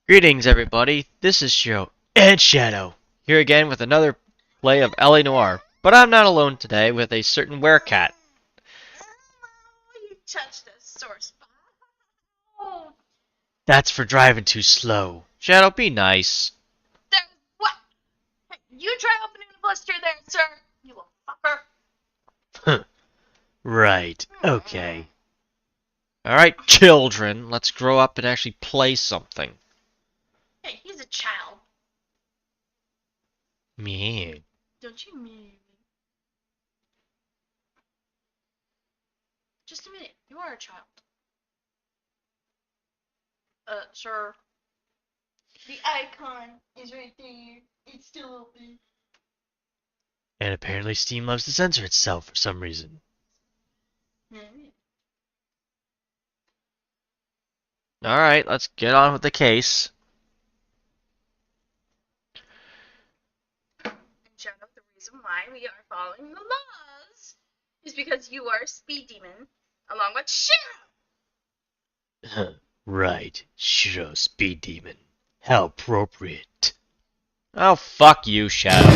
Greetings, everybody. This is Shiro and Shadow here again with another play of Noire. But I'm not alone today with a certain werecat. You touched a sore spot. Oh. That's for driving too slow. Shadow, be nice. There's what? Hey, you try opening the blister there, sir. You little fucker. Right. Okay. Alright, children. Let's grow up and actually play something. Hey, he's a child. Me. Don't you mean? Just a minute. You are a child. Sir. The icon is right there. It's still open. And apparently Steam loves to censor itself for some reason. Alright, let's get on with the case. Shadow, the reason why we are following the laws is because you are a speed demon, along with Shiro. Right, Shiro, speed demon. How appropriate. Oh, fuck you, Shadow.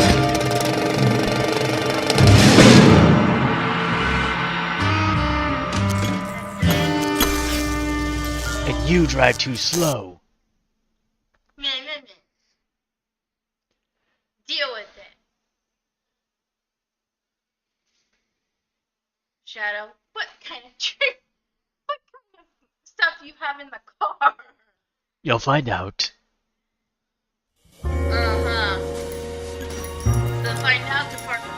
And you drive too slow. Deal with it. Shadow, what kind of stuff you have in the car? You'll find out. Uh-huh. The find out department.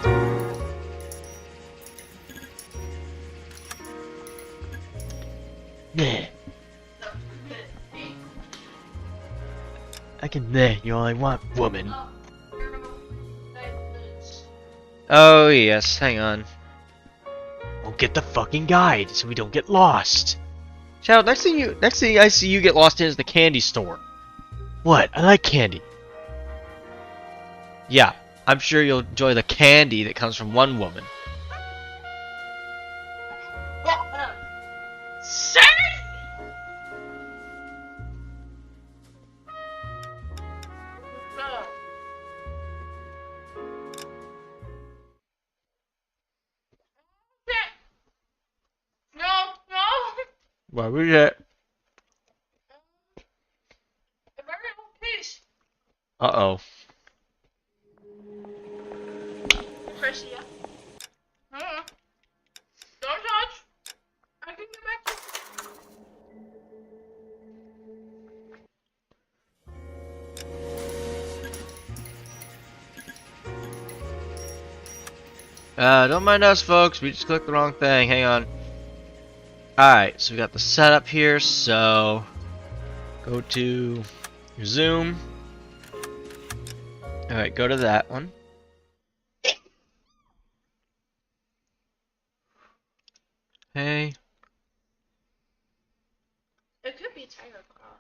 Meh. I can meh you all I want, woman. Oh yes, hang on. We'll get the fucking guide so we don't get lost. Shadow, next thing I see you get lost in is the candy store. What? I like candy. Yeah, I'm sure you'll enjoy the candy that comes from one woman. Sir! What was it? A very old piece. Uh-oh. Press yeah. Don't touch. I can get back to Don't mind us, folks. We just clicked the wrong thing. Hang on. Alright, so we got the setup here. So, go to your Zoom. Alright, go to that one. Hey. It could be Tiger Claw.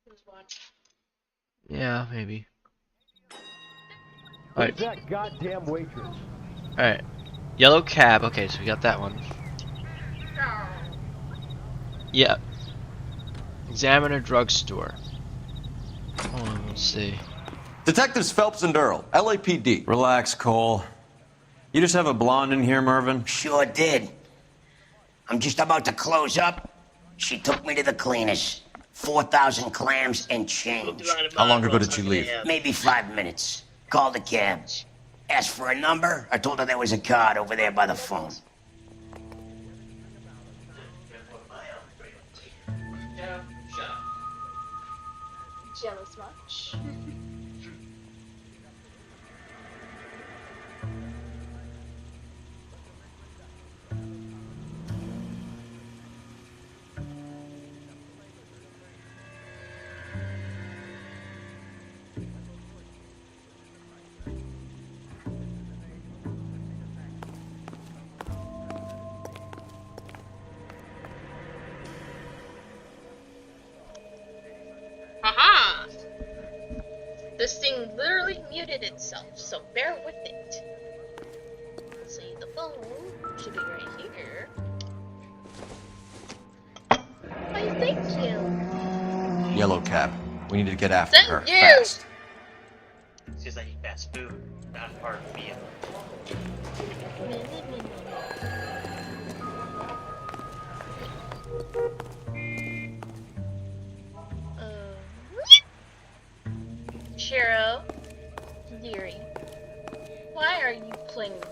Who's watching? Yeah, maybe. Who's that goddamn waitress? Alright. Yellow cab. Okay, so we got that one. Yeah. Examiner drugstore. Hold on, let's see. Detectives Phelps and Earl, LAPD. Relax, Cole. You just have a blonde in here, Mervyn? Sure did. I'm just about to close up. She took me to the cleaners. 4,000 clams and change. How long ago did she leave? Maybe 5 minutes. Called the cab. Asked for a number. I told her there was a card over there by the phone. Jealous much? Haha! This thing literally muted itself, so bear with it. See, the phone should be right here. Why, thank you. Yellow cab. We need to get after Thank her you. fast. It's just I eat fast food, not hard meal. Shiro, dearie, why are you playing my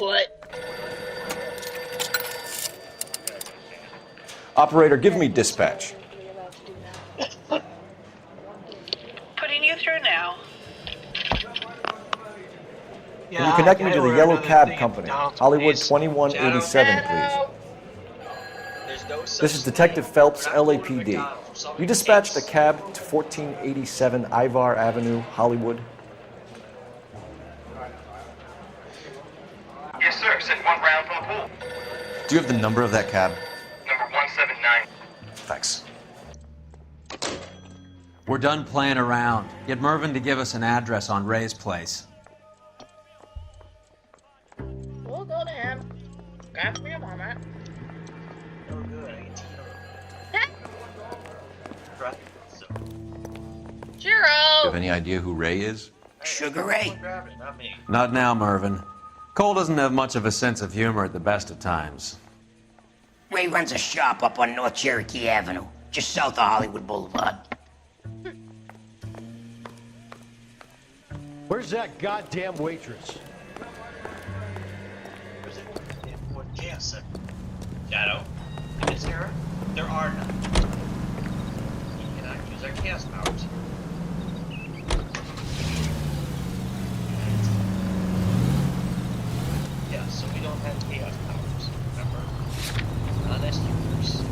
butt? Operator, give me dispatch. Putting you through now. Can you connect me to the Yellow Cab Company? Hollywood 2187, please. This is Detective Phelps, LAPD. You dispatched a cab to 1487 Ivar Avenue, Hollywood. Yes, sir. Sent one round from the pool. Do you have the number of that cab? Number 179. Thanks. We're done playing around. Get Mervyn to give us an address on Ray's place. We'll go to him. Grab me a moment. Oh, good. I get to Shiro! Do you have any idea who Ray is? Sugar Ray. Not me. Not now, Mervyn. Cole doesn't have much of a sense of humor at the best of times. Ray runs a shop up on North Cherokee Avenue, just south of Hollywood Boulevard. Where's that goddamn waitress? Where's it? What chaos? Shadow? Is there? There are none. We cannot use our chaos powers. Yeah, so we don't have chaos powers. Remember? Not as users.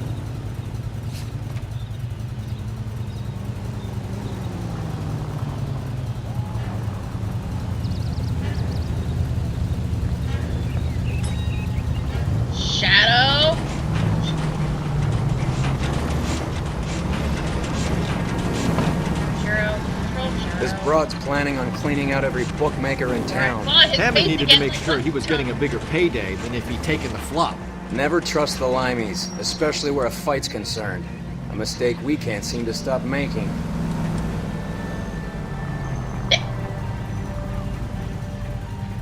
Shadow! Shiro, control Shiro. This broad's planning on cleaning out every bookmaker in town. Tammy needed to make sure he was getting a bigger payday than if he'd taken the flop. Never trust the limeys, especially where a fight's concerned. A mistake we can't seem to stop making.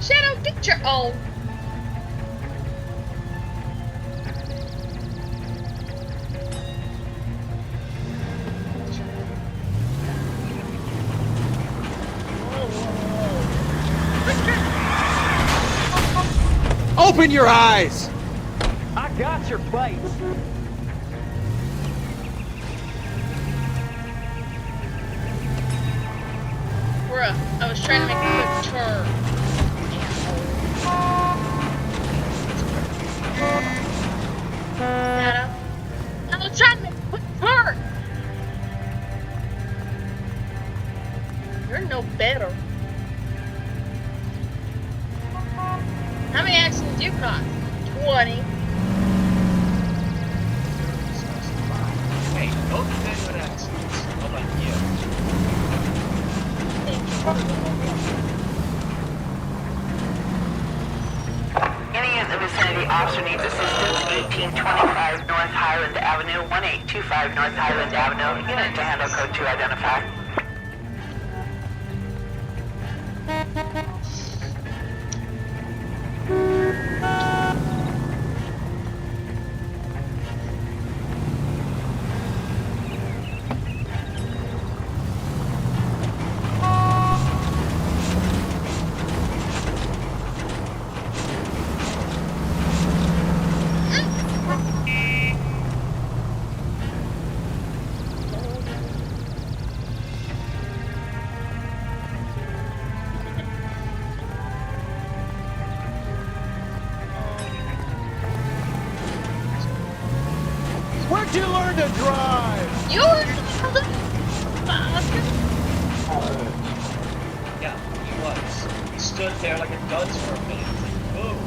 Shadow, get your own. Open your eyes! I got your place. Bruh, I was trying to make a quick turn. Shadow, I was trying to make a quick turn. You're no better. How many accidents you caught? 20. Hey, don't do anyone accidents. How about you? Any in the vicinity officer needs assistance. 1825 North Highland Avenue, 1825 North Highland Avenue. Unit to handle code 2 identified. Where'd you learn to drive? You were the bastard. Yeah, he was. He stood there like a dunce for a minute. It's like, ooh.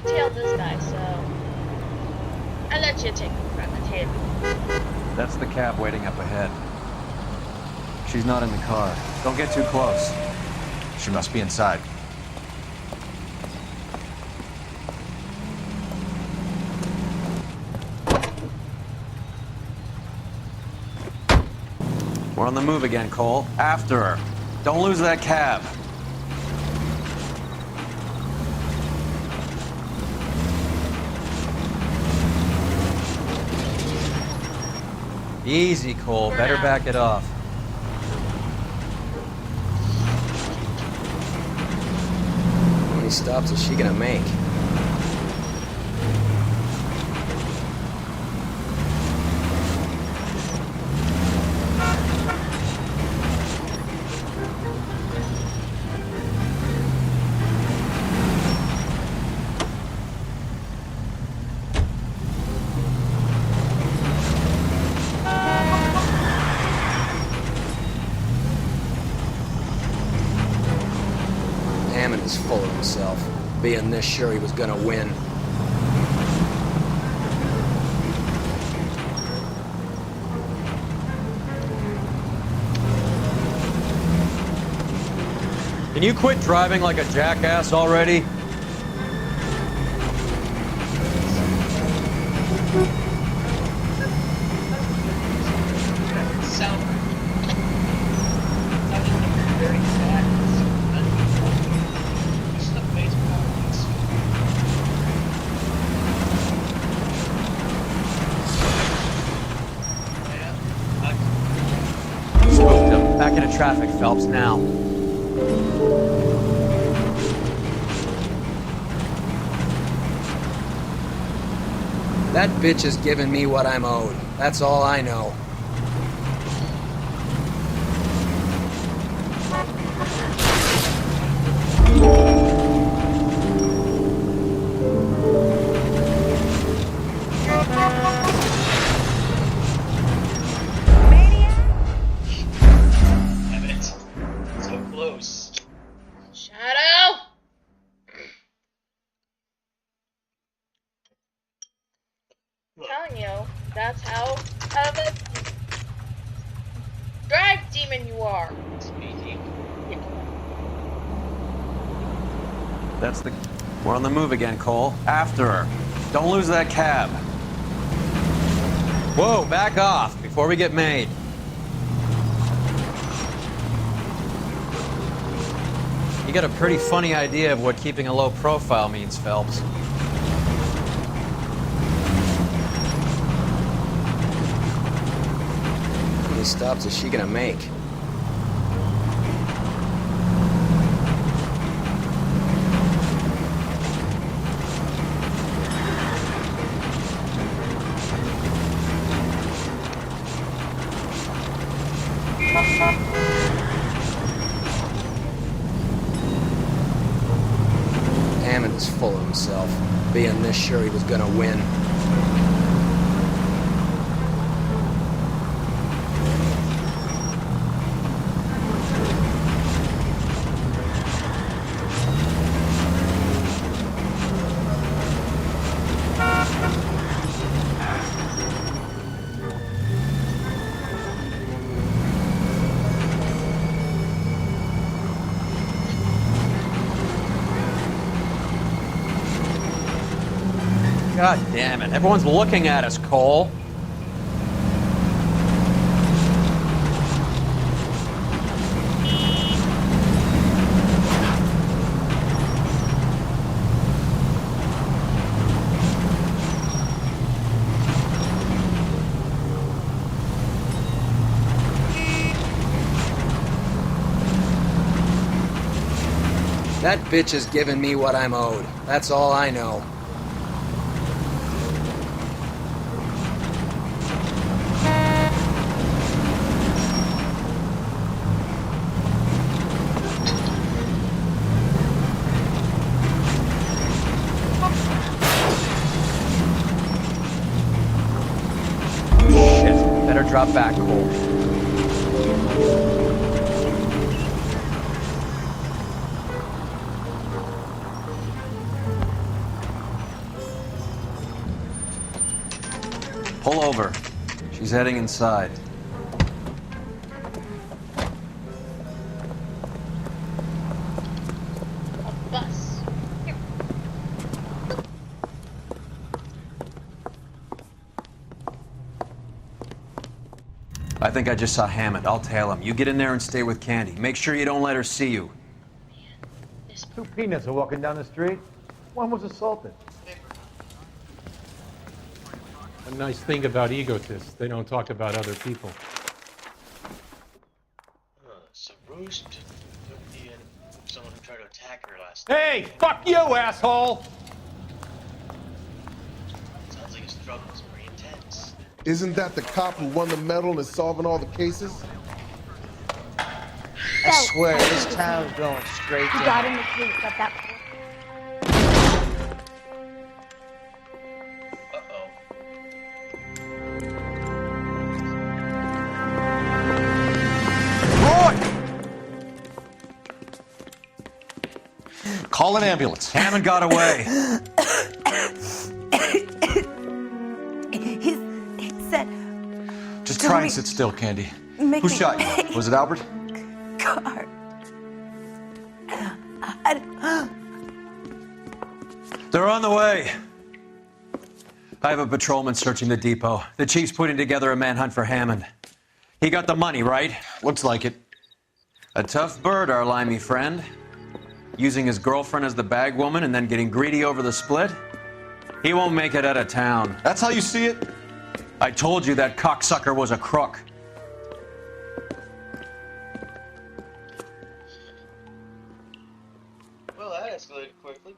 to tail this guy, so I let you take the front and tail. That's the cab waiting up ahead. She's not in the car. Don't get too close. She must be inside. We're on the move again, Cole. After her. Don't lose that cab. Easy, Cole. Better back it off. How many stops is she gonna make? Hammond is full of himself, being this sure he was gonna win. Can you quit driving like a jackass already? Spooked him. Back into traffic, Phelps, now. That bitch is giving me what I'm owed. That's all I know. Damn it. So close. Shadow! I'm telling you, that's how of a drag demon you are. Speaking. That's the... We're on the move again, Cole. After her. Don't lose that cab. Whoa, back off before we get made. You got a pretty funny idea of what keeping a low profile means, Phelps. How many stops is she gonna make? Hammond is full of himself, being this sure he was gonna win. God damn it. Everyone's looking at us, Cole. That bitch is giving me what I'm owed. That's all I know. Shit. Better drop back, Cole. Pull over. She's heading inside. A bus. Here. I think I just saw Hammond. I'll tail him. You get in there and stay with Candy. Make sure you don't let her see you. This Two peanuts are walking down the street. One was assaulted. A nice thing about egotists, they don't talk about other people. So Rose took someone who tried to attack her last Hey, fuck you, asshole! Sounds like his struggle was pretty intense. Isn't that the cop who won the medal and is solving all the cases? I swear, this town's going straight He down. got in the case at that point. Call an ambulance. Hammond got away. He said... Just try and sit still, Candy. Make Who me shot pay. you? Was it Albert? Car. They're on the way. I have a patrolman searching the depot. The chief's putting together a manhunt for Hammond. He got the money, right? Looks like it. A tough bird, our limey friend. Using his girlfriend as the bag woman and then getting greedy over the split. He won't make it out of town. That's how you see it? I told you that cocksucker was a crook. Well, that escalated quickly.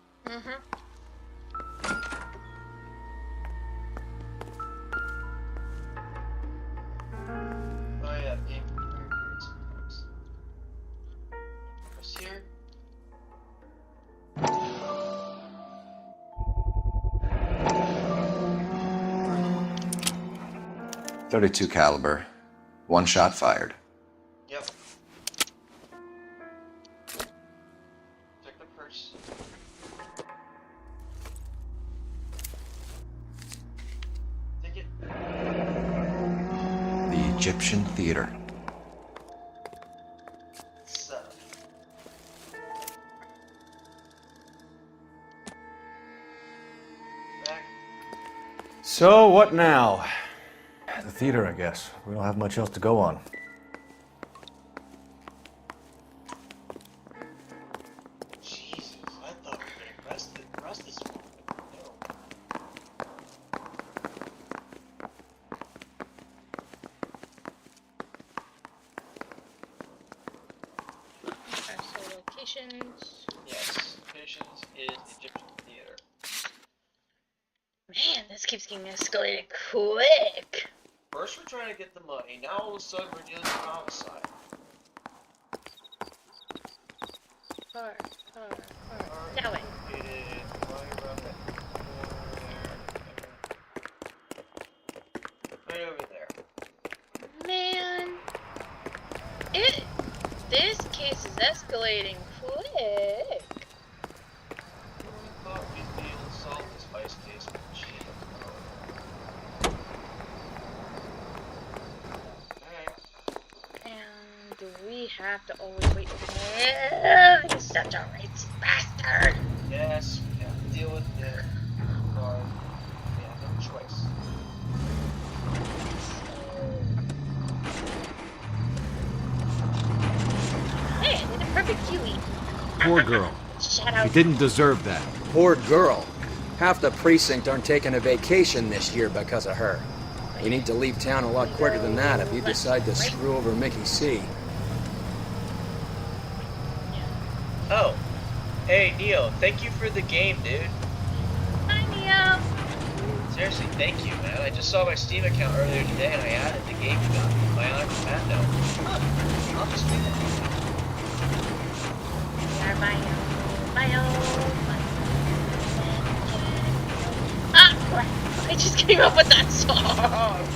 Oh yeah, game sometimes. What's here? .32 caliber. One shot fired. Yep. Check the purse. Ticket. The Egyptian Theater. So, what now? The theater, I guess. We don't have much else to go on. Jesus, I thought we were gonna arrest this one. No. So locations. Yes, locations is Egyptian theater. Man, this keeps getting escalated quick. First we're trying to get the money, now all of a sudden we're dealing with homicide. Car. That way. Right over there. Man. This case is escalating quick. Thought we'd be able to solve this vice case with the chief. And do we have to always wait for him? He's such a rich bastard. Yes, we have to deal with the car. Yeah, no choice. Hey, I did a perfect Huey. Poor girl. Shout out. She didn't deserve that. Poor girl. Half the precinct aren't taking a vacation this year because of her. You need to leave town a lot quicker than that if you decide to screw over Mickey C. Oh. Hey, Neo, thank you for the game, dude. Hi, Neo. Seriously, thank you, man. I just saw my Steam account earlier today and I added the game you got me. My honor commando. Huh. I'll just do that. Ah, crap. I just came up with that song.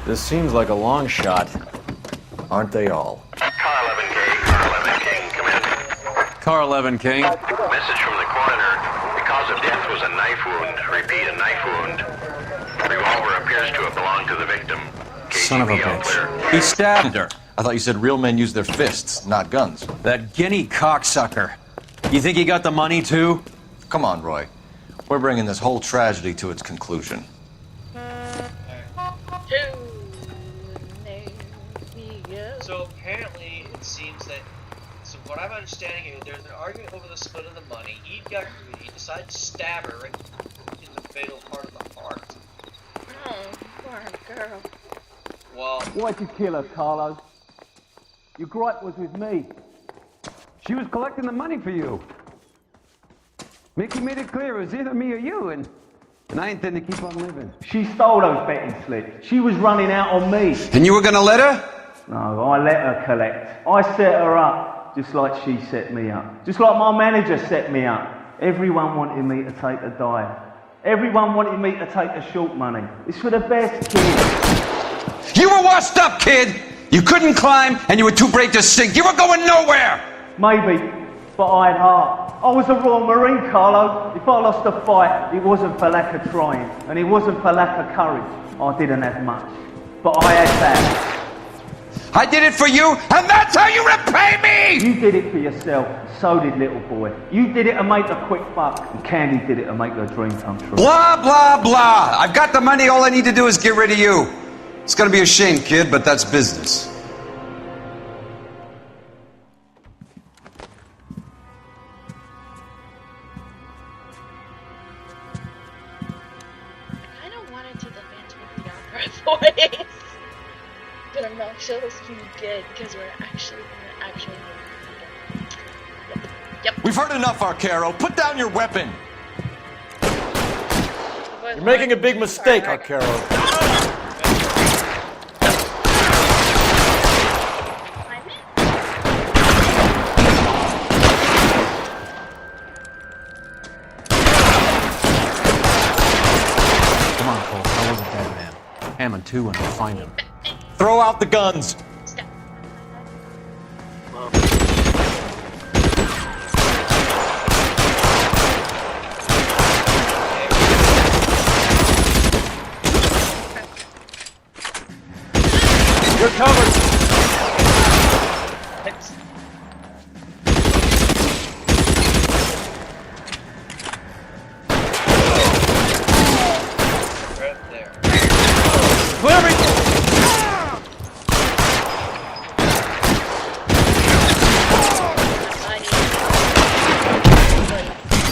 This seems like a long shot. Aren't they all? Car 11K, Car 11 King, come in. Car 11 King. Message from the coroner. The cause of death was a knife wound. Repeat, a knife wound. Revolver appears to have belonged to the victim. Son of a bitch. He stabbed her. I thought you said real men use their fists, not guns. That guinea cocksucker. You think he got the money too? Come on, Roy. We're bringing this whole tragedy to its conclusion. So apparently, it seems that, so what I'm understanding here, there's an argument over the split of the money. He got greedy, he decided to stab her right in the fatal part of the heart. Oh, poor girl. Well, Why'd you kill her, Carlo? Your gripe was with me. She was collecting the money for you. Mickey made it clear it was either me or you, and I intend to keep on living. She stole those betting slips. She was running out on me. And you were gonna let her? No, I let her collect. I set her up, just like she set me up. Just like my manager set me up. Everyone wanted me to take a dive. Everyone wanted me to take the short money. It's for the best, kid. You were washed up, kid! You couldn't climb, and you were too brave to sink. You were going nowhere! Maybe, but I had heart. I was a Royal Marine, Carlo. If I lost a fight, it wasn't for lack of trying, and it wasn't for lack of courage. I didn't have much, but I had that. I did it for you, and that's how you repay me! You did it for yourself, so did little boy. You did it to make a quick buck, and Candy did it to make her dream come true. Blah, blah, blah. I've got the money, all I need to do is get rid of you. It's gonna be a shame, kid, but that's business. I don't want to do the Phantom of the Opera voice. But I'm not sure this can be good because we're actually Yep. We've heard enough, Arcaro. Put down your weapon. You're making a big mistake, Arcaro. Come on, Cole. I wasn't that man. Hammond 2 and we'll find him. Throw out the guns. You're covered. right there. Clear me.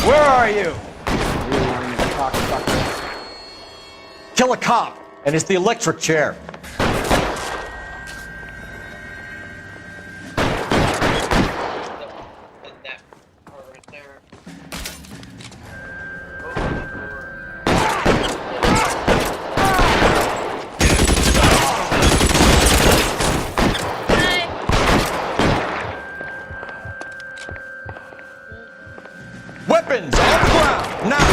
Where are you? Kill a cop, and it's the electric chair. Weapons on the ground, now!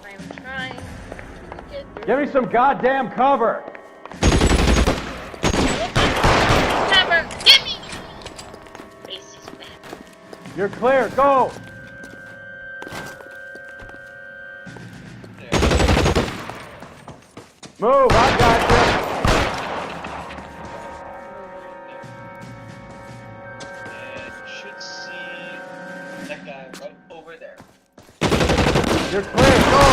I'm trying to get through. Give me some goddamn cover. Cover! Get me! Face is back. You're clear, go! Move, I got you. You're clear, go!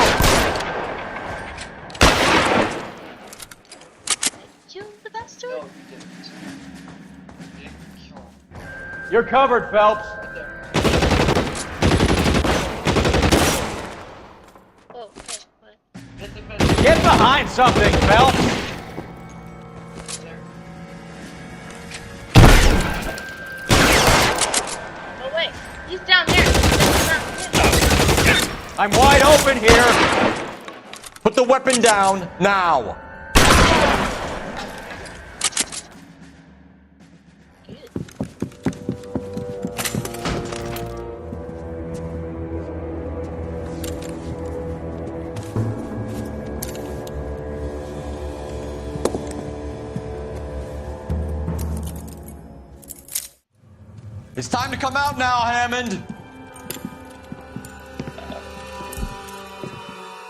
Kill the bastard? No, you didn't. You're covered, Phelps. Oh, what? Get behind something, Phelps. Oh wait, he's down there. I'm wide open here. Put the weapon down, now. It's time to come out now, Hammond!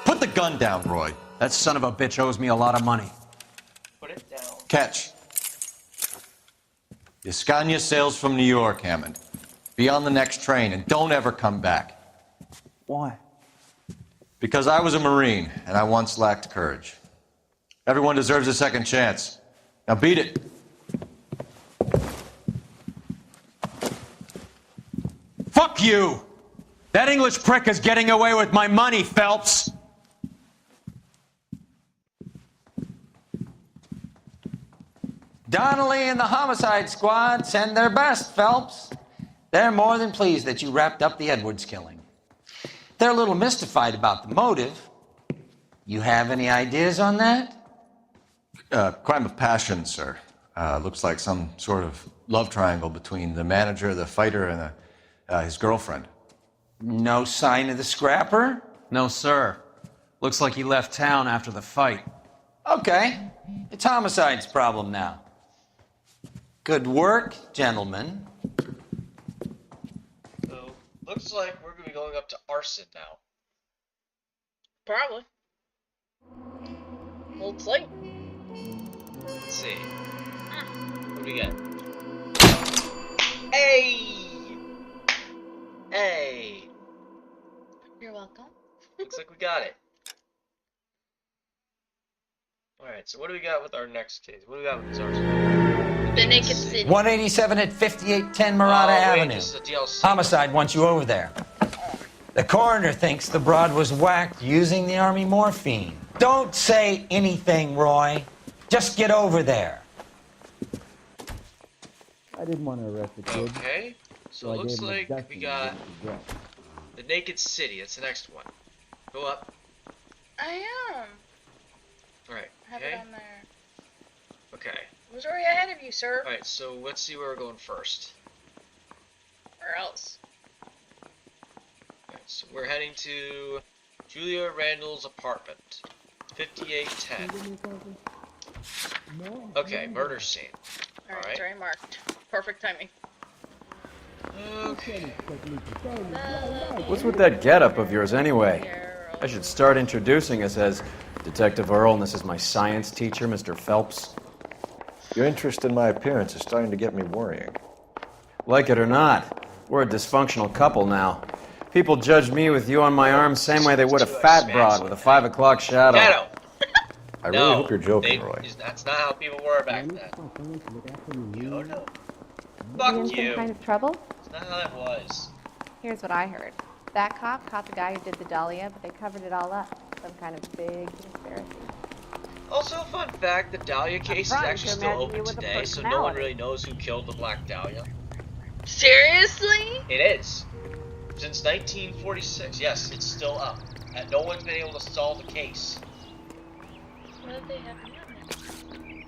Put the gun down, Roy. That son of a bitch owes me a lot of money. Put it down. Catch. The Scania sails from New York, Hammond. Be on the next train and don't ever come back. Why? Because I was a Marine and I once lacked courage. Everyone deserves a second chance. Now beat it. Fuck you! That English prick is getting away with my money, Phelps! Donnelly and the homicide squad send their best, Phelps. They're more than pleased that you wrapped up the Edwards killing. They're a little mystified about the motive. You have any ideas on that? Crime of passion, sir. Looks like some sort of love triangle between the manager, the fighter, and his girlfriend. No sign of the scrapper? No, sir. Looks like he left town after the fight. Okay. It's homicide's problem now. Good work, gentlemen. So, looks like we're going to be going up to arson now. Probably. Well, it's late. Let's see. What do we get? Hey! Hey! You're welcome. Looks like we got it. Alright, so what do we got with our next case? What do we got with this arson? The Naked City. 187 at 5810 Murata Avenue. This is a DLC. Homicide wants you over there. The coroner thinks the broad was whacked using the army morphine. Don't say anything, Roy. Just get over there. I didn't want to arrest the kid. Okay, so it looks like we got the Naked City. That's the next one. Go up. I am. Alright, Have okay. it on there. Okay. I was already ahead of you, sir. Alright, so let's see where we're going first. Where else? Alright, so we're heading to Julia Randall's apartment. 5810. Okay, murder scene. Alright, Alright. it's already marked. Perfect timing. Okay. What's with that getup of yours anyway? I should start introducing us as Detective Earl, and this is my science teacher, Mr. Phelps. Your interest in my appearance is starting to get me worrying. Like it or not, we're a dysfunctional couple now. People judge me with you on my arm same way they would a fat broad with a 5 o'clock shadow. Shadow! I really hope you're joking, Roy. That's not how people were back then. No, no. Fuck in you. some kind of trouble? That's not how that was. Here's what I heard. That cop caught the guy who did the Dahlia, but they covered it all up. Some kind of big conspiracy. Also, fun fact, the Dahlia case is actually still open today, so no one really knows who killed the Black Dahlia. Seriously? It is. Since 1946, yes, it's still up. And no one's been able to solve the case. What did they have on there?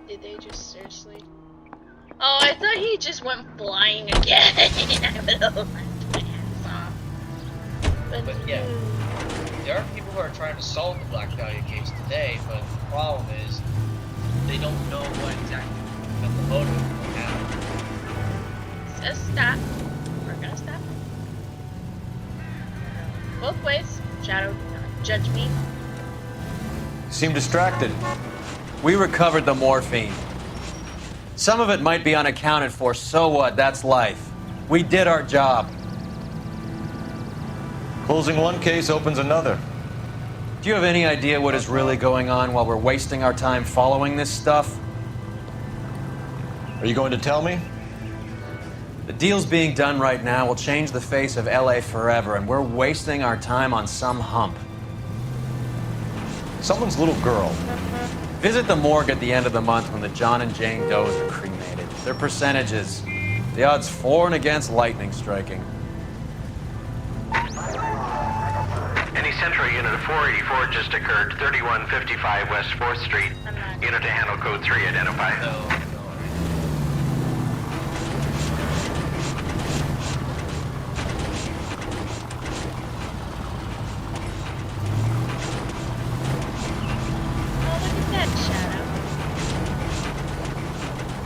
Did they just seriously? Oh, I thought he just went blind again. I would have laughed my ass off. But yeah, there are people who are trying to solve the Black Dahlia case today, but the problem is they don't know what exactly the motive they have. Says stop. We're gonna stop. Both ways. Shadow, do not judge me. You seem distracted. We recovered the morphine. Some of it might be unaccounted for, so what? That's life. We did our job. Closing one case opens another. Do you have any idea what is really going on while we're wasting our time following this stuff? Are you going to tell me? The deals being done right now will change the face of LA forever, and we're wasting our time on some hump. Someone's little girl. Visit the morgue at the end of the month when the John and Jane Does are cremated. Their percentages. The odds for and against lightning striking. Any Central Unit of 484 just occurred, 3155 West 4th Street. Unit to handle code 3, identify.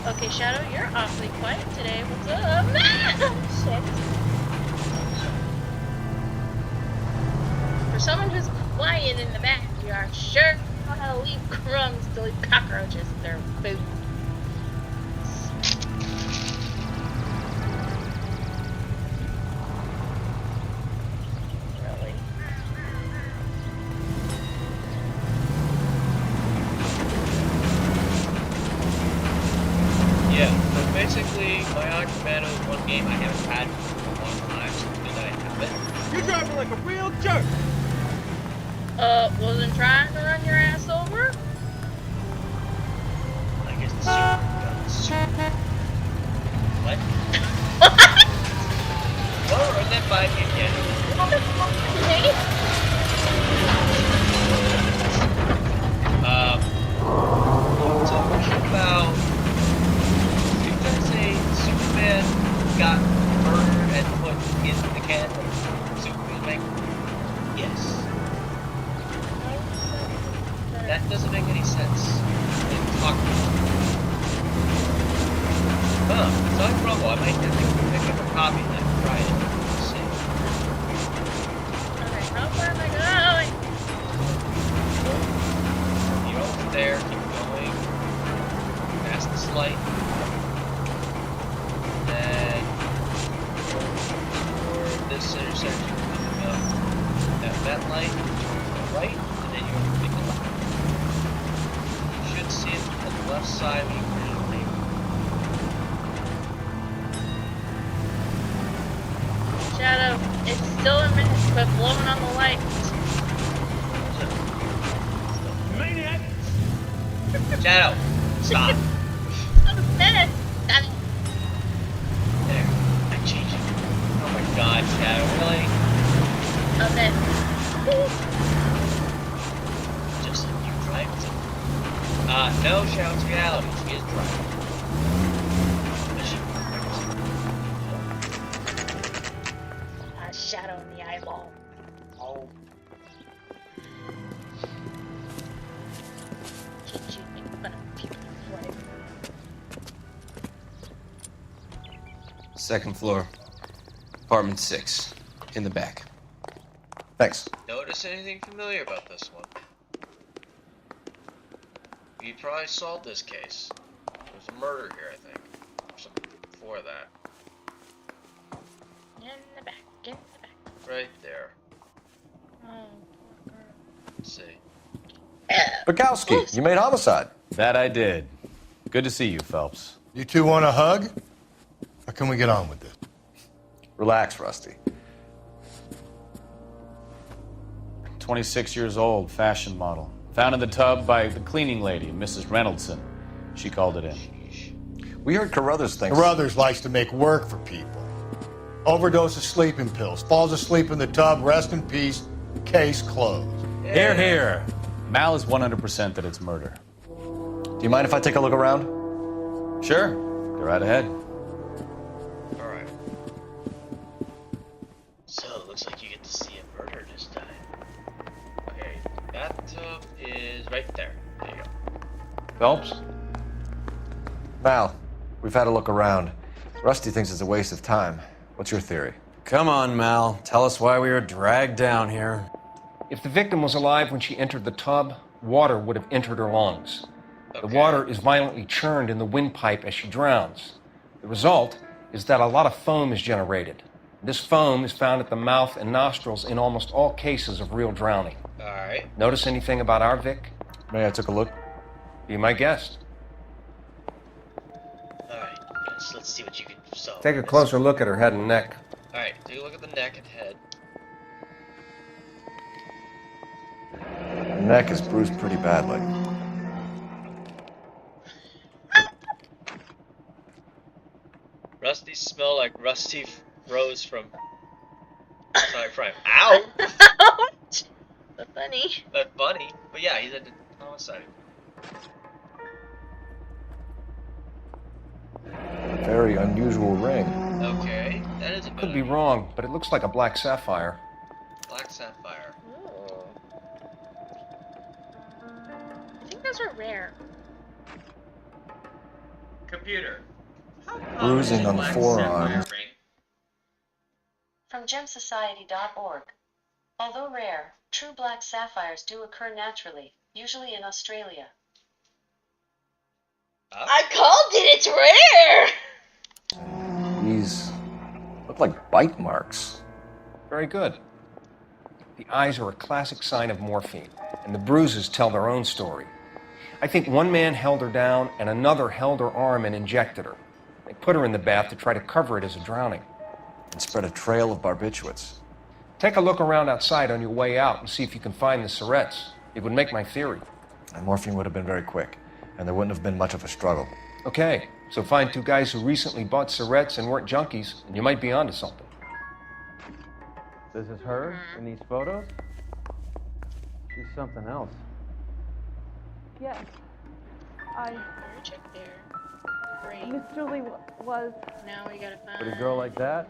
Okay, Shadow, you're awfully quiet today. What's up? in the backyard sure know how to leave crumbs to leave cockroaches their food. Really? Yeah, so basically, my Commando is one game I haven't had for a long time, so good that I have it. You're driving like a real jerk. Wasn't trying to run your ass over? I guess the super. What? Oh, run that by me again. What the fuck, Nate? Talking about. You guys say Superman got murdered and put in the can of Superman bank? Yes. That doesn't make any sense. Huh. So I'm wrong. I might have to pick up a copy and then try it. Let's see. Okay, how far am I going? You're over there. Keep going. Past this light. Then for this intersection coming up. At that light, right, and then you're going to make a left. You should see it on the left side when you turn it left. Shadow, it's still a minute, but blowing on the light. Maniac! Shadow, stop. A minute. Got it. There, I'm changing. Oh my god, Shadow, really? A minute. Just like you driving something. No, Shadow's reality. She is driving. Shadow in the eyeball. Oh. Keep making fun of people. Second floor. Apartment 6. In the back. Thanks. Notice anything familiar about this one? You probably solved this case. There was a murder here, I think. Or something before that. In the back. In the back. Right there. Oh, Let's see. Bukowski, you made homicide. That I did. Good to see you, Phelps. You two want a hug? Or can we get on with this? Relax, Rusty. 26 years old, fashion model. Found in the tub by the cleaning lady, Mrs. Reynoldson. She called it in. We heard Carruthers thinks... Carruthers likes to make work for people. Overdose of sleeping pills. Falls asleep in the tub. Rest in peace. Case closed. Here, here. Mal is 100% that it's murder. Do you mind if I take a look around? Sure. Go right ahead. Alright. So, it looks like you get to see a murder this time. Okay, bathtub is right there. There you go. Phelps? Mal, we've had a look around. Rusty thinks it's a waste of time. What's your theory? Come on, Mal. Tell us why we were dragged down here. If the victim was alive when she entered the tub, water would have entered her lungs. The water is violently churned in the windpipe as she drowns. The result is that a lot of foam is generated. This foam is found at the mouth and nostrils in almost all cases of real drowning. Alright. Notice anything about our Vic? May I take a look? Be my guest. Alright, let's see what you can solve. Take a closer look at her head and neck. Alright, take a look at the neck and head. Her neck is bruised pretty badly. Rusty smell like Rusty Rose from... Sorry, from... Ow! Ouch! That's funny. That's funny. But yeah, he's a homicide. Very unusual ring. Okay, that is a Could be wrong, but it looks like a black sapphire. black sapphire. Ooh. I think those are rare. Computer. Bruising on the forearm. From gemsociety.org. Although rare, true black sapphires do occur naturally, usually in Australia. I called it. It's rare. These look like bite marks. Very good. The eyes are a classic sign of morphine, and the bruises tell their own story. I think one man held her down and another held her arm and injected her. They put her in the bath to try to cover it as a drowning. And spread a trail of barbiturates. Take a look around outside on your way out and see if you can find the syrettes. It would make my theory. And morphine would have been very quick, and there wouldn't have been much of a struggle. Okay, so find two guys who recently bought syrettes and weren't junkies, and you might be onto something. This is her in these photos? She's something else. Yes. Check there. Great. Miss Julie was... Now we gotta find... Pretty girl like that?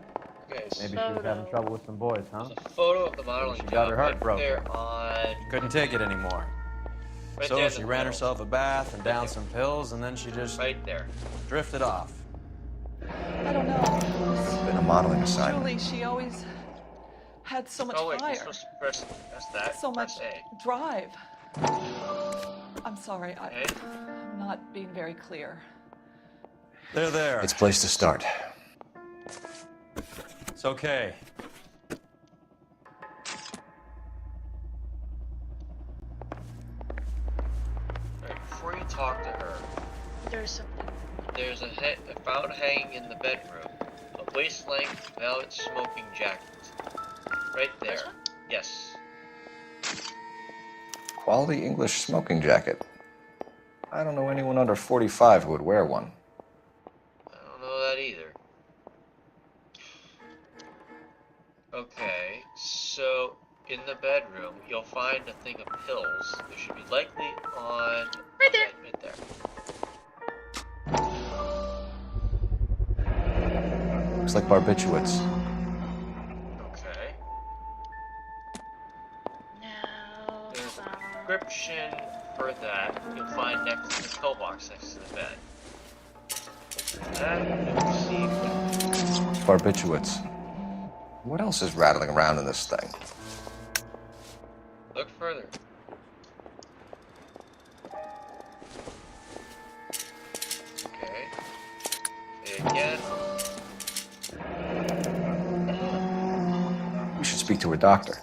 Okay, Maybe she was having trouble with some boys, huh? There's a photo of the modeling She got her heart broken. there on... Couldn't take it anymore. Right So there in she the ran middle. herself a bath and downed some pills, and then she just Right there. drifted off. I don't know. Been a modeling assignment. Julie, she always had so much Oh wait, you're fire, supposed to press that. so much Press A. drive. I'm sorry, I'm not being very clear. There. It's a place to start. It's okay. Right, before you talk to her, There's something. there's a found hanging in the bedroom. A waist-length velvet smoking jacket. Right there. This one? Yes. Quality English smoking jacket. I don't know anyone under 45 who would wear one. I don't know that either. Okay, so in the bedroom, you'll find a thing of pills. They should be likely on... Right there. Right there. Looks like barbiturates. Okay. Now... There's a prescription for that you'll find next to the pillbox next to the bed. Open that, you'll see... Barbiturates. What else is rattling around in this thing? Look further. Okay. Say again. We should speak to her doctor.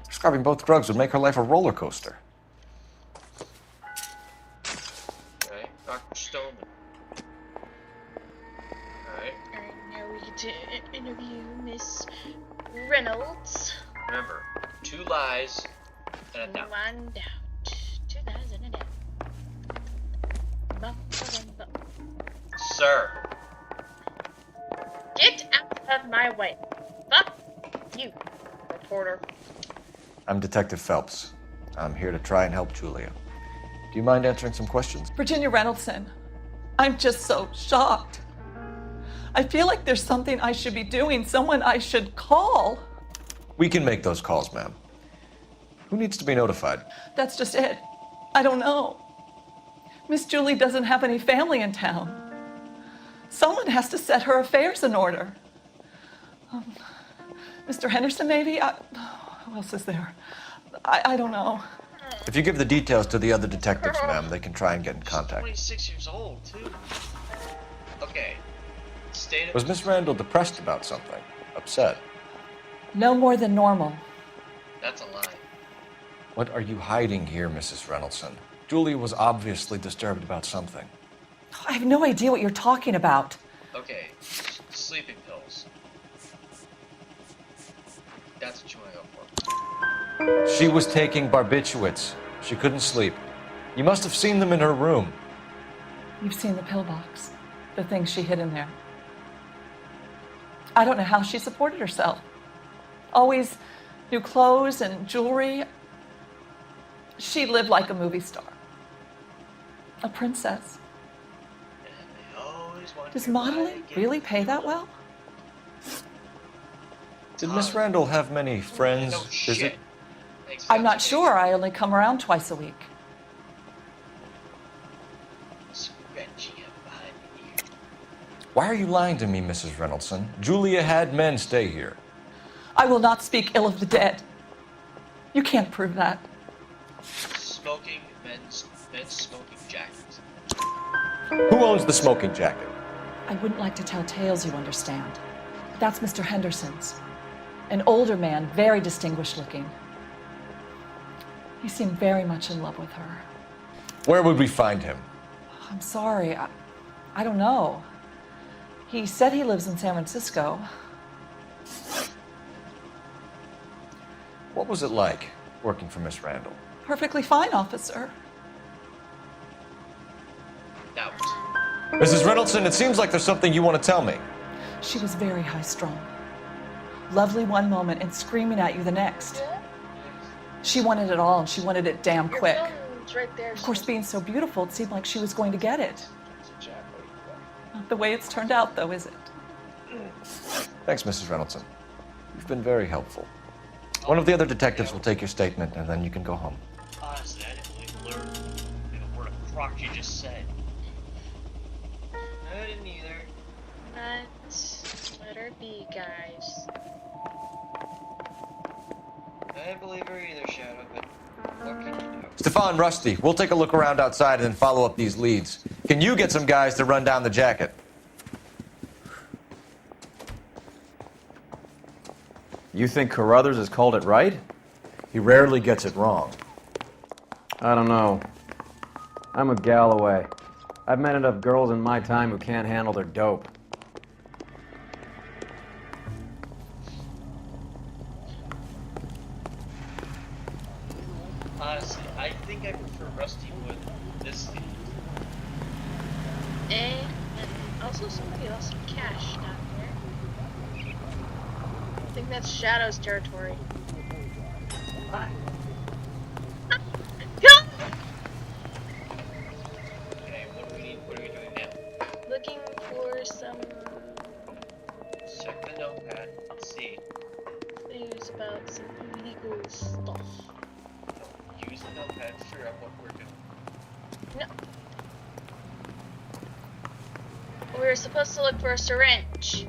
Prescribing both drugs would make her life a roller coaster. Okay, Dr. Stoneman. Alright. Alright, now we get to interview Miss Reynolds. Remember, 2 lies and a doubt. One doubt. 2 lies and a doubt. Bum, bum, bum. Sir. Get out of my way. Fuck you, reporter. I'm Detective Phelps. I'm here to try and help Julia. Do you mind answering some questions? Virginia Reynoldson, I'm just so shocked. I feel like there's something I should be doing, someone I should call. We can make those calls, ma'am. Who needs to be notified? That's just it. I don't know. Miss Julie doesn't have any family in town. Someone has to set her affairs in order. Mr. Henderson, maybe? Who else is there? I don't know. If you give the details to the other detectives, ma'am, they can try and get in contact. 26 years old, too. Okay. State of... Was Miss Randall depressed about something? Upset? No more than normal. That's a lie. What are you hiding here, Mrs. Reynoldson? Julia was obviously disturbed about something. I have no idea what you're talking about. Okay. Sleeping pills. That's what you want to go for. She was taking barbiturates. She couldn't sleep. You must have seen them in her room. You've seen the pillbox, the things she hid in there. I don't know how she supported herself. Always new clothes and jewelry. She lived like a movie star. A princess. Does modeling really pay that well? Did Miss Randall have many friends visit? I'm not sure. I only come around twice a week. Why are you lying to me, Mrs. Reynoldson? Julia had men stay here. I will not speak ill of the dead. You can't prove that. Smoking men's smoking jackets. Who owns the smoking jacket? I wouldn't like to tell tales, you understand. That's Mr. Henderson's. An older man, very distinguished looking. He seemed very much in love with her. Where would we find him? I'm sorry, I don't know. He said he lives in San Francisco. What was it like working for Miss Randall? Perfectly fine, officer. Doubt. Mrs. Reynoldson, it seems like there's something you want to tell me. She was very high-strung. Lovely one moment and screaming at you the next. She wanted it all, and she wanted it damn quick. Right there. Of course, being so beautiful, it seemed like she was going to get it. Not the way it's turned out, though, is it? Thanks, Mrs. Reynoldson. You've been very helpful. One of the other detectives will take your statement, and then you can go home. Honestly, I didn't really learn a word of crock you just said. I didn't either. Let her be, guys. I didn't believe her either, Shadow, but what can you do? Stefan, Rusty, we'll take a look around outside and then follow up these leads. Can you get some guys to run down the jacket? You think Carruthers has called it right? He rarely gets it wrong. I don't know. I'm with Galloway. I've met enough girls in my time who can't handle their dope. Honestly, I think I prefer Rusty Wood this lead. And also somebody else in cash down here. I think that's Shadow's territory. Okay, what are we doing now? Looking for some Check the notepad. Let's see. clues about some illegal stuff. Use the notepad to figure out what we're doing. No. We were supposed to look for a syringe.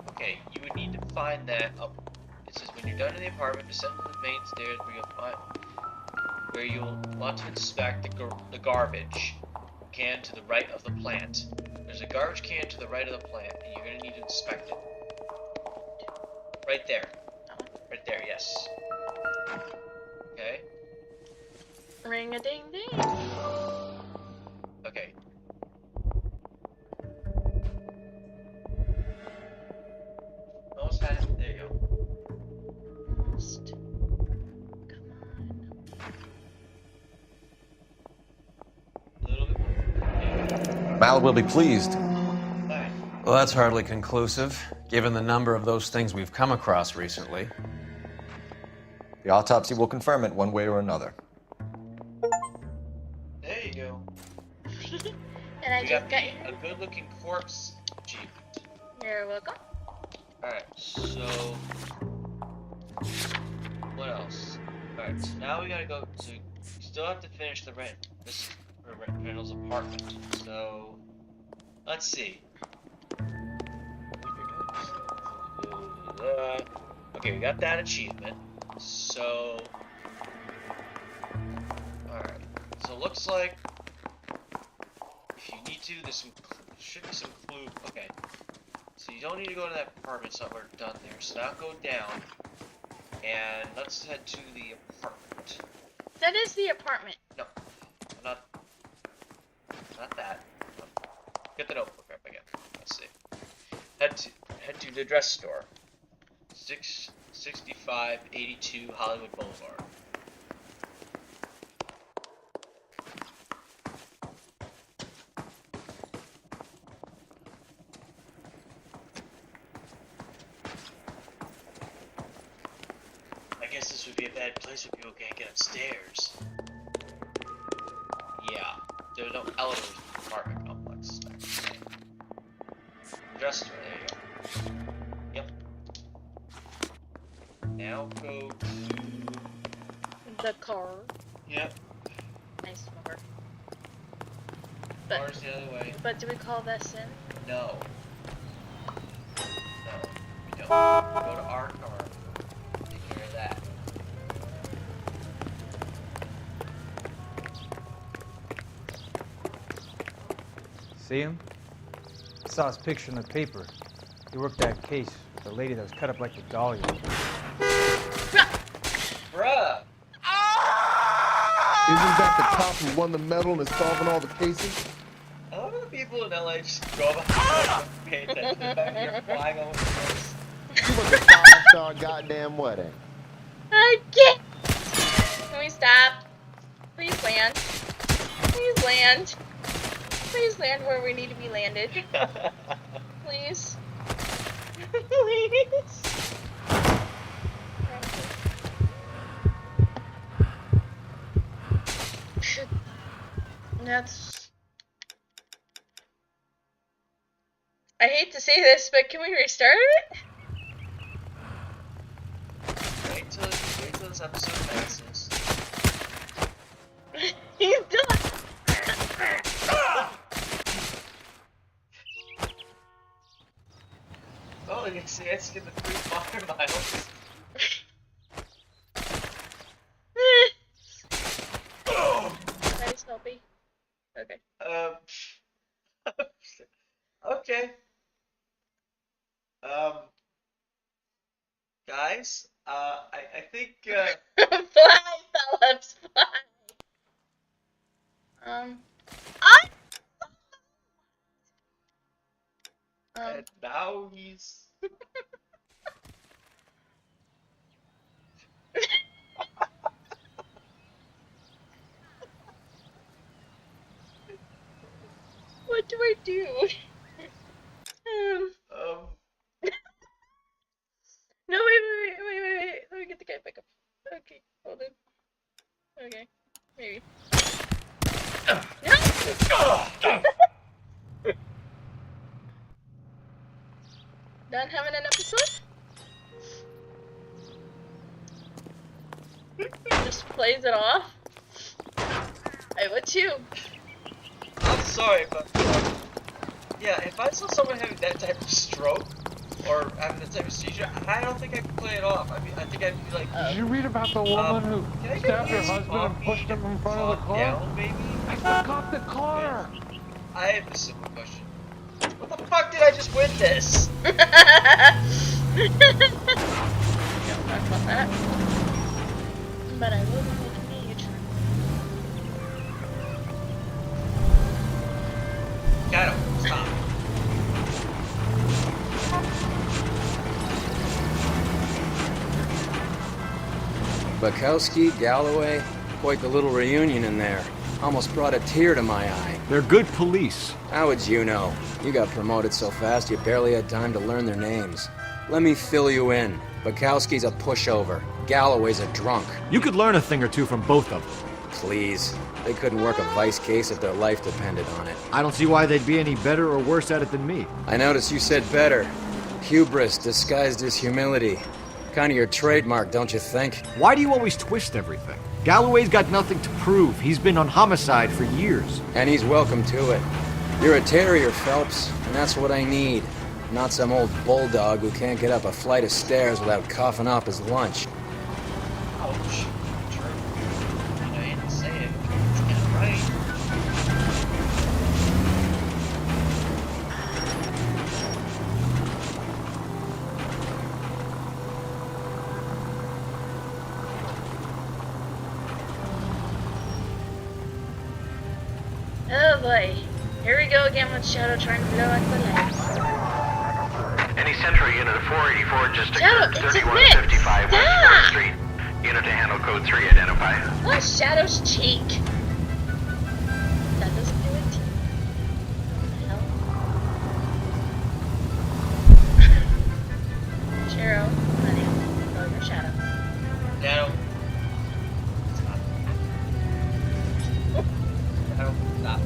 Okay, you would need to find that up. It says when you're done in the apartment, descend to the main stairs where you'll want to inspect the garbage can to the right of the plant. There's a garbage can to the right of the plant, and you're gonna need to inspect it. Right there. Right there, yes. Okay. Ring a ding ding. Okay. Almost had it. There you go. Almost. Come on. A little bit more. Mal will be pleased. Well, that's hardly conclusive, given the number of those things we've come across recently. The autopsy will confirm it one way or another. There you go. And I We just got a good-looking corpse jeep. You're welcome. Alright, so what else? Alright, so now we gotta go to we still have to finish the Randall's apartment. So let's see. Okay, we got that achievement. So alright. So it looks like if you need to, there's should be some clue. Okay. So you don't need to go to that apartment, so we're done there. So now go down, and let's head to the apartment. That is the apartment. No, not that. Get the notebook up again. Let's see. Head to the dress store. 6582 Hollywood Boulevard. I guess this would be a bad place where people can't get upstairs. Yeah, there are no elevators in the apartment complex. Dress store, there you go. Yep. Now go to the car. Yep. Nice number. Car's the other way. But do we call this in? No. No, we don't. Go to our car. Take care of that. See him? I saw his picture in the paper. He worked that case with the lady that was cut up like the dahlia. Bruh! Isn't that the cop who won the medal and is solving all the cases? I love when the people in LA just go about and pay attention to the fact that you're flying over the place. You was a 5-star goddamn wedding. I can't. Can we stop? Please land. Please land. Please land where we need to be landed. Please. Please. That's... I hate to say this, but can we restart it? Wait till this episode passes. He's done! Oh, you can see I skipped the 3 water miles. Nice, Helpy. Okay. Okay. Guys, I think, Fly, Phillips, fly! and now he's... What do I do? No, wait. Let me get the guy back up. Okay, hold it. Okay, maybe. No! Done having an episode? Just plays it off? I would too. I'm sorry, but yeah, if I saw someone having that type of stroke or having that type of seizure, I don't think I could play it off. I mean, I think I'd be like, Did you read about the woman who stabbed her husband and pushed him in front of the car? Down, baby? I forgot the car! I have a simple question. What the fuck did I just win this? Don't talk about that. But I will be making a U-turn. Got him. Stop. Bukowski, Galloway, quite the little reunion in there. Almost brought a tear to my eye. They're good police. How would you know? You got promoted so fast you barely had time to learn their names. Let me fill you in. Bukowski's a pushover. Galloway's a drunk. You could learn a thing or two from both of them. Please. They couldn't work a vice case if their life depended on it. I don't see why they'd be any better or worse at it than me. I noticed you said better. Hubris disguised as humility. Kind of your trademark, don't you think? Why do you always twist everything? Galloway's got nothing to prove. He's been on homicide for years. And he's welcome to it. You're a terrier, Phelps, and that's what I need. Not some old bulldog who can't get up a flight of stairs without coughing off his lunch. Ouch. True. I hate to say it. It's kind of right. Oh boy. Here we go again with Shadow trying to blow up the lights. Any Central unit of 484 just Shadow, occurred it's a 3155 West Stop! 4th Street. Unit to handle code 3 identify. What? Shadow's cheek. That doesn't do it. What the hell? Shiro, honey, go your Shadow. Shadow. Stop. Shadow, stop.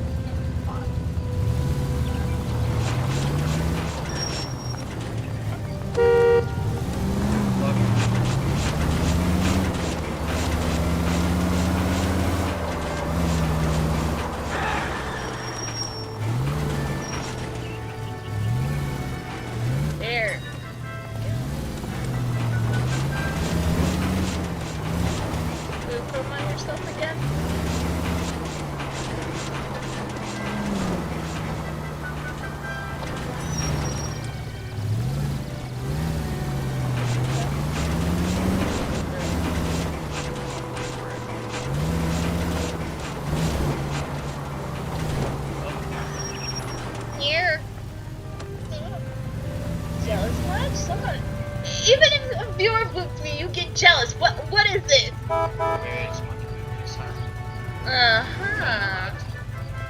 even if a viewer boots me, you get jealous. What is this?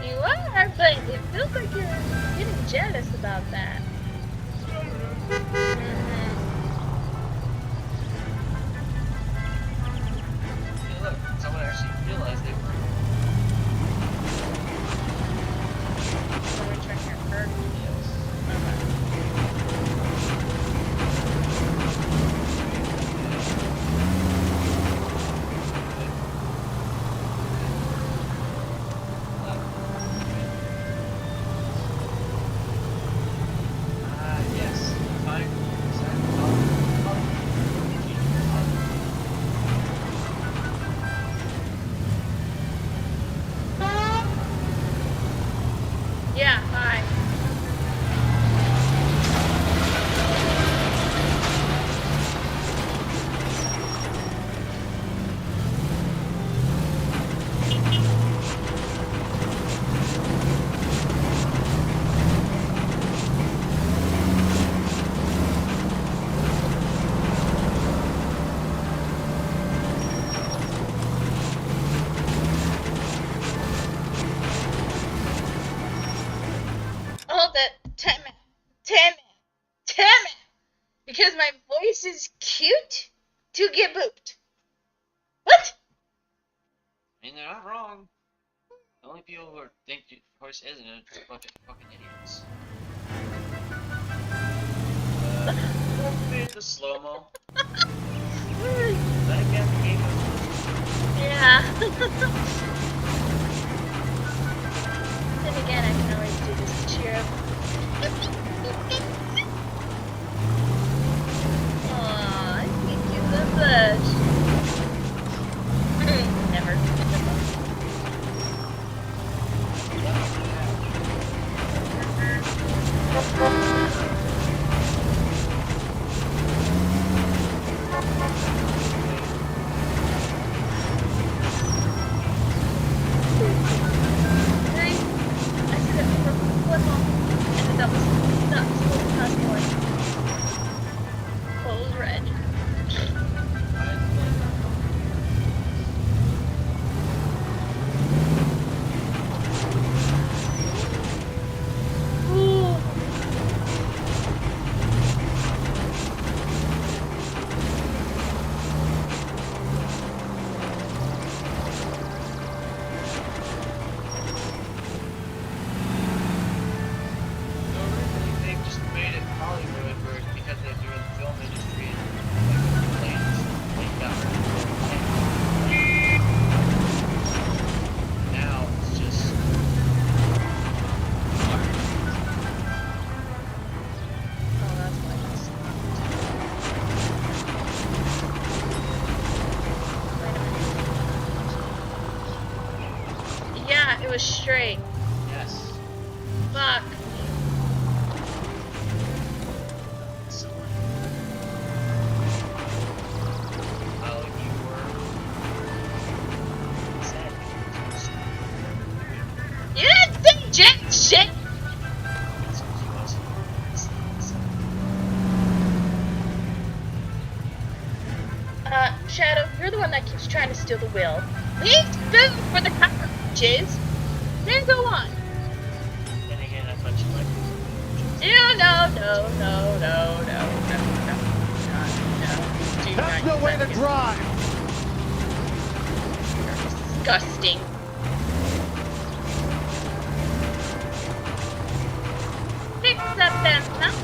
You are, but it feels like you're getting jealous about that. Look, someone actually realized they were. Someone trying to hurt me. Yes, fine. Yeah, hi. Oh, that damn it, because my voice is cute to get booped. What? I mean, they're not wrong. The only people who think voice isn't it are a bunch of fucking idiots. Who made the slow-mo? That again became Yeah. Then again, I can always do this to cheer up. Aw, I think you so much. Never. It was straight. Yes. Fuck. You didn't say jack shit! Shadow, you're the one that keeps trying to steal the wheel. Leave food for the cockroaches! Then go on. Then again, I thought you liked No. That's no way to drive! Disgusting. Fix up that stuff.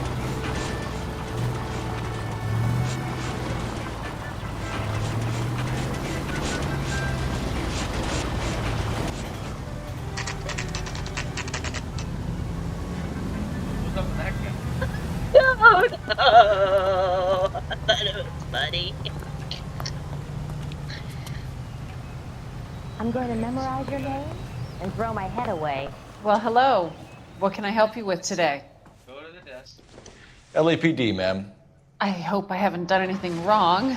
No! I thought it was funny. I'm going to memorize your name and throw my head away. Well, hello. What can I help you with today? Go to the desk. LAPD, ma'am. I hope I haven't done anything wrong.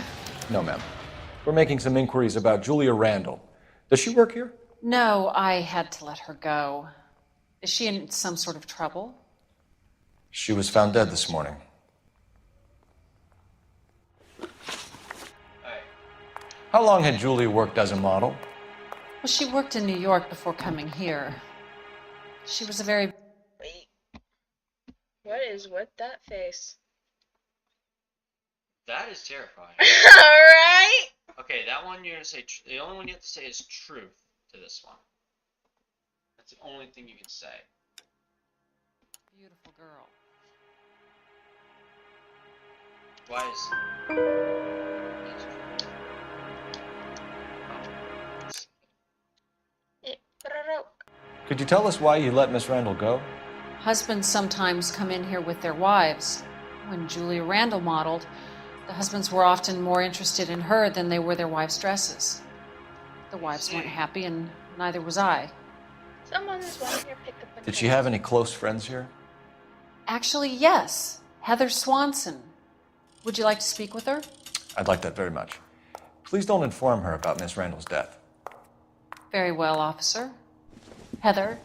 No, ma'am. We're making some inquiries about Julia Randall. Does she work here? No, I had to let her go. Is she in some sort of trouble? She was found dead this morning. How long had Julia worked as a model? Well, she worked in New York before coming here. She was a very... Wait. What is with that face? That is terrifying. Alright! Okay, that one you're gonna say. The only one you have to say is truth to this one. That's the only thing you can say. Beautiful girl. Why is? Could you tell us why you let Miss Randall go? Husbands sometimes come in here with their wives. When Julia Randall modeled, the husbands were often more interested in her than they were their wives' dresses. The wives weren't happy, and neither was I. Someone is wanting your pickup. Did she have any close friends here? Actually, yes. Heather Swanson. Would you like to speak with her? I'd like that very much. Please don't inform her about Miss Randall's death. Very well, officer. Heather,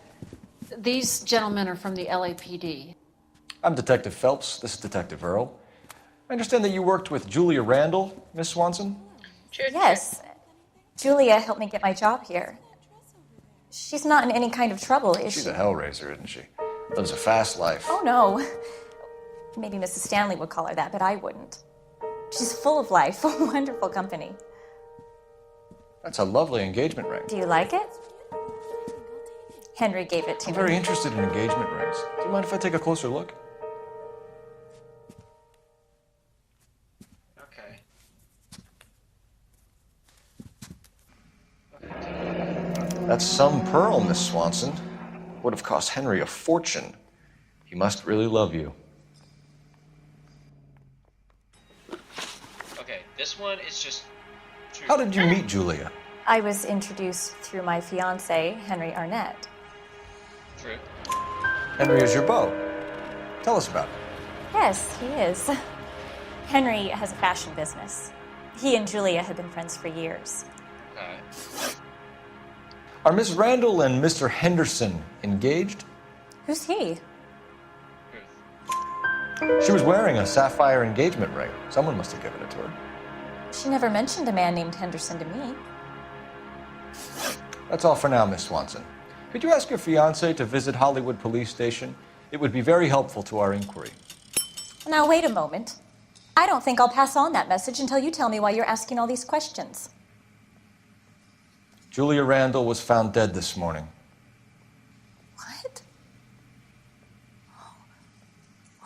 these gentlemen are from the LAPD. I'm Detective Phelps. This is Detective Earl. I understand that you worked with Julia Randall, Miss Swanson? Yes. Julia helped me get my job here. She's not in any kind of trouble, is she? She's a hellraiser, isn't she? Lives a fast life. Oh, no. Maybe Mrs. Stanley would call her that, but I wouldn't. She's full of life, a wonderful company. That's a lovely engagement ring. Do you like it? Henry gave it to I'm me. very interested in engagement rings. Do you mind if I take a closer look? Okay. That's some pearl, Miss Swanson. Would have cost Henry a fortune. He must really love you. Okay, this one is just. Truth. How did you meet Julia? I was introduced through my fiancé, Henry Arnett. True. Henry is your beau. Tell us about it. Yes, he is. Henry has a fashion business. He and Julia have been friends for years. Okay. Are Miss Randall and Mr. Henderson engaged? Who's he? She was wearing a sapphire engagement ring. Someone must have given it to her. She never mentioned a man named Henderson to me. That's all for now, Miss Swanson. Could you ask your fiancé to visit Hollywood Police Station? It would be very helpful to our inquiry. Now, wait a moment. I don't think I'll pass on that message until you tell me why you're asking all these questions. Julia Randall was found dead this morning. What?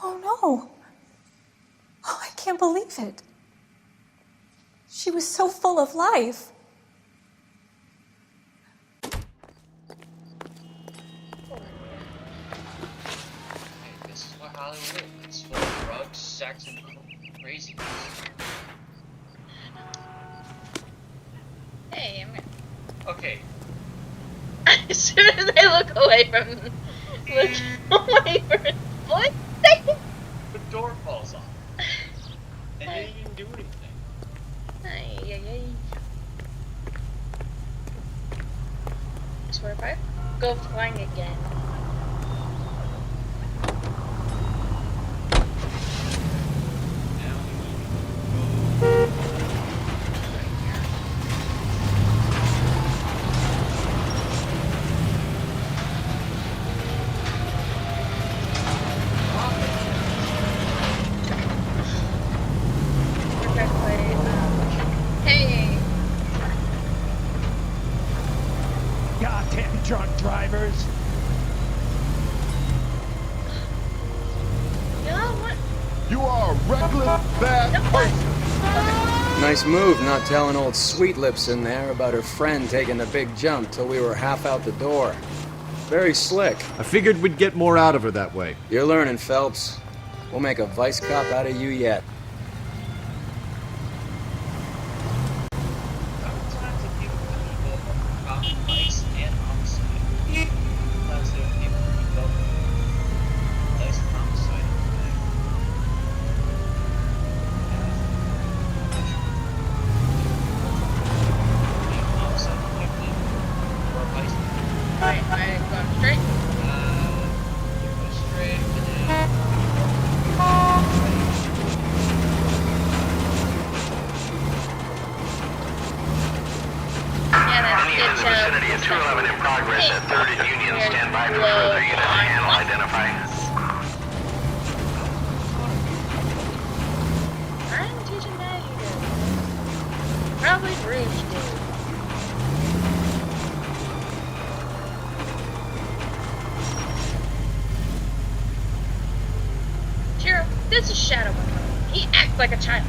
Oh, no. Oh, I can't believe it. She was so full of life. Hey, this is what Hollywood is. It's full of drugs, sex, and craziness. Hey, I'm gonna... Okay. As soon as I look away from what? The door falls off. And you didn't even do anything. Ay. I swear if I go flying again. Hey. Goddamn drunk drivers. You know what? You are a reckless, bad person. Nice move not telling old Sweet Lips in there about her friend taking the big jump till we were half out the door. Very slick. I figured we'd get more out of her that way. You're learning, Phelps. We'll make a vice cop out of you yet. 211 in progress at 3rd and Union. Stand by for further unit panel identify. I'm teaching that you do. Probably Bruce did. Shiro, this is Shadow One. He acts like a child.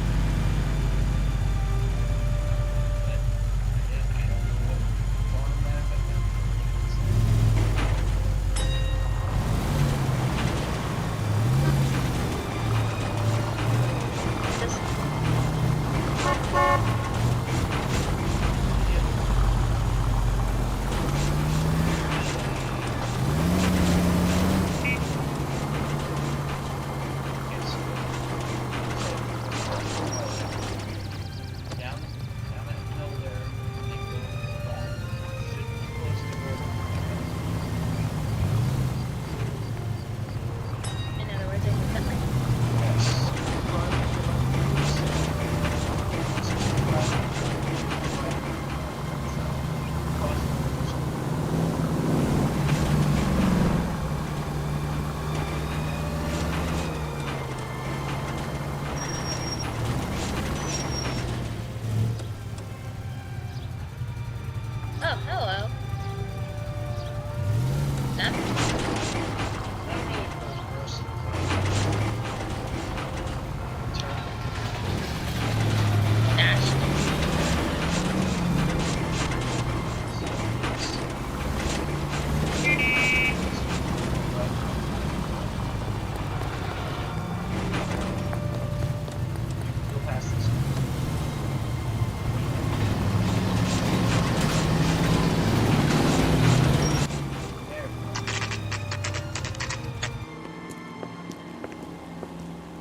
Oh, hello.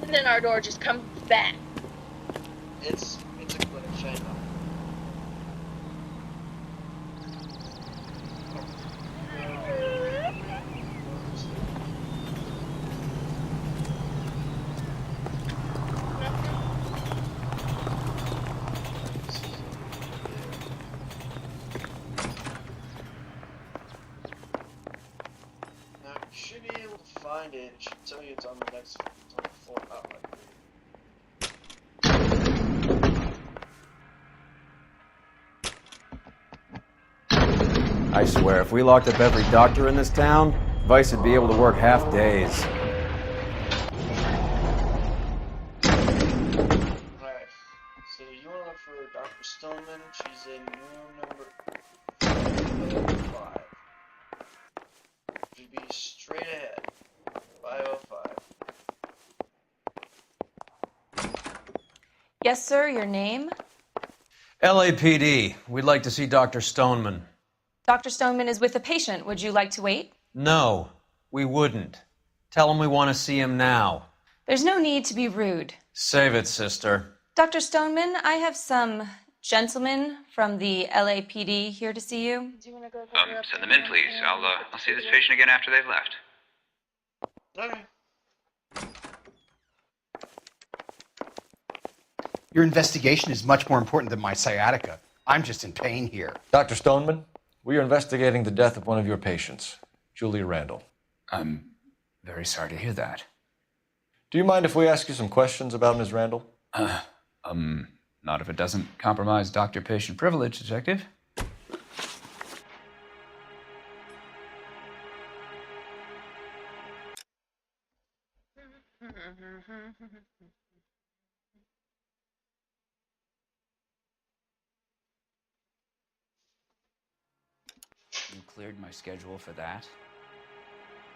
And then our door just comes back. It's a glitch, I know. Now, you should be able to find it. It should tell you it's on the next floor outlet. I swear, if we locked up every doctor in this town, Vice would be able to work half days. Alright, so you want to look for Dr. Stoneman. She's in room number 5. Should be straight ahead. 505. Yes, sir, your name? LAPD. We'd like to see Dr. Stoneman. Dr. Stoneman is with a patient. Would you like to wait? No, we wouldn't. Tell him we want to see him now. There's no need to be rude. Save it, sister. Dr. Stoneman, I have some gentlemen from the LAPD here to see you. Send them in, please. I'll see this patient again after they've left. Okay. Your investigation is much more important than my sciatica. I'm just in pain here. Dr. Stoneman, we are investigating the death of one of your patients, Julia Randall. I'm very sorry to hear that. Do you mind if we ask you some questions about Ms. Randall? Not if it doesn't compromise doctor-patient privilege, Detective. You cleared my schedule for that?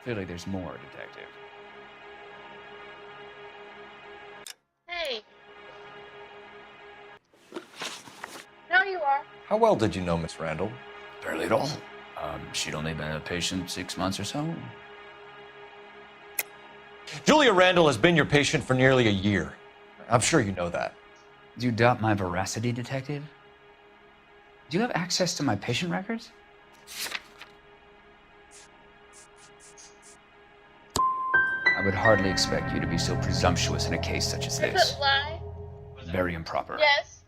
Clearly there's more, Detective. Hey. No, you are. How well did you know Miss Randall? Barely at all. She'd only been a patient 6 months or so. Julia Randall has been your patient for nearly a year. I'm sure you know that. Do you doubt my veracity, Detective? Do you have access to my patient records? I would hardly expect you to be so presumptuous in a case such as this. Is it lie? Very improper. Yes.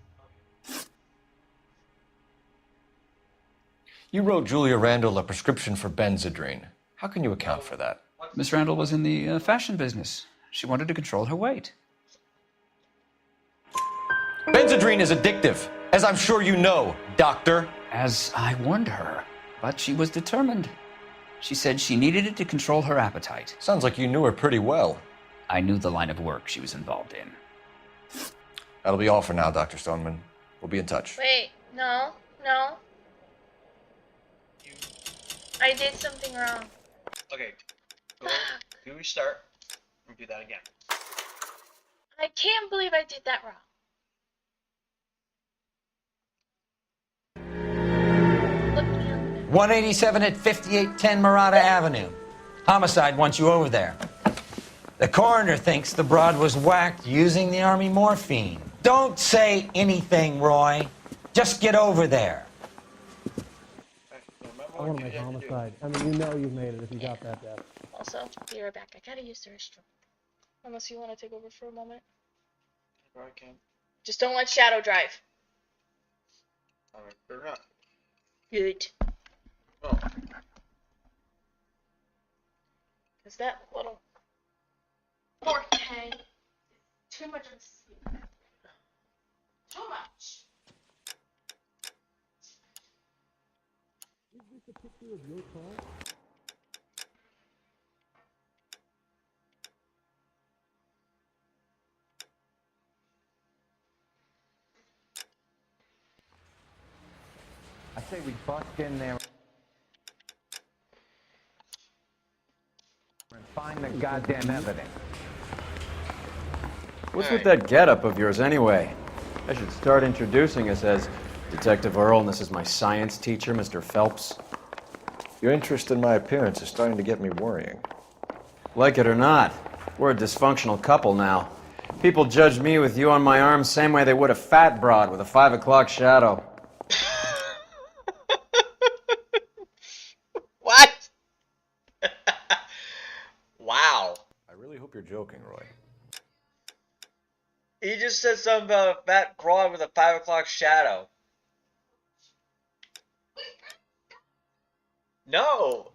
You wrote Julia Randall a prescription for Benzedrine. How can you account for that? Miss Randall was in the fashion business. She wanted to control her weight. Benzedrine is addictive, as I'm sure you know, Doctor. As I warned her, but she was determined. She said she needed it to control her appetite. Sounds like you knew her pretty well. I knew the line of work she was involved in. That'll be all for now, Dr. Stoneman. We'll be in touch. Wait, no. I did something wrong. Okay, go do restart and do that again. I can't believe I did that wrong. 187 at 5810 Murata Avenue. Homicide wants you over there. The coroner thinks the broad was whacked using the army morphine. Don't say anything, Roy. Just get over there. I want to make homicide. I mean, you know you've made it if you got that death. Also, be right back. I gotta use the restroom. Unless you want to take over for a moment. Or I can. Just don't let Shadow drive. Alright, fair enough. Good. Oh. Because that little 4K is too much of a sleep. Too much. Is this a picture of your car? I say we bust in there and find the goddamn evidence. What's with that getup of yours anyway? I should start introducing us as Detective Earl, and this is my science teacher, Mr. Phelps. Your interest in my appearance is starting to get me worrying. Like it or not, we're a dysfunctional couple now. People judge me with you on my arm same way they would a fat broad with a 5 o'clock shadow. What? Wow. I really hope you're joking, Roy. He just said something about a fat broad with a 5 o'clock shadow. No,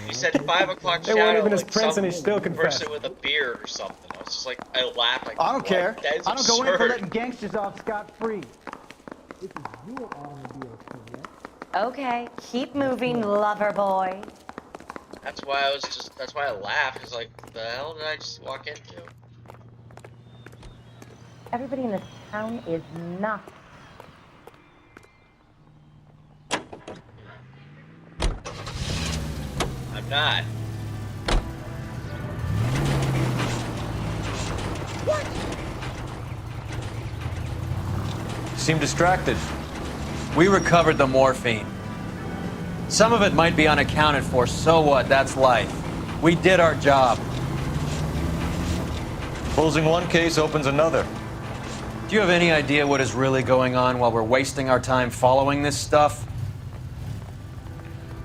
he said 5 o'clock shadow. They weren't even his like prince, and he some still confessed. person with a beard or something. I was just like, I laughed. Like, I don't care. That is I don't go in for absurd. letting gangsters off scot-free. This is your automobile, Ciel. Okay, keep moving, lover boy. That's why I laughed. Cause like, the hell did I just walk into? Everybody in this town is nuts. I'm not. Seem distracted. We recovered the morphine. Some of it might be unaccounted for, so what? That's life. We did our job. Closing one case opens another. Do you have any idea what is really going on while we're wasting our time following this stuff?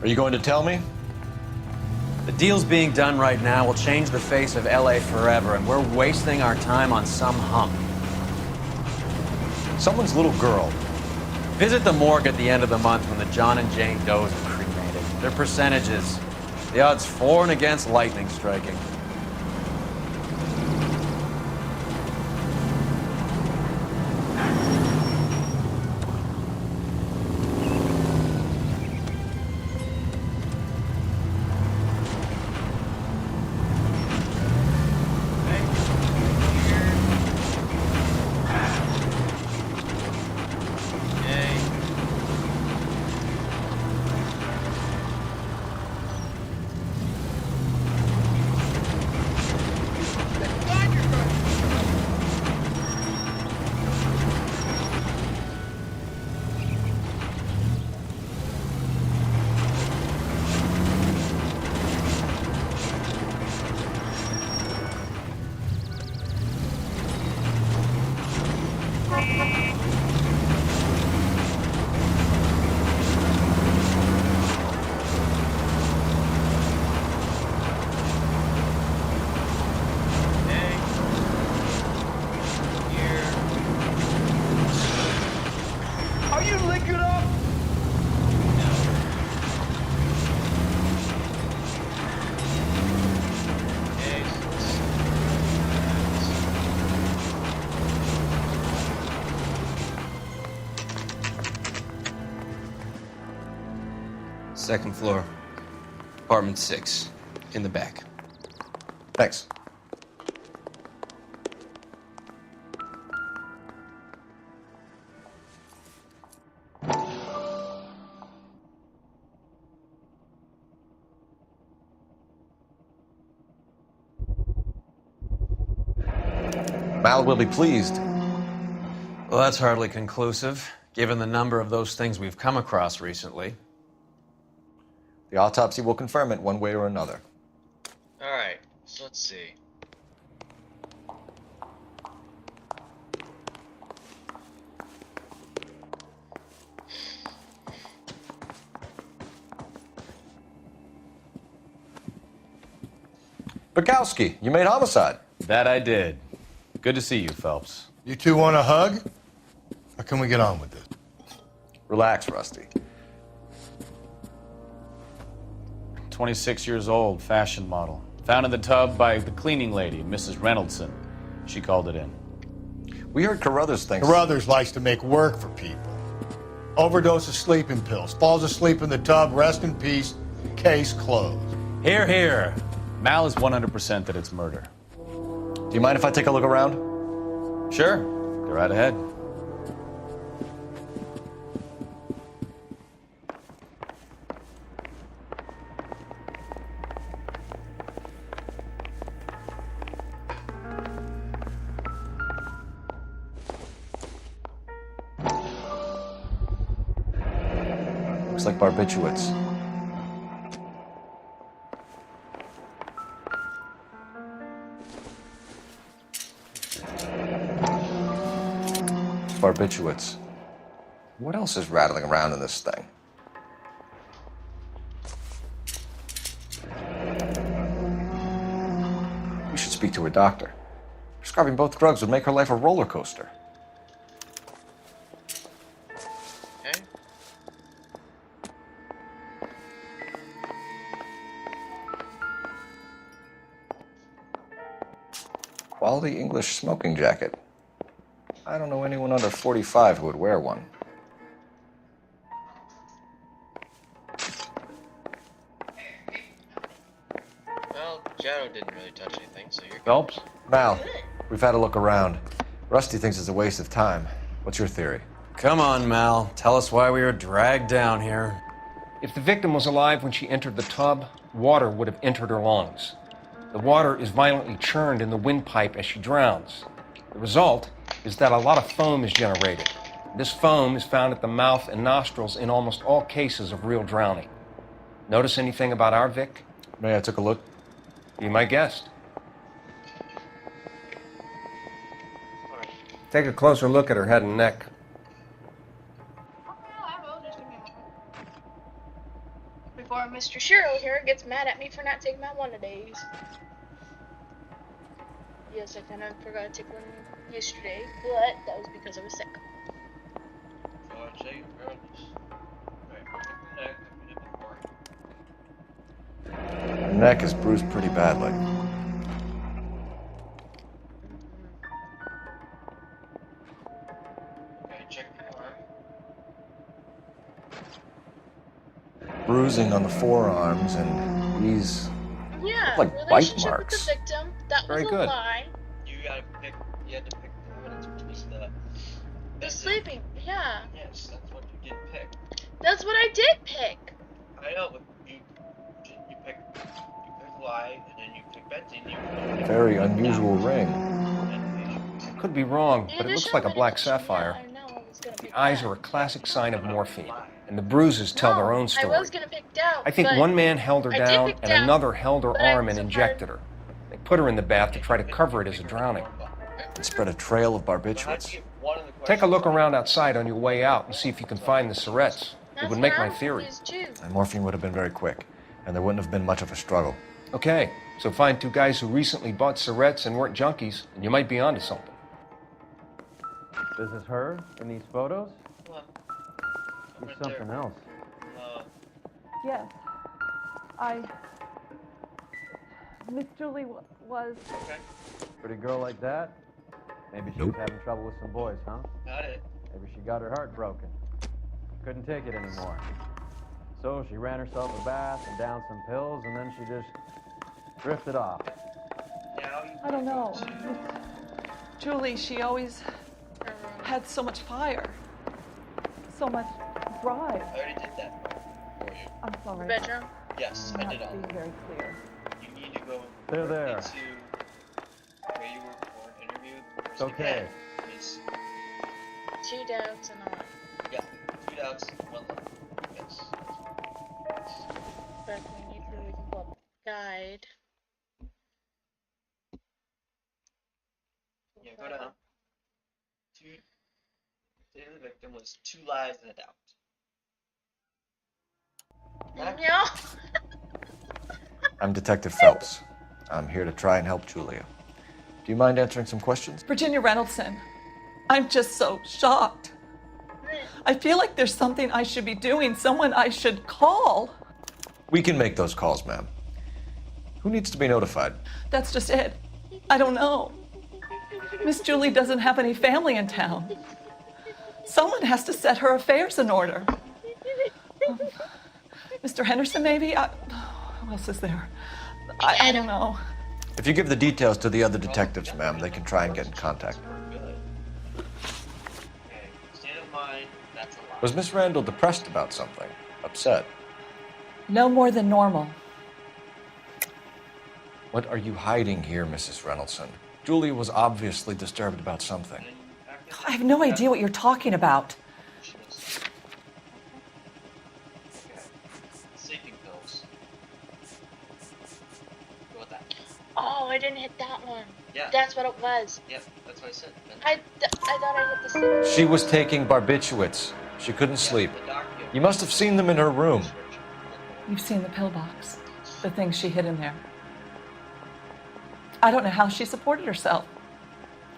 Are you going to tell me? The deals being done right now will change the face of LA forever, and we're wasting our time on some hump. Someone's little girl. Visit the morgue at the end of the month when the John and Jane Does are cremated. Their percentages. The odds for and against lightning striking. Second floor. Apartment 6. In the back. Thanks. Mal will be pleased. Well, that's hardly conclusive, given the number of those things we've come across recently. The autopsy will confirm it one way or another. Alright, so let's see. Bukowski, you made homicide. That I did. Good to see you, Phelps. You two want a hug? Or can we get on with this? Relax, Rusty. 26 years old, fashion model. Found in the tub by the cleaning lady, Mrs. Reynoldson. She called it in. We heard Carruthers thinks... Carruthers likes to make work for people. Overdose of sleeping pills. Falls asleep in the tub. Rest in peace. Case closed. Here, here. Mal is 100% that it's murder. Do you mind if I take a look around? Sure. Go right ahead. Looks like barbiturates. Barbiturates. What else is rattling around in this thing? We should speak to her doctor. Prescribing both drugs would make her life a roller coaster. Okay. Quality English smoking jacket. I don't know anyone under 45 who would wear one. Well, Shadow didn't really touch anything, so you're good. Phelps? Mal, we've had a look around. Rusty thinks it's a waste of time. What's your theory? Come on, Mal. Tell us why we were dragged down here. If the victim was alive when she entered the tub, water would have entered her lungs. The water is violently churned in the windpipe as she drowns. The result is that a lot of foam is generated. This foam is found at the mouth and nostrils in almost all cases of real drowning. Notice anything about our Vic? May I take a look? Be my guest. Take a closer look at her head and neck. Before Mr. Shiro here gets mad at me for not taking my one-a-days. Yes, I kind of forgot to take one yesterday, but that was because I was sick. Her neck is bruised pretty badly. Okay, check your arm. Bruising on the forearms and these Yeah, like bite relationship marks. with the victim. That Very was good. a lie. You had to pick which was The sleeping, yeah. Yes, that's what you did pick. That's what I did pick. I know, but you picked lie, and then you picked benzene. Very unusual ring. I could be wrong, but it looks like a black sapphire. The eyes are a classic sign of morphine, and the bruises tell their own I story. was gonna pick out. I think but one man held her I did down pick and down, another held her but I arm was and surprised. injected her. They put her in the bath to try to cover it as a drowning. It spread a trail of barbiturates. Take a look around outside on your way out and see if you can find the syrettes. It would make my theory. And morphine would have been very quick, and there wouldn't have been much of a struggle. Okay, so find two guys who recently bought syrettes and weren't junkies, and you might be onto something. This is her in these photos? What? She's something else. Yes. Miss Julie was... Okay. Pretty girl like that? Maybe she was having trouble with some boys, huh? Got it. Maybe she got her heart broken. Couldn't take it anymore. So she ran herself a bath and downed some pills, and then she just drifted off. I don't know. Julie, she always had so much fire, so much drive. I already did that for you. I'm sorry. Bedroom? Yes, I'm I did all. not being very clear. You need to go There. into where you were for an interview. It's okay. It's, 2 doubts and all. yeah, 2 doubts, 1 left. Yes. But we need to pull up guide. Yeah, go down. The victim was 2 lies and a doubt. No. I'm Detective Phelps. I'm here to try and help Julia. Do you mind answering some questions? Virginia Reynoldson, I'm just so shocked. I feel like there's something I should be doing, someone I should call. We can make those calls, ma'am. Who needs to be notified? That's just it. I don't know. Miss Julie doesn't have any family in town. Someone has to set her affairs in order. Mr. Henderson, maybe? Who else is there? I don't know. If you give the details to the other detectives, ma'am, they can try and get in contact. State of mind, that's a lie. Was Miss Randall depressed about something? Upset? No more than normal. What are you hiding here, Mrs. Reynoldson? Julia was obviously disturbed about something. I have no idea what you're talking about. Sleeping pills. Go with that. Oh, I didn't hit that one. Yeah. That's what it was. Yep, that's what I said. I thought I hit the sleep. She was taking barbiturates. She couldn't sleep. You must have seen them in her room. You've seen the pillbox, the things she hid in there. I don't know how she supported herself.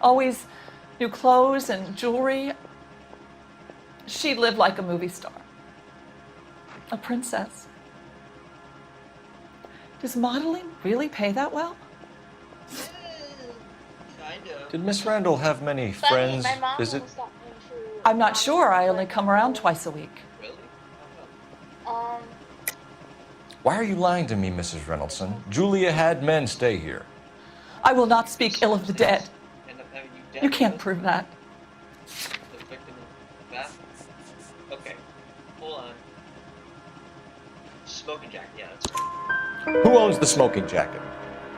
Always new clothes and jewelry. She lived like a movie star. A princess. Does modeling really pay that well? Kind of. Did Miss Randall have many friends visit? I'm not sure. I only come around twice a week. Really? Why are you lying to me, Mrs. Reynoldson? Julia had men stay here. I will not speak ill of the dead. End up having you dead. You can't prove that. The victim of that? Okay. Hold on. Smoking jacket, yeah, that's right. Who owns the smoking jacket?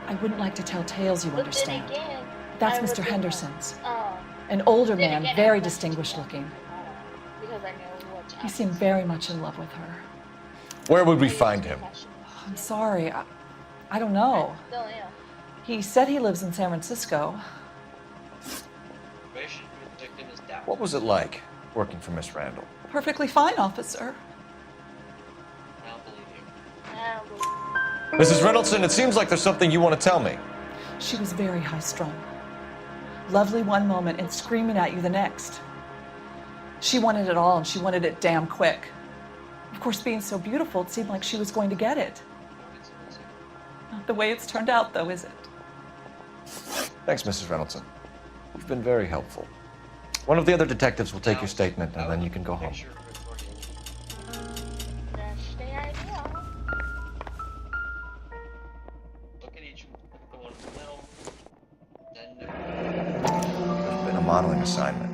I wouldn't like to tell tales, you understand. Again, That's I would Mr. be- Henderson's. Oh, An older Then man, again, very I- distinguished looking. because I know what He seemed very much in love with her. Where would we find him? I'm sorry. I don't know. Still am. He said he lives in San Francisco. Information for the victim is doubt. What was it like working for Miss Randall? Perfectly fine, officer. I don't believe you. Mrs. Reynoldson, it seems like there's something you want to tell me. She was very high-strung. Lovely one moment and screaming at you the next. She wanted it all, and she wanted it damn quick. Of course, being so beautiful, it seemed like she was going to get it. Not the way it's turned out, though, is it? Thanks, Mrs. Reynoldson. You've been very helpful. One of the other detectives will take your statement, and then you can go home. That's the idea. Look at each the one in the middle. Then There's been a modeling assignment.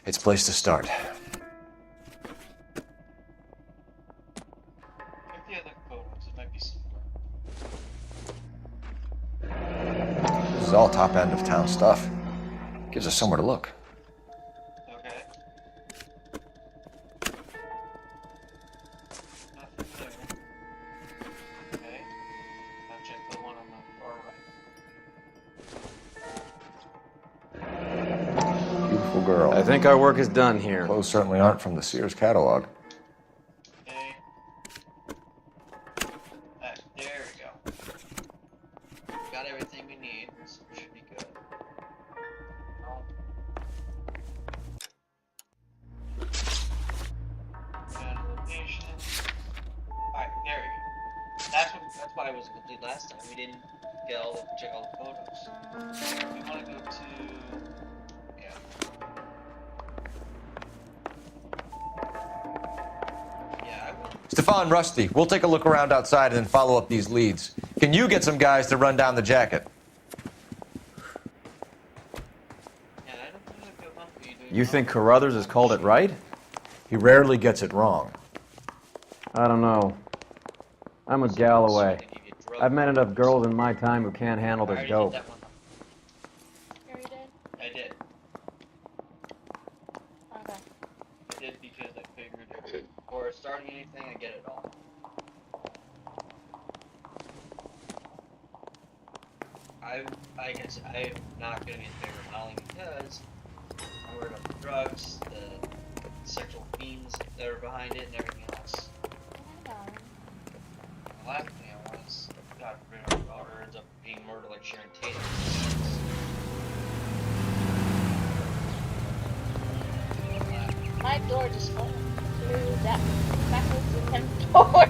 It's a place to start. Check the other photos. It might be similar. This is all top end of town stuff. Gives us somewhere to look. Okay. Nothing there. Okay. Now check the one on the far right. Beautiful girl. I think our work is done here. Clothes certainly aren't from the Sears catalog. Okay. There we go. Got everything we need. This should be good. Oh. Got a location. Alright, there we go. That's why it wasn't complete last time. We didn't check all the photos. We want to go to. Okay, Stefan, Rusty, we'll take a look around outside and then follow up these leads. Can you get some guys to run down the jacket? You think Carruthers has called it right? He rarely gets it wrong. I don't know. I'm with Galloway. I've met enough girls in my time who can't handle their dope. I did. Okay. I did because I figured before starting anything, I get it all. I guess I'm not going to be in favor of Molly because I'm worried about the drugs, the sexual fiends that are behind it, and everything else. The last thing I want is, God forbid, our daughter ends up being murdered like Sharon Tatum. My door just went through that backwards in him door.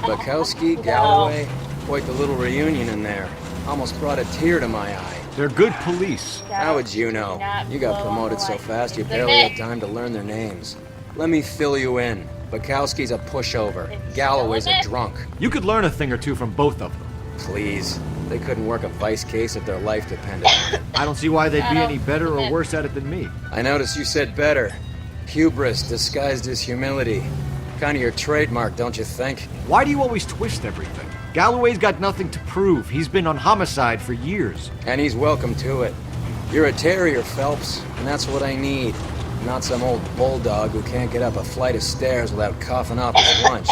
Bukowski, Galloway, quite the little reunion in there. Almost brought a tear to my eye. They're good police. How would you know? You got promoted so fast you barely had time to learn their names. Let me fill you in. Bukowski's a pushover. Galloway's a drunk. You could learn a thing or two from both of them. Please. They couldn't work a vice case if their life depended on it. I don't see why they'd be any better or worse at it than me. I noticed you said better. Hubris disguised as humility. Kind of your trademark, don't you think? Why do you always twist everything? Galloway's got nothing to prove. He's been on homicide for years. And he's welcome to it. You're a terrier, Phelps, and that's what I need. Not some old bulldog who can't get up a flight of stairs without coughing up his lunch.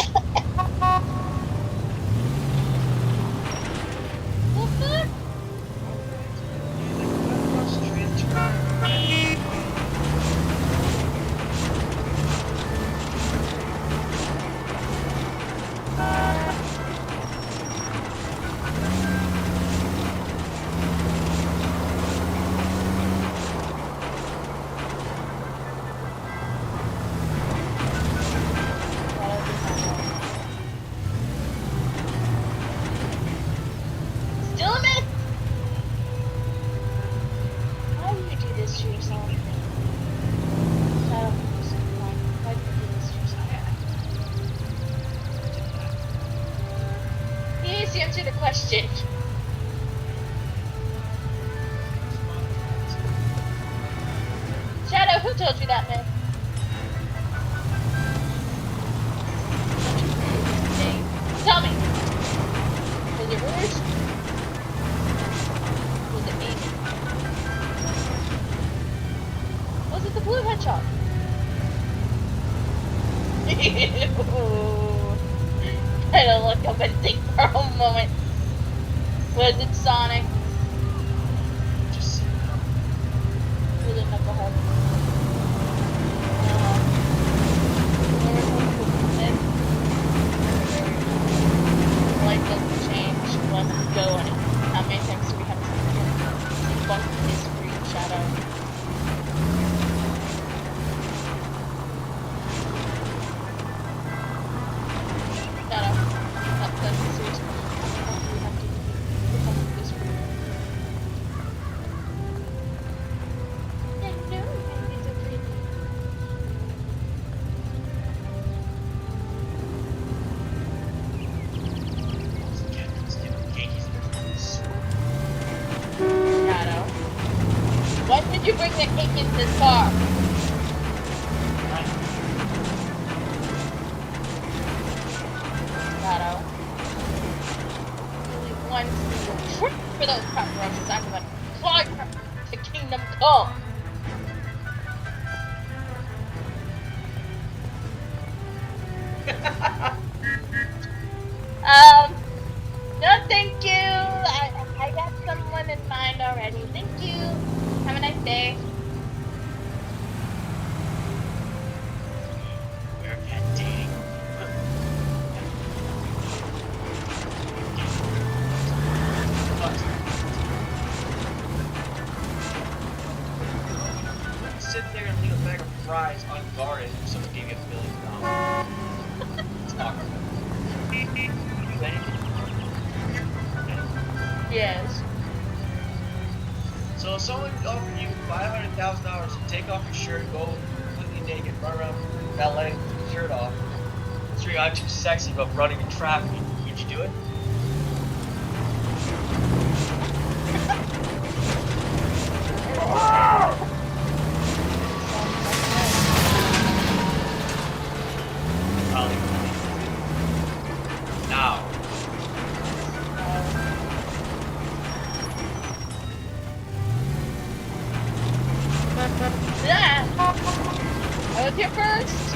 Answer the question. Shadow, who told you that, man? Tell me. Was it Rouge? Was it me? Was it the blue hedgehog? I had to look up and think for a moment. Was it Sonic? Just was it Knucklehead? Life doesn't change when we go on it. How many times do we have to bump his green shadow? Why did you bring the cake in this car? Shadow. Only one single trip for those cockroaches. I'm gonna fly to Kingdom Come. No, thank you. I got someone in mind already. Thank you. Have a nice day. sit there and leave a bag of fries unguarded if someone gave you $1 million. It's awkward. Yes. So if someone offered you $500,000 to take off your shirt, go completely naked, run around ballet with your shirt off, so you're not too sexy but running in traffic, would you do it? Now. Yeah. I was here first.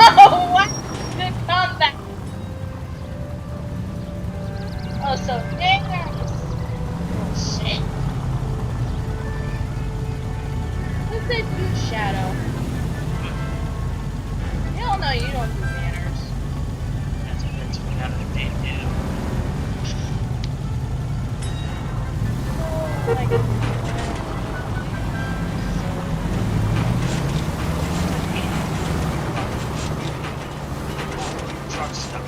Oh, what? Good comeback. Oh, so nice. Shit. Who said you, Shadow? Hell no, you don't do manners. That's what it's put out of the date now. Oh my god. Truck stuff.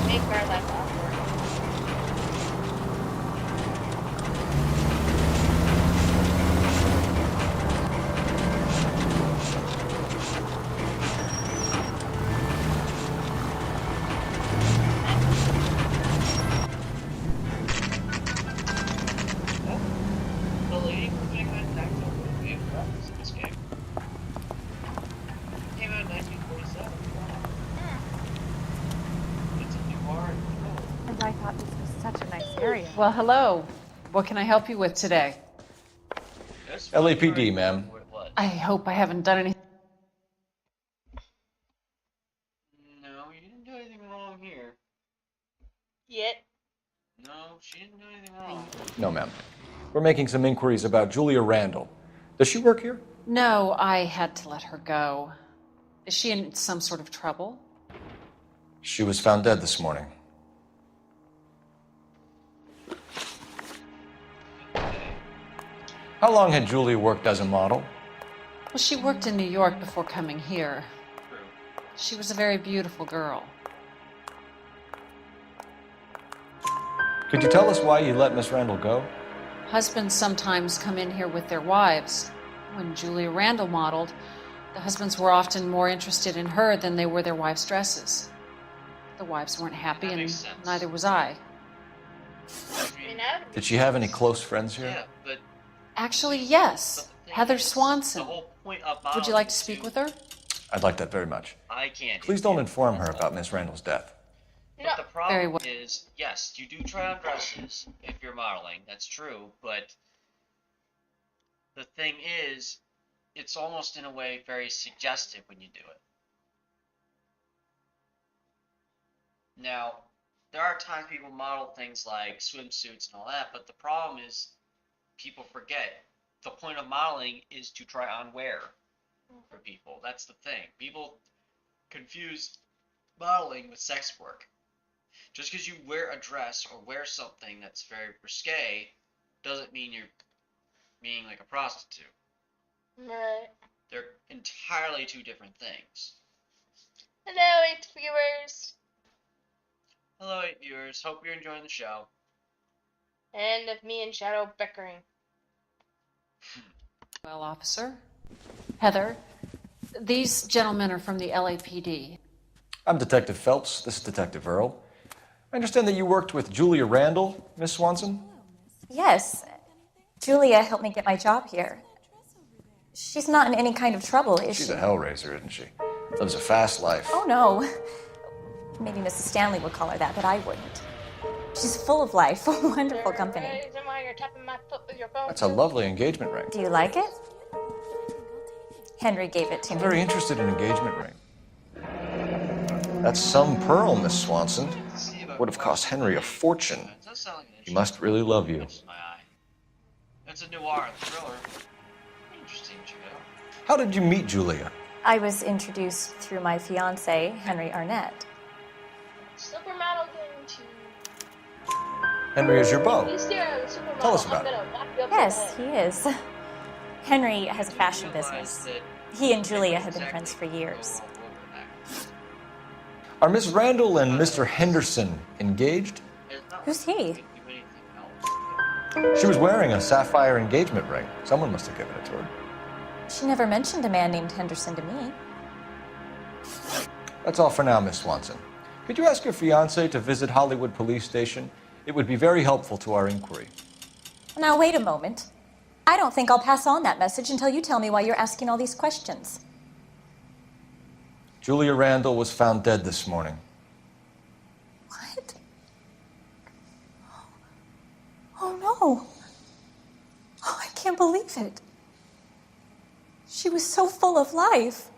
Make our life awkward. The lady from Big Man Tax over the reference in this game. Came out in 1947. It's a Noire. And I thought this was such a nice area. Well, hello. What can I help you with today? LAPD, ma'am. I hope I haven't done anything. No, you didn't do anything wrong here. Yet. No, she didn't do anything wrong. No, ma'am. We're making some inquiries about Julia Randall. Does she work here? No, I had to let her go. Is she in some sort of trouble? She was found dead this morning. How long had Julia worked as a model? Well, she worked in New York before coming here. She was a very beautiful girl. Could you tell us why you let Miss Randall go? Husbands sometimes come in here with their wives. When Julia Randall modeled, the husbands were often more interested in her than they were their wives' dresses. The wives weren't happy, and neither was I. Did she have any close friends here? Yeah, but Actually, yes. Heather Swanson. the whole point of Would you like to speak with her? I'd like that very much. I can't. Please don't inform her about Miss Randall's death. But the problem Very well. is, yes, you do try on dresses if you're modeling. That's true, but the thing is, it's almost in a way very suggestive when you do it. Now, there are times people model things like swimsuits and all that, but the problem is people forget. The point of modeling is to try on wear for people. That's the thing. People confuse modeling with sex work. Just because you wear a dress or wear something that's very risque doesn't mean you're being like a prostitute. Right. They're entirely two different things. Hello, 8 viewers. Hello, 8 viewers. Hope you're enjoying the show. And of me and Shadow bickering. Well, officer. Heather, these gentlemen are from the LAPD. I'm Detective Phelps. This is Detective Earl. I understand that you worked with Julia Randall, Miss Swanson? Yes. Julia helped me get my job here. She's not in any kind of trouble, is She's she? a hellraiser, isn't she? Lives a fast life. Oh, no. Maybe Mrs. Stanley would call her that, but I wouldn't. She's full of life, a wonderful company. Reason why you're tapping my foot with your phone. That's a lovely engagement ring. Do you like it? Henry gave it to I'm me. very interested in engagement ring. That's some pearl, Miss Swanson. Would have cost Henry a fortune. He must really love you. It's a noir thriller. interesting, Shiro. How did you meet Julia? I was introduced through my fiance, Henry Arnett. Supermodel going to. Henry is your beau. He's there, supermodel. Tell us about I'm it. gonna whack you up Yes, he is. Henry has a fashion business. That He and Julia have been friends for years. Are Miss Randall and Mr. Henderson engaged? Who's he? She was wearing a sapphire engagement ring. Someone must have given it to her. She never mentioned a man named Henderson to me. That's all for now, Miss Swanson. Could you ask your fiancé to visit Hollywood Police Station? It would be very helpful to our inquiry. Now, wait a moment. I don't think I'll pass on that message until you tell me why you're asking all these questions. Julia Randall was found dead this morning. What? Oh, no. Oh, I can't believe it. She was so full of life.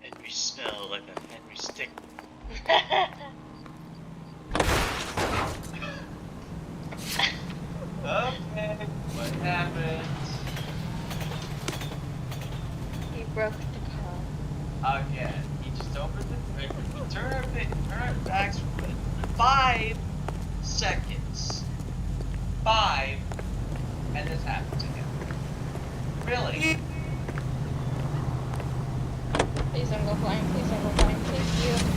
Henry smelled like a Henry stick. Okay, what happened? He broke the car. Again, he just opened the turn our backs for 5 seconds. 5, and this happens again. Really? Please don't go flying. Please don't go flying. Thank you.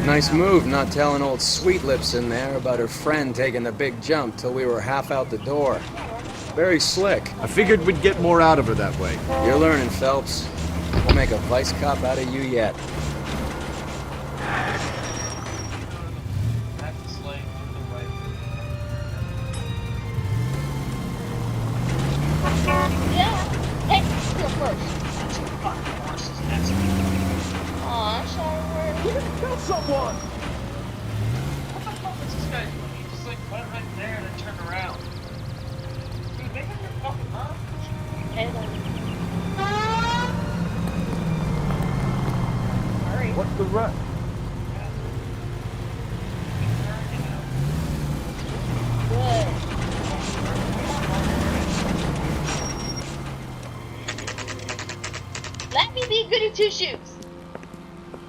Nice move not telling old Sweet Lips in there about her friend taking the big jump till we were half out the door. Very slick. I figured we'd get more out of her that way. You're learning, Phelps. We'll make a vice cop out of you yet. Yeah. Hey, go first. Aw, sorry. You didn't kill someone! What the fuck is this guy doing? He just like went right there and then turned around. Dude, make up your fucking mind. Hurry. What's the rush? Good. Let me be goody two shoes.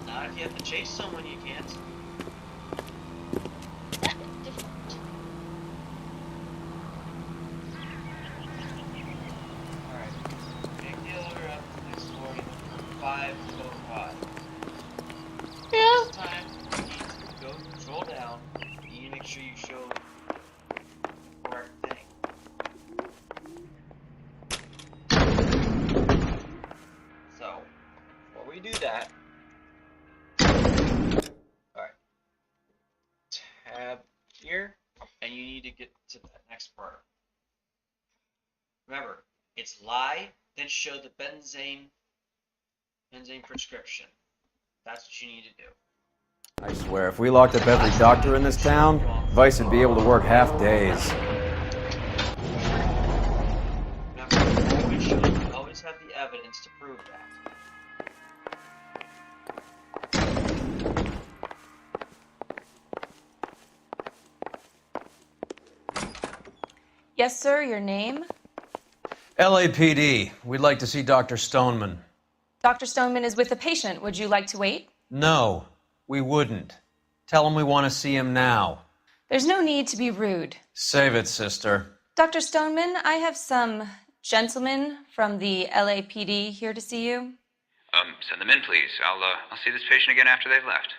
Not if you have to chase someone, you can't. Alright. Big dealer up next door, 505. Yeah. This time, you need to go control down. You need to make sure you show the correct thing. So, before we do that, alright, tab here, and you need to get to that next part. Remember, it's lie, then show the benzene prescription. That's what you need to do. I swear, if we locked up every doctor in this town, Vice would be able to work half days. Remember, always have the evidence to prove that. Yes, sir, your name? LAPD. We'd like to see Dr. Stoneman. Dr. Stoneman is with a patient. Would you like to wait? No, we wouldn't. Tell him we want to see him now. There's no need to be rude. Save it, sister. Dr. Stoneman, I have some gentlemen from the LAPD here to see you. Send them in, please. I'll see this patient again after they've left.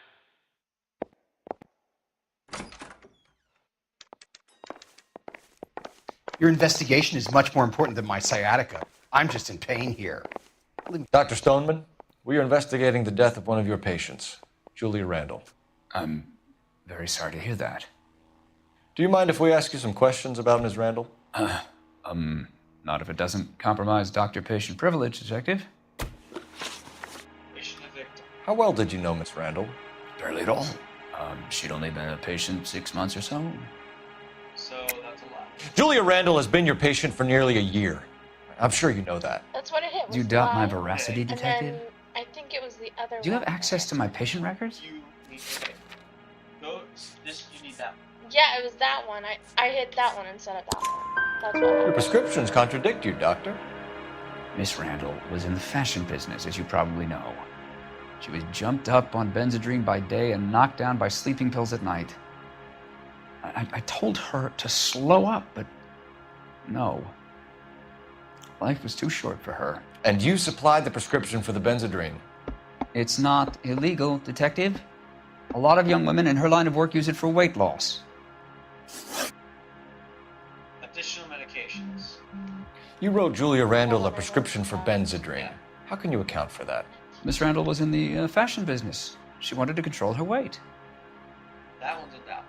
Your investigation is much more important than my sciatica. I'm just in pain here. Dr. Stoneman, we are investigating the death of one of your patients, Julia Randall. I'm very sorry to hear that. Do you mind if we ask you some questions about Ms. Randall? Not if it doesn't compromise doctor-patient privilege, Detective. How well did you know Miss Randall? Barely at all. She'd only been a patient 6 months or so. So that's a lot. Julia Randall has been your patient for nearly a year. I'm sure you know that. That's what it hit. Do you doubt my veracity, Detective? And then I think it was the other Do you have one. access to my patient records? You need to go. This you need that. Yeah, it was that one. I hit that one instead of that one. That's what. Your prescriptions contradict you, Doctor. Miss Randall was in the fashion business, as you probably know. She was jumped up on Benzedrine by day and knocked down by sleeping pills at night. I told her to slow up, but no. Life was too short for her. And you supplied the prescription for the Benzedrine? It's not illegal, Detective. A lot of young women in her line of work use it for weight loss. Additional medications. You wrote Julia Randall a prescription for Benzedrine. How can you account for that? Miss Randall was in the fashion business. She wanted to control her weight. That one's a doubt.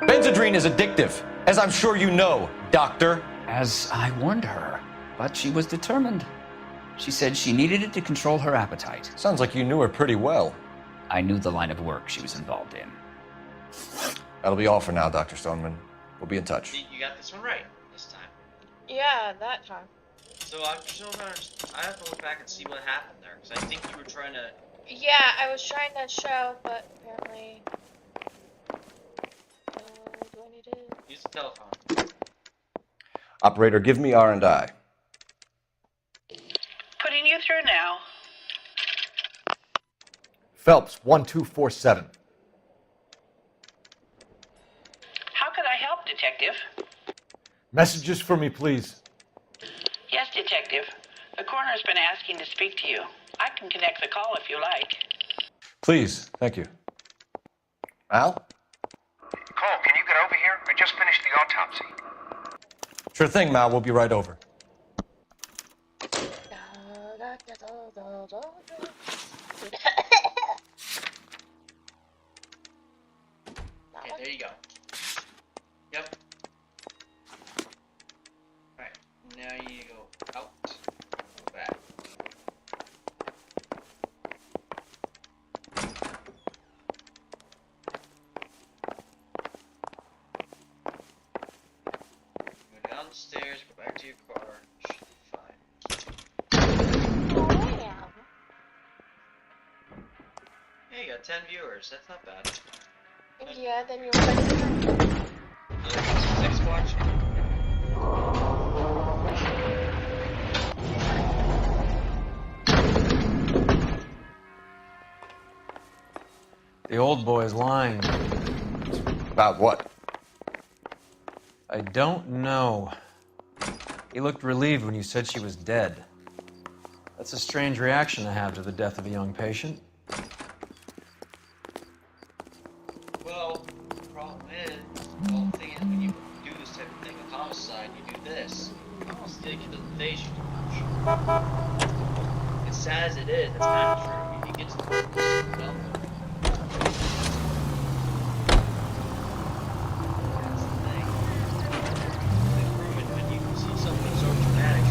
Benzedrine is addictive, as I'm sure you know, Doctor. As I warned her, but she was determined. She said she needed it to control her appetite. Sounds like you knew her pretty well. I knew the line of work she was involved in. That'll be all for now, Dr. Stoneman. We'll be in touch. You got this one right this time. Yeah, that time. So I have to look back and see what happened there, because I think you were trying to. Yeah, I was trying to show, but apparently. Do I need to use the telephone? Operator, give me R&I. Putting you through now. Phelps, 1247. How could I help, Detective? Messages for me, please. Yes, Detective. The coroner's been asking to speak to you. I can connect the call if you like. Please, thank you. Al? Cole, can you get over here? I just finished the autopsy. Sure thing, Mal. We'll be right over. Okay, there you go. Yep. Alright, now you go out. Go back. Go down the stairs, go back to your car. Should be fine. Hey, you got 10 viewers. That's not bad. Yeah, then you're Next watch. The old boy's lying. About what? I don't know. He looked relieved when you said she was dead. That's a strange reaction to have to the death of a young patient. Well, the problem is, the whole thing is when you do this type of thing with homicide, you do this. Almost addicted to the face too much. As sad as it is, that's kind of true. You get to the point where you know.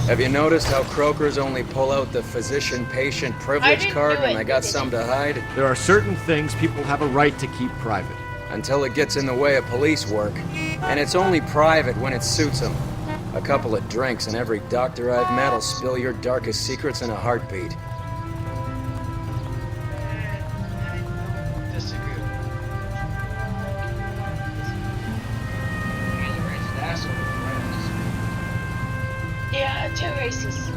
Have you noticed how Croakers only pull out the physician-patient privilege card when they got something to hide? There are certain things people have a right to keep private. Until it gets in the way of police work. And it's only private when it suits them. A couple of drinks and every doctor I've met will spill your darkest secrets in a heartbeat. Yeah, 2 races.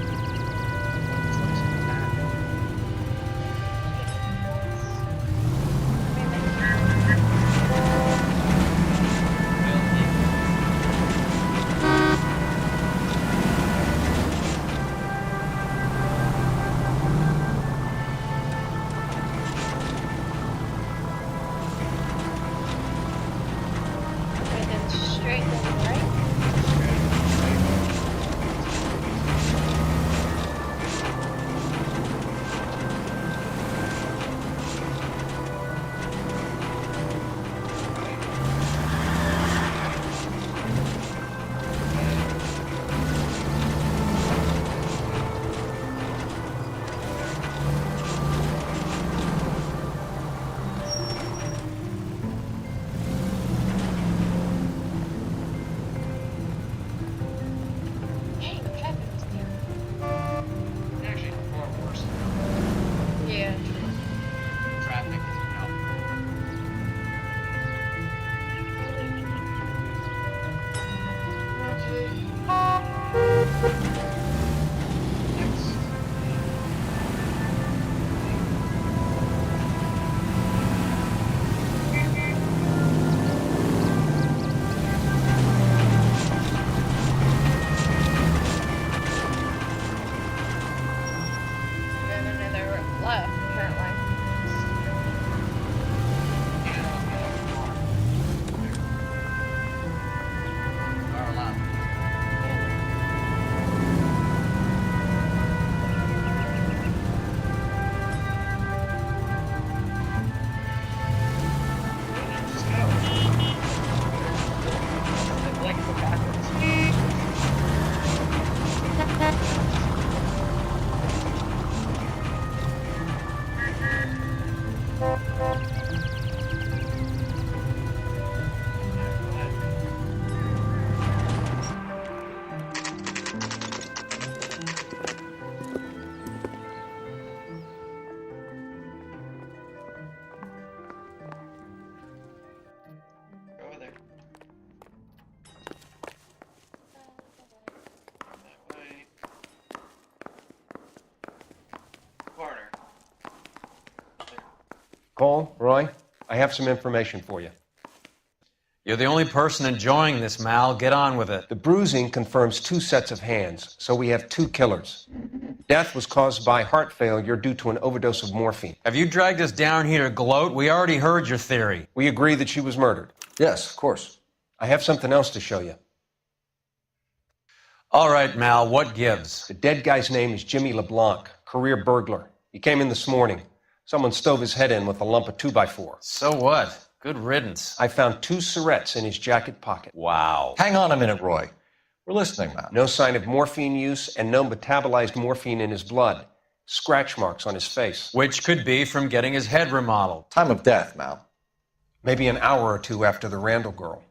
left, apparently. Over there. That way. Corner. Cole, Roy, I have some information for you. You're the only person enjoying this, Mal. Get on with it. The bruising confirms 2 sets of hands, so we have 2 killers. Death was caused by heart failure due to an overdose of morphine. Have you dragged us down here to gloat? We already heard your theory. We agree that she was murdered. Yes, of course. I have something else to show you. All right, Mal, what gives? The dead guy's name is Jimmy LeBlanc, career burglar. He came in this morning. Someone stove his head in with a lump of 2x4. So what? Good riddance. I found 2 cigarettes in his jacket pocket. Wow. Hang on a minute, Roy. We're listening now. No sign of morphine use and no metabolized morphine in his blood. Scratch marks on his face. Which could be from getting his head remodeled. Time of death, Mal. Maybe an hour or 2 after the Randall girl.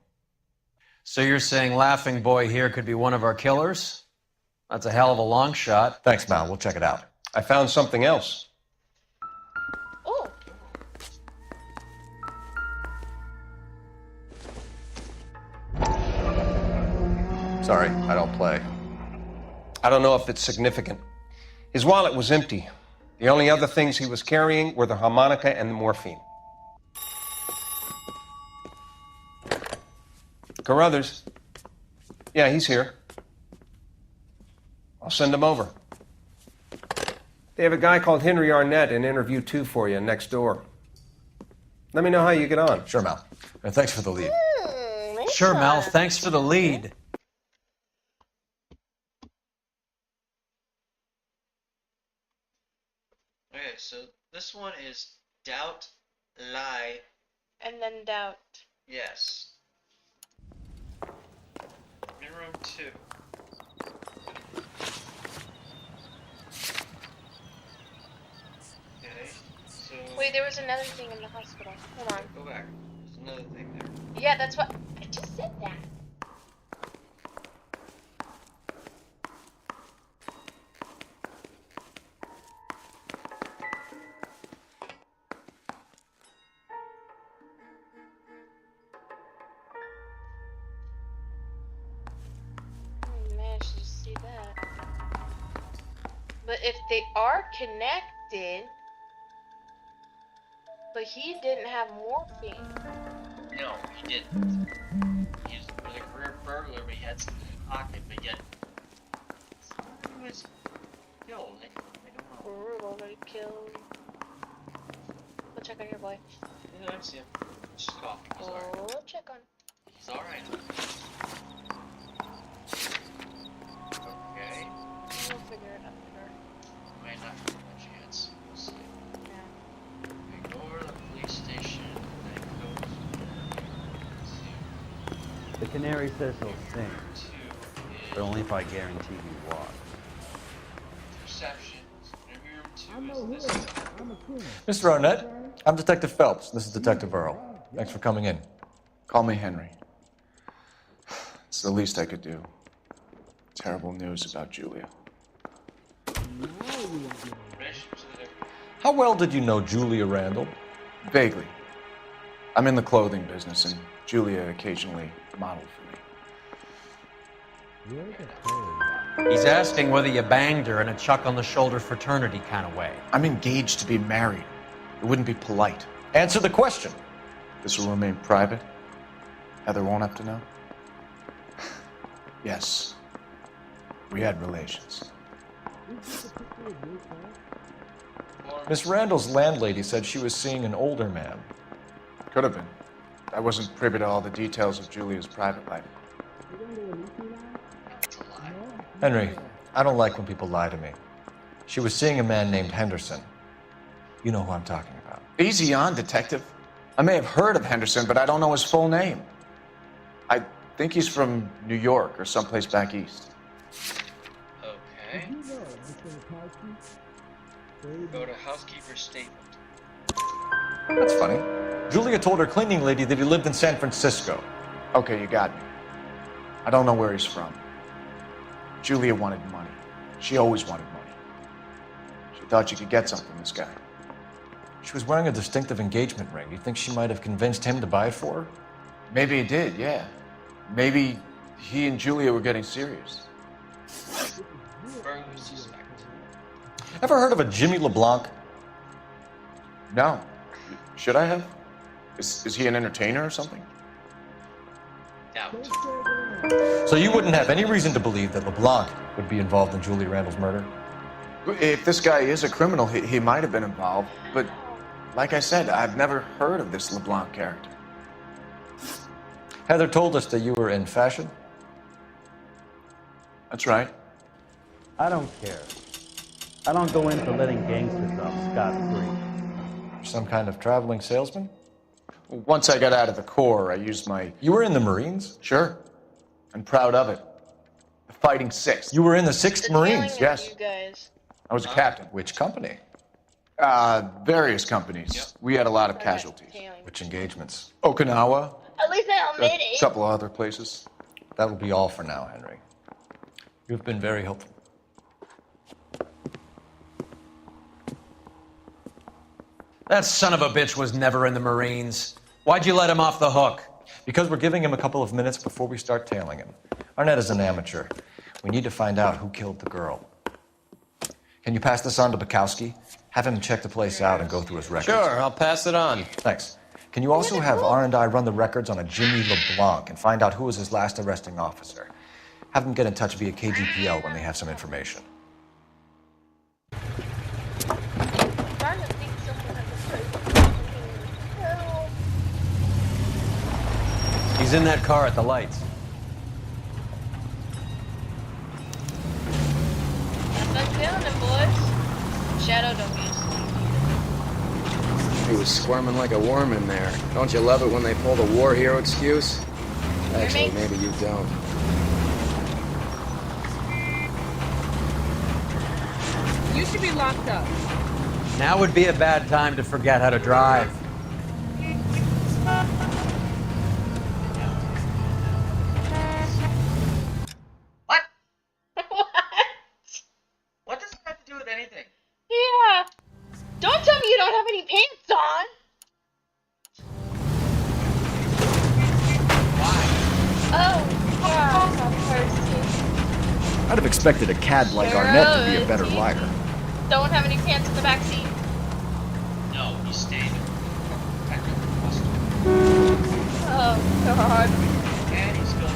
So you're saying Laughing Boy here could be one of our killers? That's a hell of a long shot. Thanks, Mal. We'll check it out. I found something else. Oh. Sorry, I don't play. I don't know if it's significant. His wallet was empty. The only other things he was carrying were the harmonica and the morphine. Carruthers. Yeah, he's here. I'll send him over. They have a guy called Henry Arnett in interview 2 for you next door. Let me know how you get on. Sure, Mal. And thanks for the lead. Sure, Mal. Thanks for the lead. Okay, so this one is doubt, lie. And then doubt. Yes. In room 2. Okay, so... Wait, there was another thing in the hospital. Hold on. Go back. There's another thing there. Yeah, that's what... I just said that. But if they are connected, but he didn't have morphine. No, he didn't. He was a career burglar, but he had some in his pocket, but yet he was killed. I don't know. Brutal, they killed. Go check on your boy. Yeah, I see him. Just coughing. He's alright. We'll check on. He's alright. Okay. We'll figure it out. Might not have a chance. We'll see. Yeah. Ignore the police station. Then go to... The canary says he'll sing, but only if I guarantee you walk. Perceptions. In room 2 is this. Mr. Arnett, I'm Detective Phelps. This is Detective Earl. Thanks for coming in. Call me Henry. It's the least I could do. Terrible news about Julia. How well did you know Julia Randall? Vaguely. I'm in the clothing business, and Julia occasionally modeled for me. He's asking whether you banged her in a chuck-on-the-shoulder fraternity kind of way. I'm engaged to be married. It wouldn't be polite. Answer the question. This will remain private. Heather won't have to know. Yes. We had relations. Miss Randall's landlady said she was seeing an older man. Could have been. I wasn't privy to all the details of Julia's private life. Henry, I don't like when people lie to me. She was seeing a man named Henderson. You know who I'm talking about. Easy on, Detective. I may have heard of Henderson, but I don't know his full name. I think he's from New York or someplace back east. Okay. Go to housekeeper's statement. That's funny. Julia told her cleaning lady that he lived in San Francisco. Okay, you got me. I don't know where he's from. Julia wanted money. She always wanted money. She thought she could get something from this guy. She was wearing a distinctive engagement ring. You think she might have convinced him to buy it for her? Maybe he did, yeah. Maybe he and Julia were getting serious. Ever heard of a Jimmy LeBlanc? No. Should I have? Is he an entertainer or something? Doubt. So you wouldn't have any reason to believe that LeBlanc would be involved in Julie Randall's murder? If this guy is a criminal, he might have been involved. But like I said, I've never heard of this LeBlanc character. Heather told us that you were in fashion. That's right. I don't care. I don't go into letting gangsters off scot-free. Some kind of traveling salesman? Once I got out of the Corps, I used my... You were in the Marines? Sure. I'm proud of it. The Fighting Sixth. You were in the 6th Marines? Yes. You guys. I was a captain. Which company? Various companies. Yep. We had a lot of casualties. Which engagements? Okinawa. At least I admit A it. couple of other places. That will be all for now, Henry. You've been very helpful. That son of a bitch was never in the Marines. Why'd you let him off the hook? Because we're giving him a couple of minutes before we start tailing him. Arnett is an amateur. We need to find out who killed the girl. Can you pass this on to Bukowski? Have him check the place out and go through his records. Sure, I'll pass it on. Thanks. Can you also have R&I run the records on a Jimmy LeBlanc and find out who was his last arresting officer? Have them get in touch via KGPL when they have some information. He's in that car at the lights. I'm feeling it, boys. Shadow don't use. He was squirming like a worm in there. Don't you love it when they pull the war hero excuse? Actually, maybe you don't. You should be locked up. Now would be a bad time to forget how to drive. What does it have to do with anything? Yeah. Don't tell me you don't have any pants on. Oh, yeah. I'd have expected a cad like Arnett to be a better liar. Don't have any pants in the back seat. No, he stayed. Oh, God. And he's good.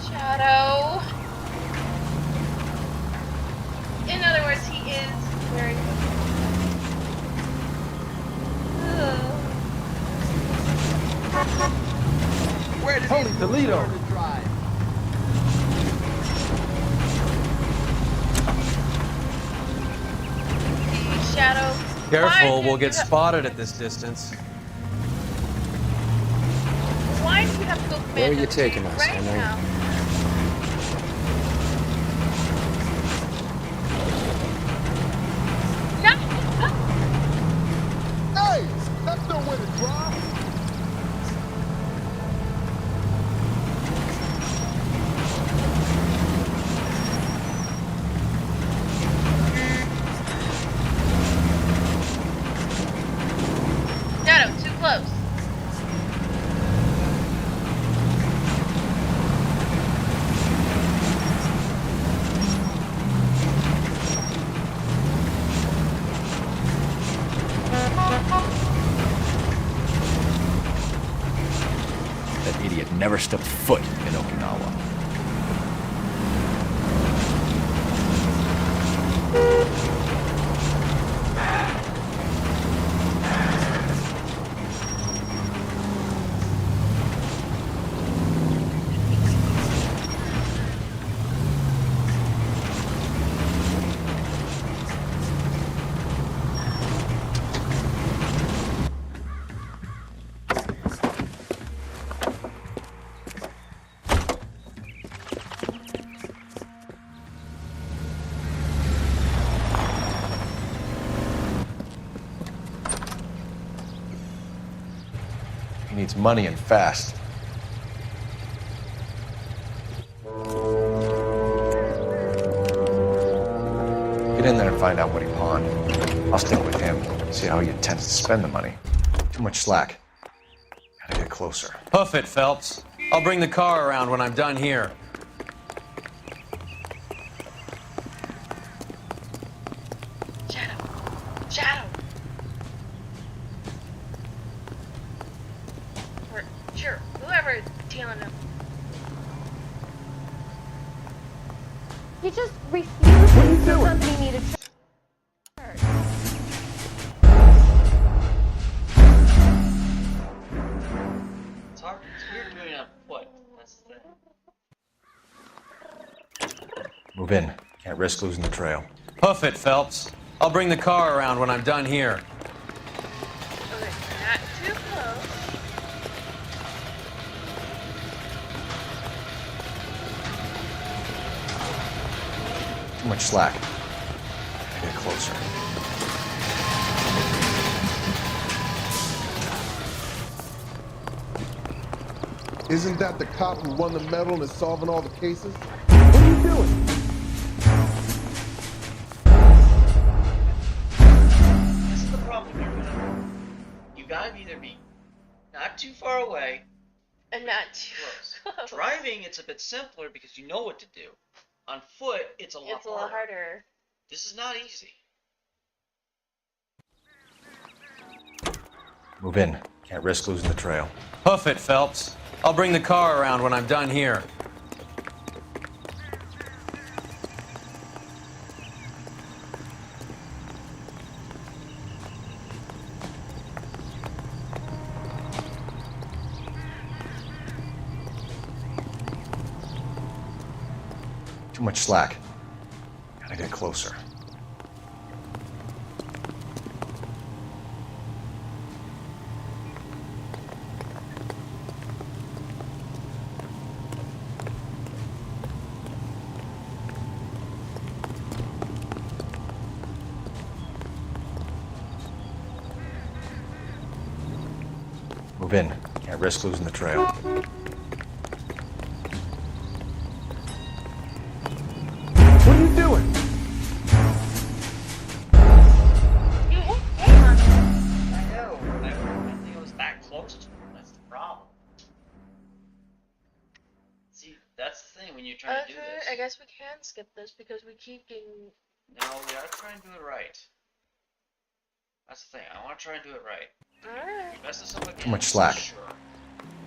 Shadow. In other words, he is very good. Where did Holy Toledo! Shadow. Careful, we'll get spotted at this distance. Why do you have to go commando? Where are you taking us, right Henry? now? Hey, that's no way to drive. Shadow, too close. That idiot never stepped foot in Okinawa. needs money and fast. Get in there and find out what he pawned. I'll stick with him, see how he intends to spend the money. Too much slack. Gotta get closer. Hoof it, Phelps. I'll bring the car around when I'm done here. Shadow. Or sure, whoever tailing him. He just refused to accompany me to church. It's hard. It's weird doing it on foot. That's the thing. Move in. Can't risk losing the trail. Hoof it, Phelps. I'll bring the car around when I'm done here. Okay, not too close. Too much slack. Gotta get closer. Isn't that the cop who won the medal and is solving all the cases? What are you doing? This is the problem here, man. You gotta either be not too far away And not too close. Driving, it's a bit simpler because you know what to do. On foot, it's a lot harder. This is not easy. Move in. Can't risk losing the trail. Hoof it, Phelps. I'll bring the car around when I'm done here. Too much slack. Gotta get closer. Move in. Can't risk losing the trail. What are you doing? You hit him on it. I know. I didn't think it was that close to him. That's the problem. See, that's the thing when you're trying to do this. I guess we can skip this because we keep getting. No, we gotta try and do it right. That's the thing. I want to try and do it right. Alright. Mess this up again. Too much slack. Sure.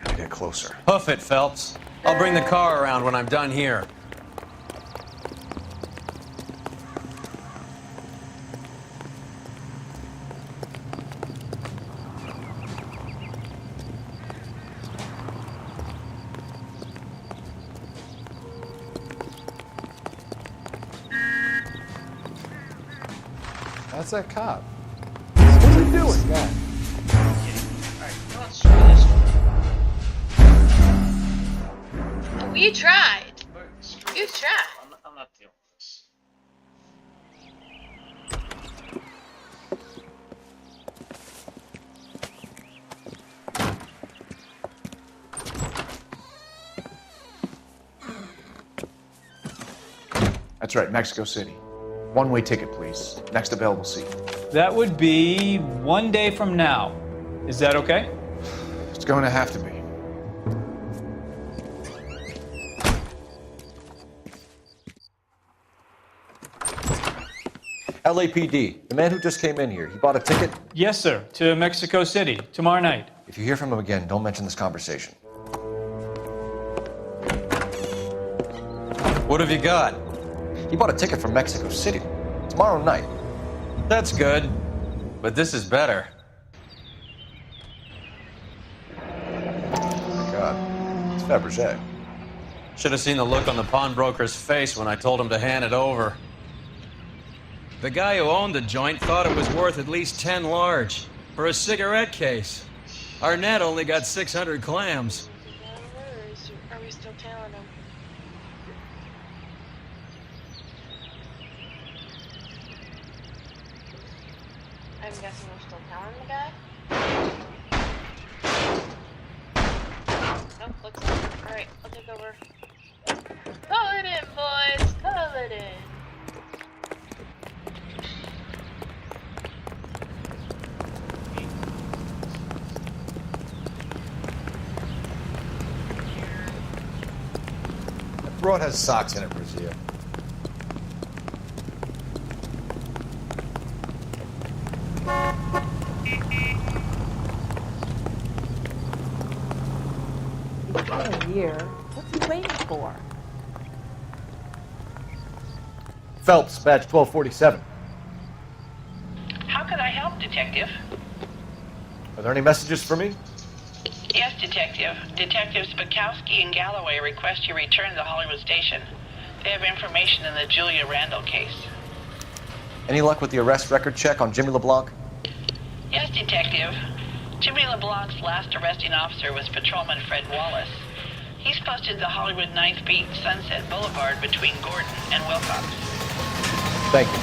Gotta get closer. Hoof it, Phelps. I'll bring the car around when I'm done here. That's that cop. What are you doing? Guy. Alright, let's try this one. We tried. Screw You this. tried. I'm not dealing with this. That's right, Mexico City. One-way ticket, please. Next available seat. That would be 1 day from now. Is that okay? It's going to have to be. LAPD, the man who just came in here, he bought a ticket? Yes, sir. To Mexico City tomorrow night. If you hear from him again, don't mention this conversation. What have you got? He bought a ticket from Mexico City. Tomorrow night. That's good. But this is better. Oh my God. It's Fabergé. Should have seen the look on the pawnbroker's face when I told him to hand it over. The guy who owned the joint thought it was worth at least 10 large for a cigarette case. Our net only got 600 clams. Are we still tailing him? I'm guessing we're still tailing the guy. Nope, looks like it. Alright, I'll take over. Call it in, boys! Call it in! That broad has socks in it, Brazil. Here. What's he waiting for? Phelps, badge 1247. How can I help, Detective? Are there any messages for me? Yes, Detective. Detectives Bukowski and Galloway request you return to Hollywood Station. They have information in the Julia Randall case. Any luck with the arrest record check on Jimmy LeBlanc? Yes, Detective. Jimmy LeBlanc's last arresting officer was Patrolman Fred Wallace. He's posted to Hollywood 9th Beat Sunset Boulevard between Gordon and Wilcox. Thank you.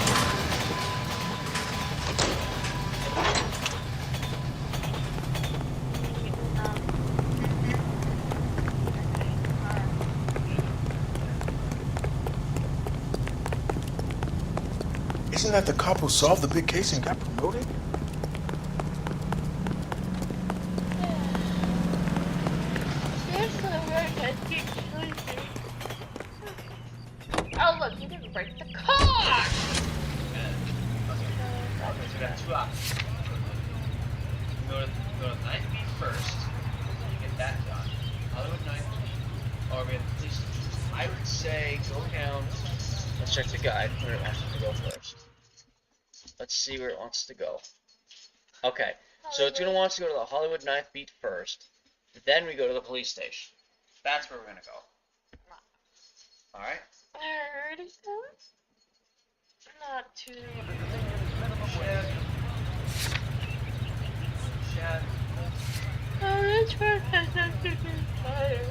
Isn't that the cop who solved the big case and got promoted? Oh look, you didn't break the car! We got two options. Go to 9th Beat first, and you get that done. Hollywood 9th Beat, or we have the police station. I would say go down. Let's check the guide where it wants to go first. Let's see where it wants to go. Okay, so it's gonna want to go to the Hollywood 9th Beat first. Then we go to the police station. That's where we're gonna go. Alright? Alrighty then. Not too... Shad. Oh, that's right. That's not too fire.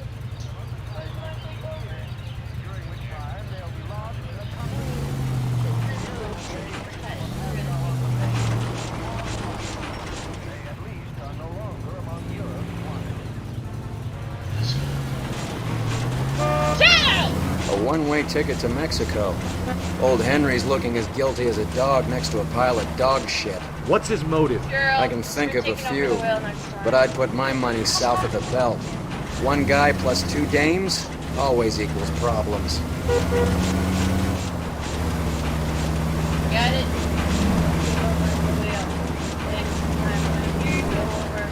A one-way ticket to Mexico. Old Henry's looking as guilty as a dog next to a pile of dog shit. What's his motive? Girl, I can think of a taking over few, the wheel next time. but I'd put my money south of the belt. One guy plus two dames always equals problems. Got it? Take over the wheel. Next time when you go over.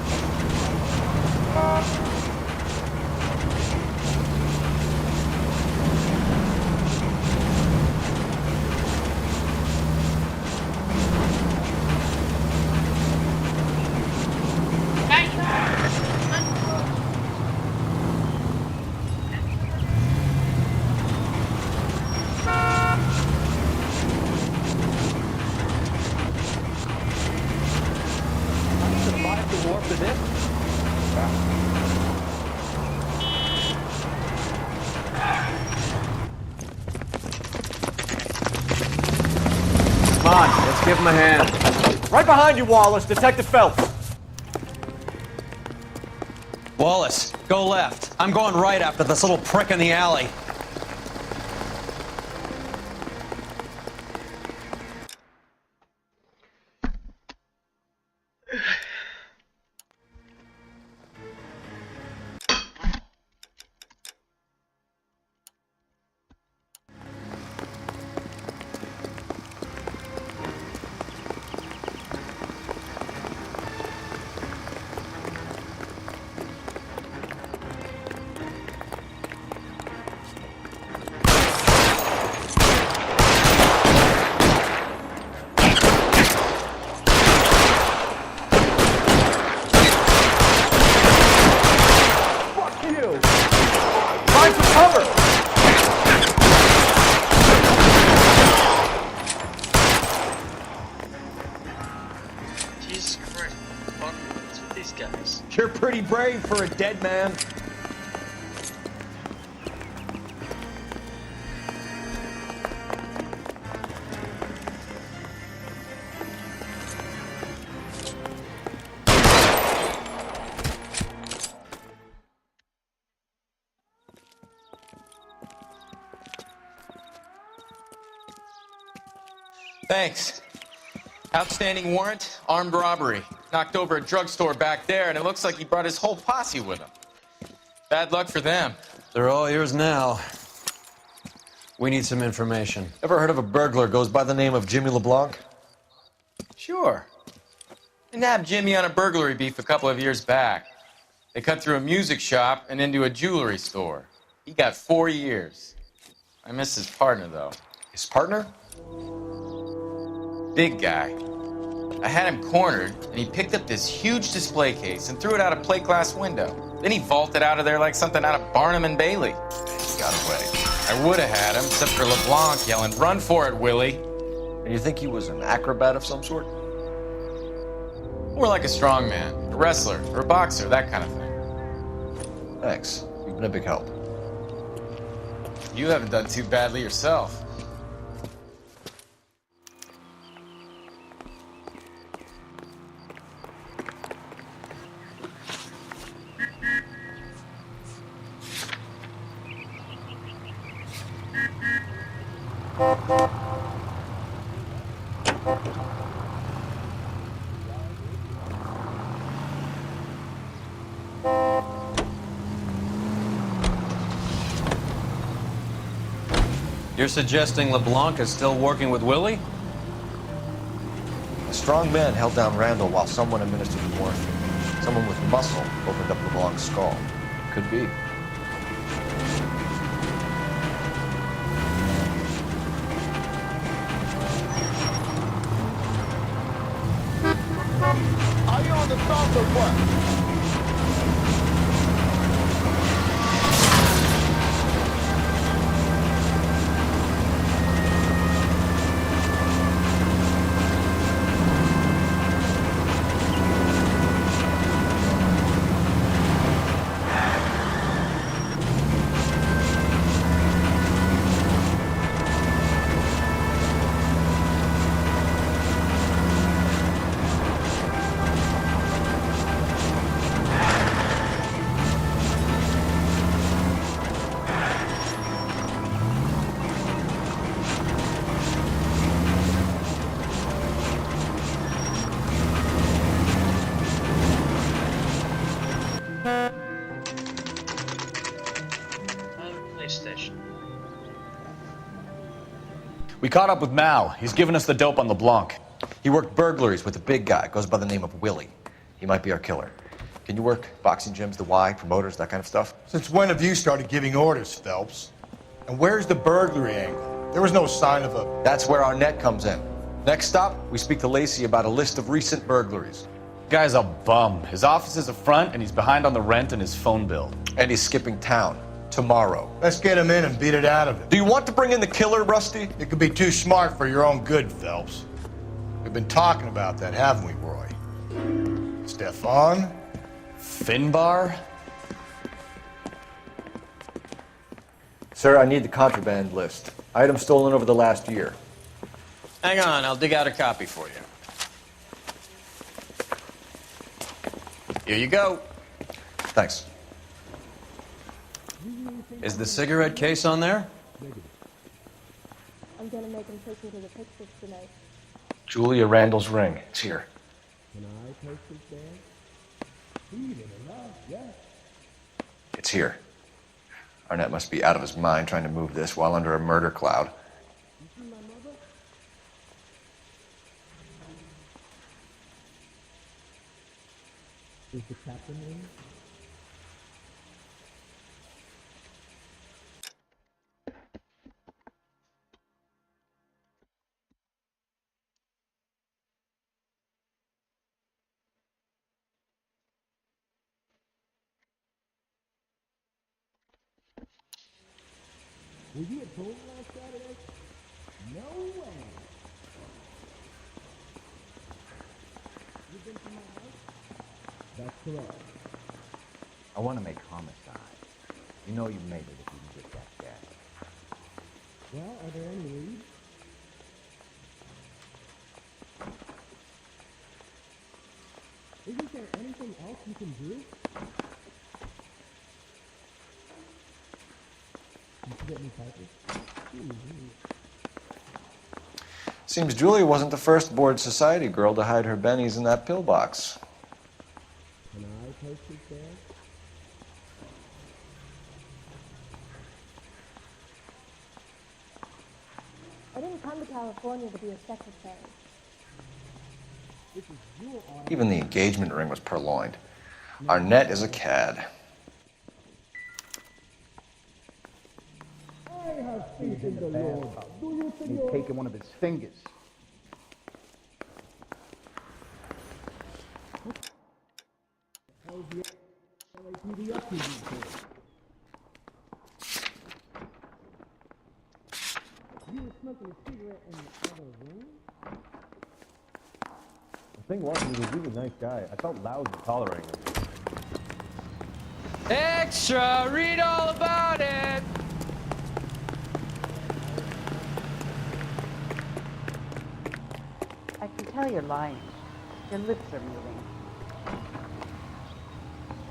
Come on, let's give him a hand. Right behind you, Wallace, Detective Phelps. Wallace, go left. I'm going right after this little prick in the alley. Jesus Christ, fuck, what's with these guys? You're pretty brave for a dead man. Thanks. Outstanding warrant, armed robbery. Knocked over a drugstore back there, and it looks like he brought his whole posse with him. Bad luck for them. They're all yours now. We need some information. Ever heard of a burglar goes by the name of Jimmy LeBlanc? Sure. I nabbed Jimmy on a burglary beef a couple of years back. They cut through a music shop and into a jewelry store. He got 4 years. I miss his partner, though. His partner? Big guy. I had him cornered, and he picked up this huge display case and threw it out a plate glass window. Then he vaulted out of there like something out of Barnum and Bailey. He got away. I would have had him, except for LeBlanc yelling, "Run for it, Willie!" And you think he was an acrobat of some sort? More like a strongman, a wrestler, or a boxer, that kind of thing. Thanks. You've been a big help. You haven't done too badly yourself. You're suggesting LeBlanc is still working with Willie? A strong man held down Randall while someone administered the morphine. Someone with muscle opened up LeBlanc's skull. Could be. Are you on the phone or what? We caught up with Mao. He's given us the dope on LeBlanc. He worked burglaries with a big guy. Goes by the name of Willie. He might be our killer. Can you work boxing gyms, the Y, promoters, that kind of stuff? Since when have you started giving orders, Phelps? And where's the burglary angle? There was no sign of a... That's where our net comes in. Next stop, we speak to Lacey about a list of recent burglaries. Guy's a bum. His office is a front, and he's behind on the rent and his phone bill. And he's skipping town. Tomorrow. Let's get him in and beat it out of him. Do you want to bring in the killer, Rusty? You could be too smart for your own good, Phelps. We've been talking about that, haven't we, Roy? Stefan? Finbar? Sir, I need the contraband list. Items stolen over the last year. Hang on, I'll dig out a copy for you. Here you go. Thanks. Is the cigarette case on there? I'm gonna make him take me to the pictures tonight. Julia Randall's ring. It's here. Can I take this bag? Even enough, yeah. It's here. Arnett must be out of his mind trying to move this while under a murder cloud. You see my mother? Is the captain in? Were you at home last Saturday? No way. You been to my house? That's correct. I want to make homicide. You know you made it if you can get that guy. Well, are there any leads? Isn't there anything else you can do? You get me papers? Seems Julia wasn't the first bored society girl to hide her bennies in that pillbox. Can I take this there? I didn't come to California to be a secretary. Even the engagement ring was purloined. Arnett is a cad. I have faith in the Lord. Do you, He's Senor? taking one of his fingers. How's the LAPD up to these days? You were smoking a cigarette in the other room? The thing was, he was a really nice guy. I felt lousy tolerating him. Extra! Read all about it! I can tell you're lying. Your lips are moving.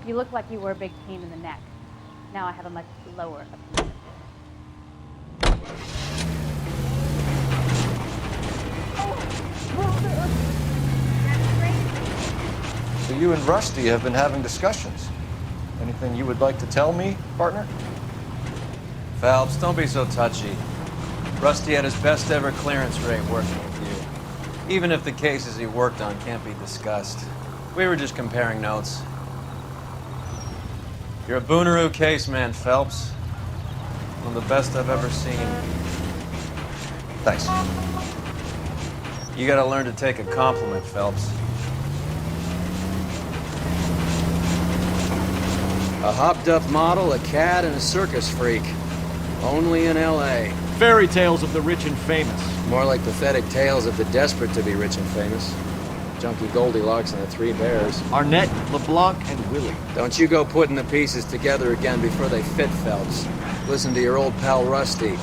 You look like you were a big pain in the neck. Now I have a much lower opinion. So you and Rusty have been having discussions. Anything you would like to tell me, partner? Phelps, don't be so touchy. Rusty had his best ever clearance rate working with you. Even if the cases he worked on can't be discussed. We were just comparing notes. You're a Booneroo case man, Phelps. One of the best I've ever seen. Thanks. You gotta learn to take a compliment, Phelps. A hopped-up model, a cad, and a circus freak. Only in L.A. Fairy tales of the rich and famous. More like pathetic tales of the desperate to be rich and famous. Junkie Goldilocks and the Three Bears. Arnett, LeBlanc, and Willie. Don't you go putting the pieces together again before they fit, Phelps. Listen to your old pal Rusty.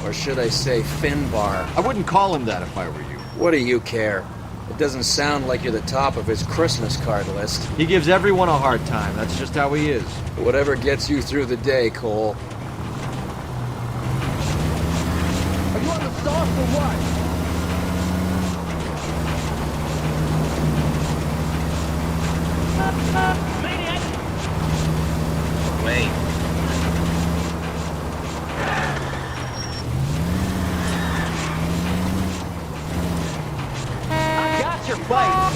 Or should I say Finbar. I wouldn't call him that if I were you. What do you care? It doesn't sound like you're the top of his Christmas card list. He gives everyone a hard time. That's just how he is. Whatever gets you through the day, Cole. Are you on the sauce or what? Wait. I got your bite.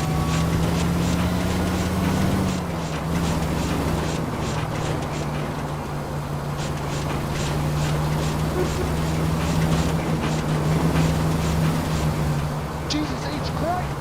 Jesus H. Christ!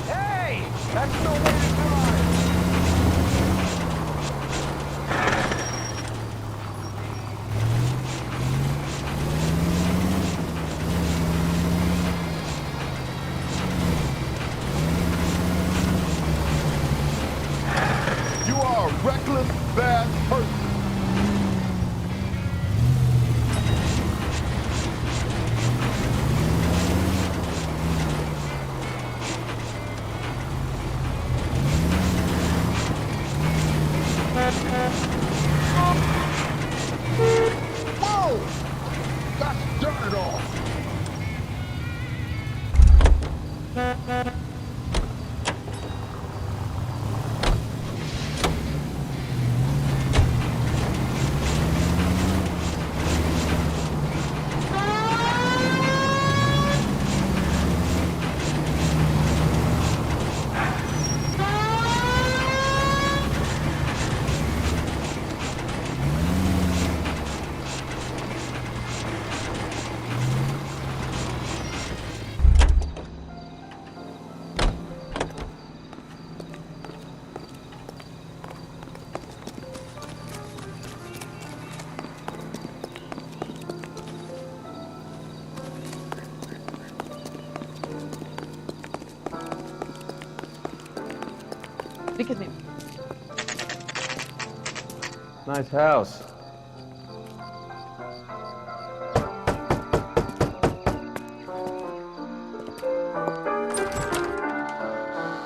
Hey! That's no way to drive! You are a reckless, bad person. Whoa! That's darn it all. Because maybe. Nice house.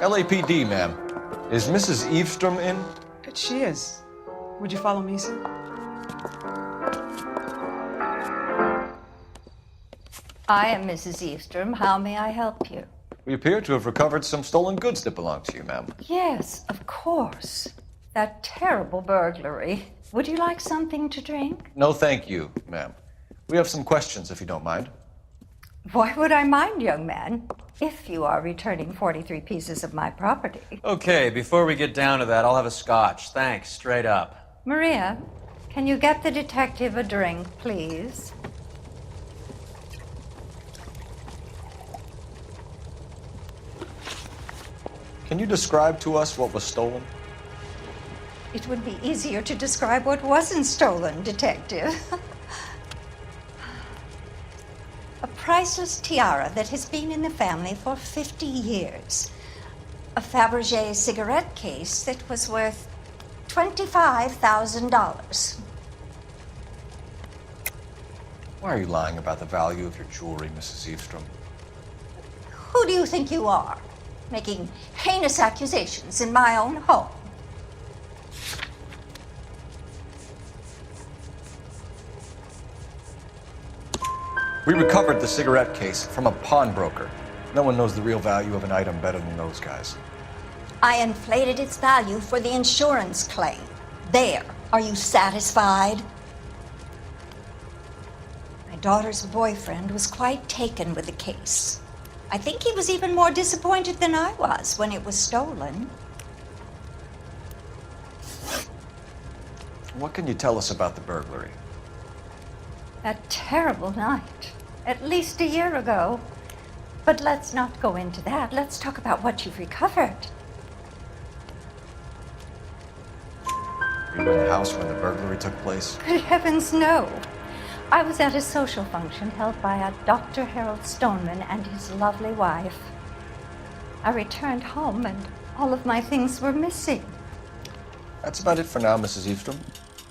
LAPD, ma'am. Is Mrs. Eavestrom in? She is. Would you follow me, sir? I am Mrs. Eavestrom. How may I help you? We appear to have recovered some stolen goods that belong to you, ma'am. Yes, of course. That terrible burglary. Would you like something to drink? No, thank you, ma'am. We have some questions, if you don't mind. Why would I mind, young man, if you are returning 43 pieces of my property? Okay, before we get down to that, I'll have a scotch. Thanks, straight up. Maria, can you get the detective a drink, please? Can you describe to us what was stolen? It would be easier to describe what wasn't stolen, detective. A priceless tiara that has been in the family for 50 years. A Fabergé cigarette case that was worth $25,000. Why are you lying about the value of your jewelry, Mrs. Eavestrom? Who do you think you are, making heinous accusations in my own home? We recovered the cigarette case from a pawnbroker. No one knows the real value of an item better than those guys. I inflated its value for the insurance claim. There. Are you satisfied? My daughter's boyfriend was quite taken with the case. I think he was even more disappointed than I was when it was stolen. What can you tell us about the burglary? That terrible night. At least a year ago. But let's not go into that. Let's talk about what you've recovered. Were you in the house when the burglary took place? Good heavens, no. I was at a social function held by a Dr. Harold Stoneman and his lovely wife. I returned home and all of my things were missing. That's about it for now, Mrs. Eavestrom.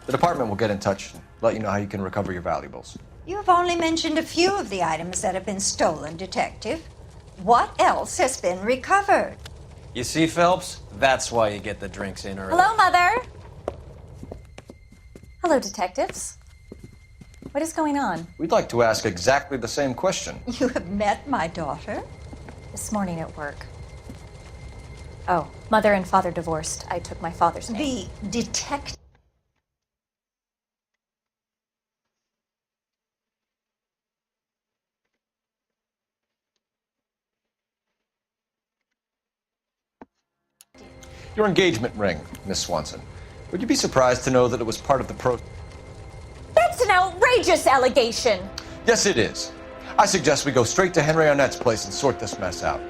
The department will get in touch and let you know how you can recover your valuables. You have only mentioned a few of the items that have been stolen, Detective. What else has been recovered? You see, Phelps? That's why you get the drinks in early. Hello, Mother. Hello, detectives. What is going on? We'd like to ask exactly the same question. You have met my daughter? This morning at work. Oh, mother and father divorced. I took my father's name. The detective. Your engagement ring, Miss Swanson. Would you be surprised to know that it was part of the That's an outrageous allegation! Yes, it is. I suggest we go straight to Henry Arnett's place and sort this mess out.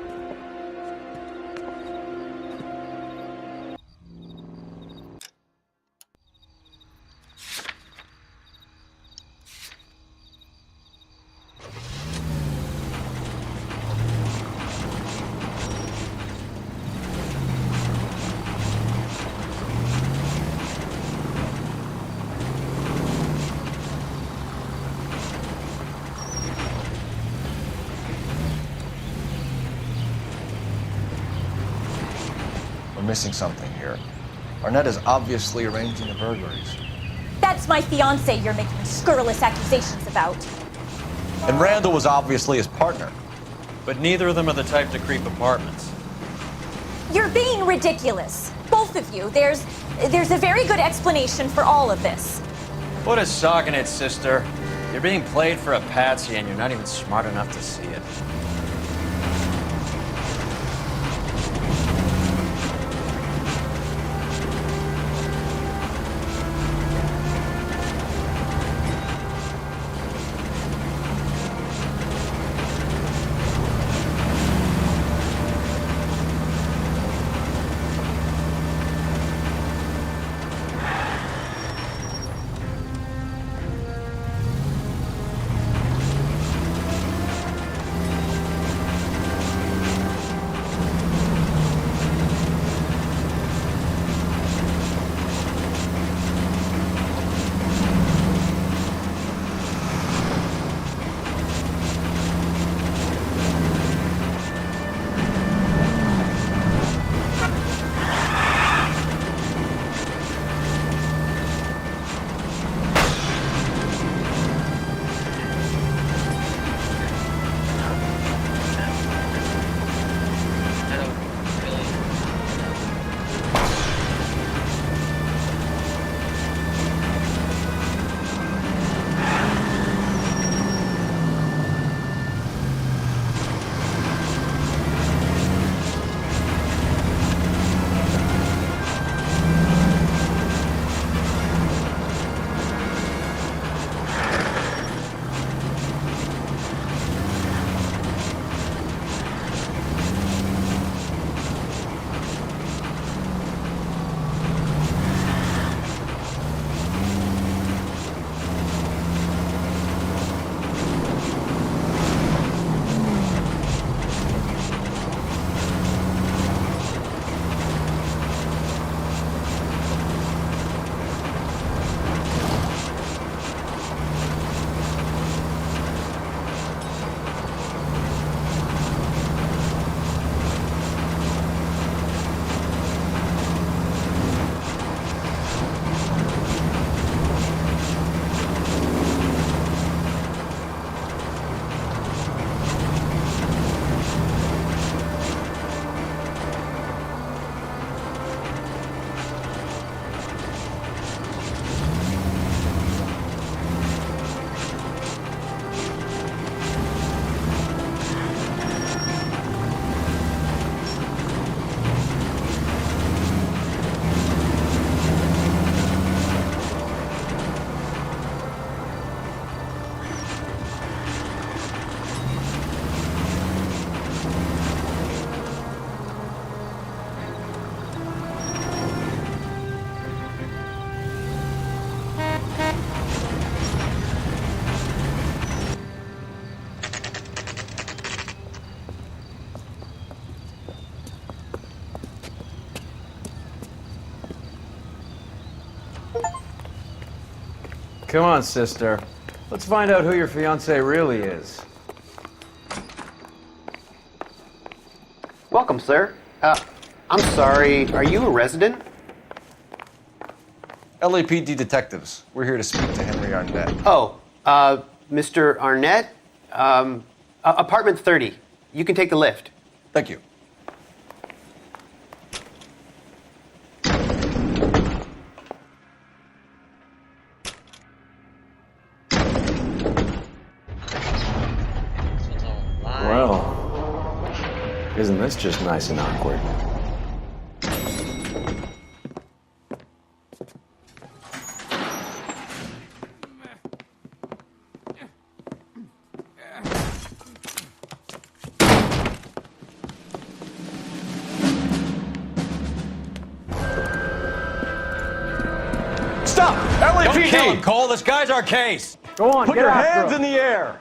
We're missing something here. Arnett is obviously arranging the burglaries. That's my fiance you're making scurrilous accusations about. And Randall was obviously his partner. But neither of them are the type to creep apartments. You're being ridiculous. Both of you. There's a very good explanation for all of this. Put a sock in it, sister. You're being played for a patsy and you're not even smart enough to see it. Come on, sister. Let's find out who your fiance really is. Welcome, sir. I'm sorry, are you a resident? LAPD detectives. We're here to speak to Henry Arnett. Oh, Mr. Arnett? Apartment 30. You can take the lift. Thank you. Well, isn't this just nice and awkward? Stop! LAPD! Don't kill him, Cole. This guy's our case. Go on, Put your hands in the air.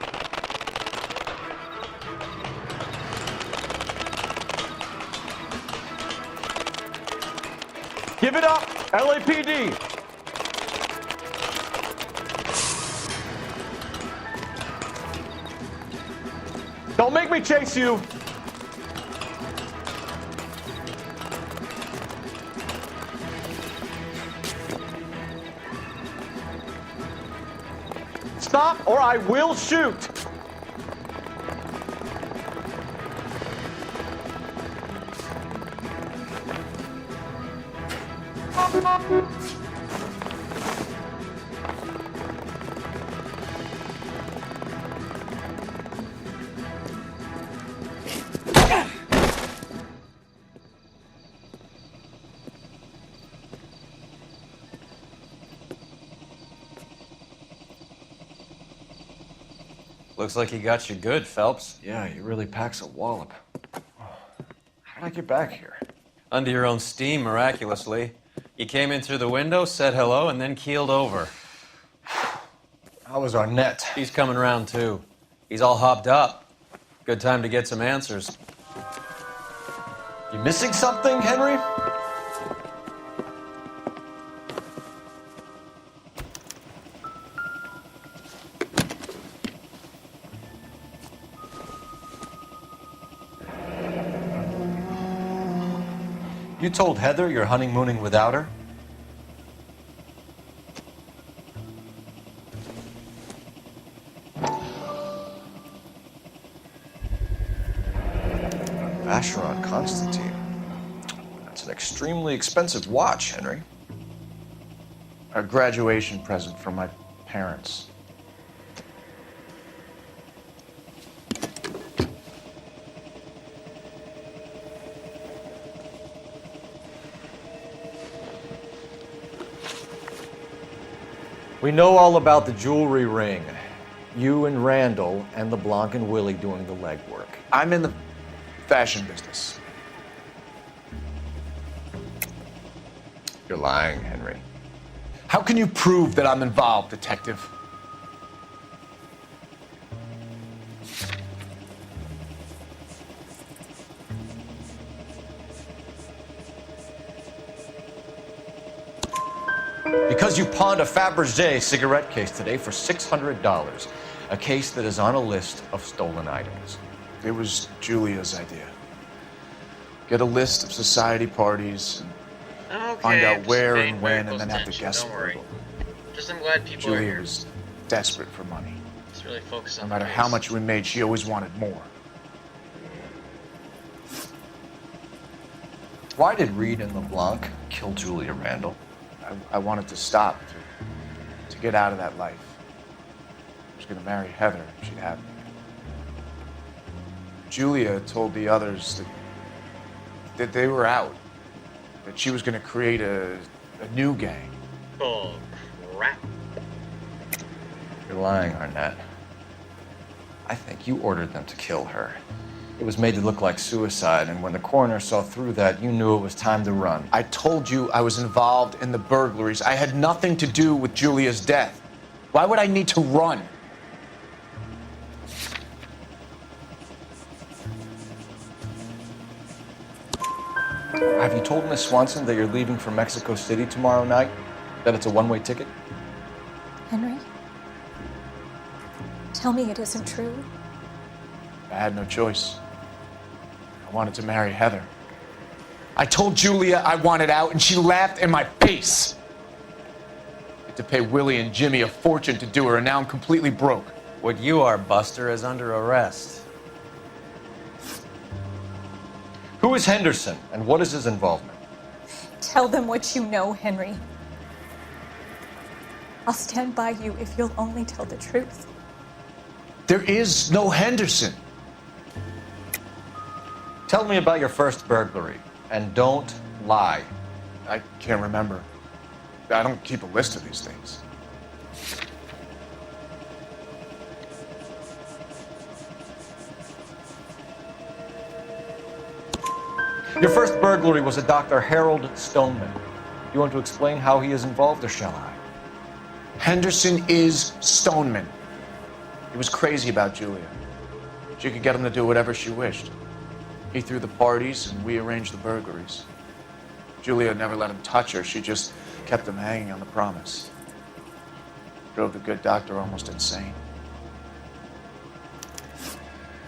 Give it up, LAPD. Don't make me chase you. Stop or I will shoot. Looks like he got you good, Phelps. Yeah, he really packs a wallop. How did I get back here? Under your own steam, miraculously. You came in through the window, said hello, and then keeled over. How was Arnett? He's coming round, too. He's all hopped up. Good time to get some answers. You missing something, Henry? You told Heather you're honeymooning without her? Vacheron Constantine. That's an extremely expensive watch, Henry. A graduation present from my parents. We know all about the jewelry ring. You and Randall and LeBlanc and Willie doing the legwork. I'm in the fashion business. You're lying, Henry. How can you prove that I'm involved, detective? Because you pawned a Fabergé cigarette case today for $600. A case that is on a list of stolen items. It was Julia's idea. Get a list of society parties, and find out where and when, and then have the guests burgle. Just I'm glad people Julia are here. was desperate for money. Let's really focus No on matter how much we made, she always wanted more. Why did Reed and LeBlanc kill Julia Randall? I wanted to stop, to get out of that life. I was going to marry Heather if she'd have me. Julia told the others that they were out, that she was going to create a new gang. Oh, crap. You're lying, Arnett. I think you ordered them to kill her. It was made to look like suicide, and when the coroner saw through that, you knew it was time to run. I told you I was involved in the burglaries. I had nothing to do with Julia's death. Why would I need to run? Have you told Miss Swanson that you're leaving for Mexico City tomorrow night? That it's a one-way ticket? Henry? Tell me it isn't true. I had no choice. I wanted to marry Heather. I told Julia I wanted out, and she laughed in my face. I had to pay Willie and Jimmy a fortune to do her, and now I'm completely broke. What you are, Buster, is under arrest. Who is Henderson, and what is his involvement? Tell them what you know, Henry. I'll stand by you if you'll only tell the truth. There is no Henderson. Tell me about your first burglary, and don't lie. I can't remember. I don't keep a list of these things. Your first burglary was a Dr. Harold Stoneman. You want to explain how he is involved, or shall I? Henderson is Stoneman. He was crazy about Julia. She could get him to do whatever she wished. He threw the parties, and we arranged the burglaries. Julia never let him touch her. She just kept him hanging on the promise. Drove the good doctor almost insane.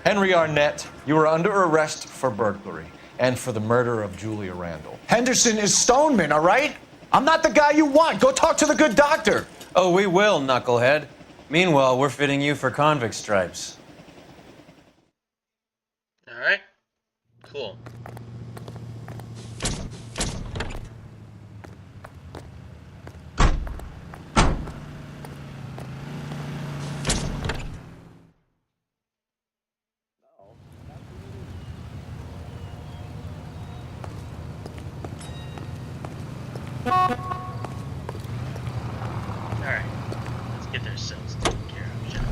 Henry Arnett, you are under arrest for burglary and for the murder of Julia Randall. Henderson is Stoneman, all right? I'm not the guy you want. Go talk to the good doctor. Oh, we will, knucklehead. Meanwhile, we're fitting you for convict stripes. Alright. Cool. Alright. Let's get their cells taken care of, shall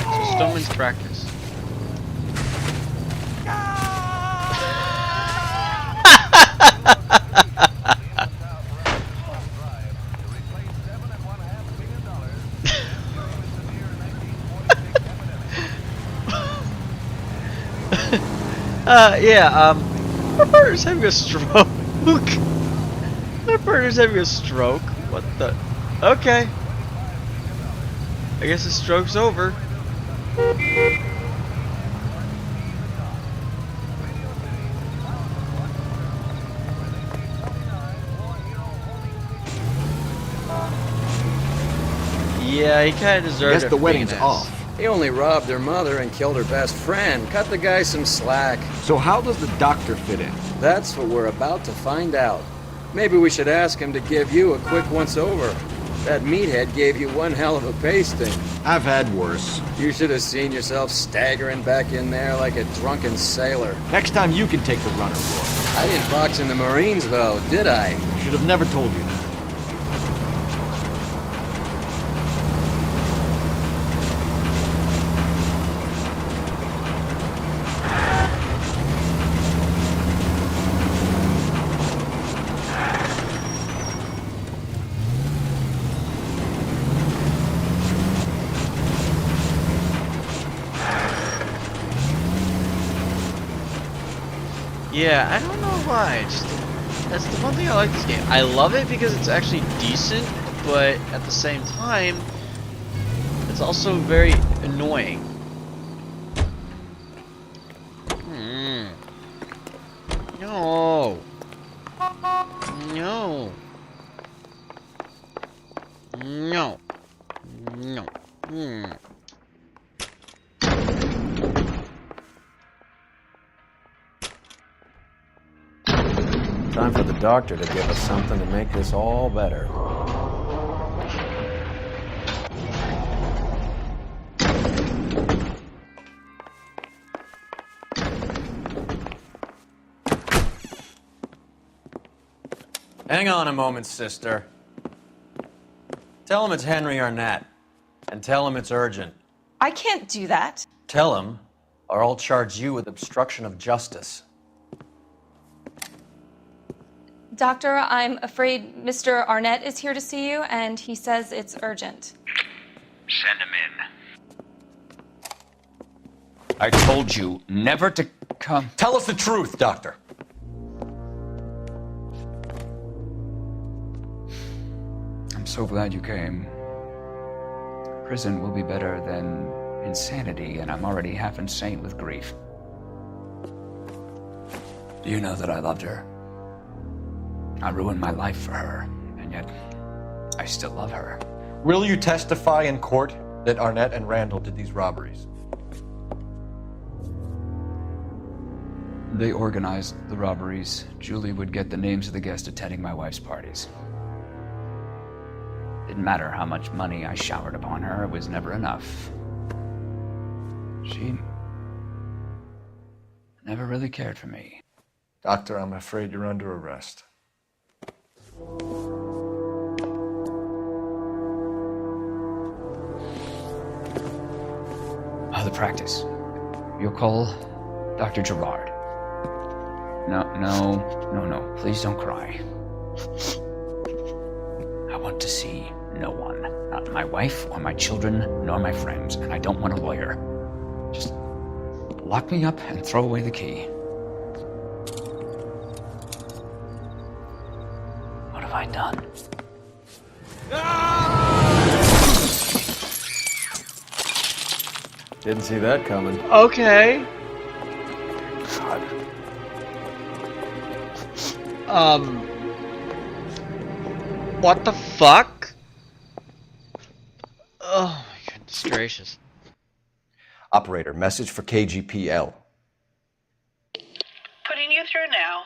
we? So Stoneman's practice. My partner's having a stroke. My partner's having a stroke. What the? Okay. I guess the stroke's over. Yeah, he kind of deserved it. Guess the wedding's off. He only robbed her mother and killed her best friend. Cut the guy some slack. So how does the doctor fit in? That's what we're about to find out. Maybe we should ask him to give you a quick once-over. That meathead gave you one hell of a pasting. I've had worse. You should have seen yourself staggering back in there like a drunken sailor. Next time you can take the runner, boy. I didn't box in the Marines, though, did I? Should have never told you that. Yeah, I don't know why. Just that's the one thing I like this game. I love it because it's actually decent, but at the same time, it's also very annoying. No. No. No. No. Time for the doctor to give us something to make this all better. Hang on a moment, sister. Tell him it's Henry Arnett. And tell him it's urgent. I can't do that. Tell him, or I'll charge you with obstruction of justice. Doctor, I'm afraid Mr. Arnett is here to see you, and he says it's urgent. Send him in. I told you never to come. Tell us the truth, Doctor. I'm so glad you came. Prison will be better than insanity, and I'm already half insane with grief. Do you know that I loved her? I ruined my life for her, and yet I still love her. Will you testify in court that Arnett and Randall did these robberies? They organized the robberies. Julie would get the names of the guests attending my wife's parties. Didn't matter how much money I showered upon her, it was never enough. She never really cared for me. Doctor, I'm afraid you're under arrest. The practice. You'll call Dr. Gerard. No. Please don't cry. I want to see no one. Not my wife or my children, nor my friends. And I don't want a lawyer. Just lock me up and throw away the key. What have I done? Didn't see that coming. Okay. What the fuck? Oh my goodness gracious. Operator, message for KGPL. Putting you through now.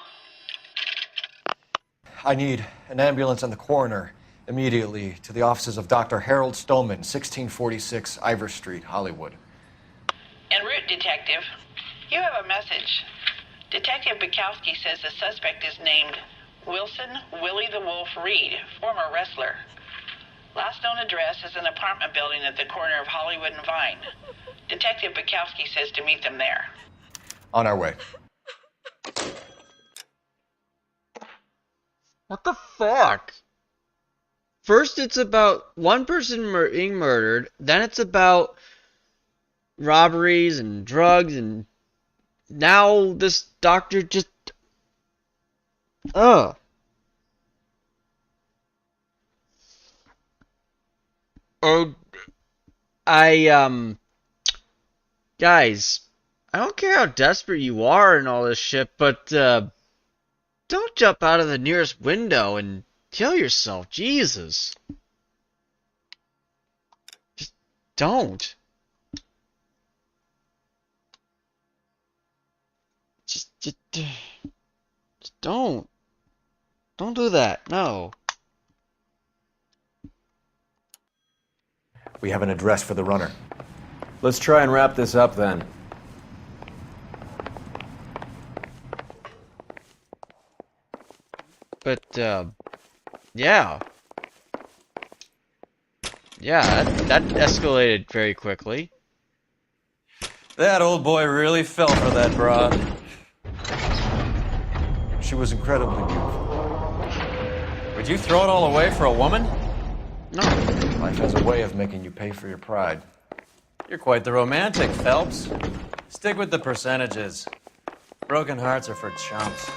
I need an ambulance and the coroner immediately to the offices of Dr. Harold Stoneman, 1646 Ivor Street, Hollywood. En route, Detective. You have a message. Detective Bukowski says the suspect is named Wilson Willie the Wolf Reed, former wrestler. Last known address is an apartment building at the corner of Hollywood and Vine. Detective Bukowski says to meet them there. On our way. What the fuck? First it's about one person being murdered, then it's about robberies and drugs, and now this doctor just... Ugh. Oh, guys, I don't care how desperate you are and all this shit, but, don't jump out of the nearest window and kill yourself. Jesus. Just don't. Just don't. Don't do that. No. We have an address for the runner. Let's try and wrap this up then. But, yeah. Yeah, that escalated very quickly. That old boy really fell for that broad. She was incredibly beautiful. Would you throw it all away for a woman? No. Life has a way of making you pay for your pride. You're quite the romantic, Phelps. Stick with the percentages. Broken hearts are for chumps.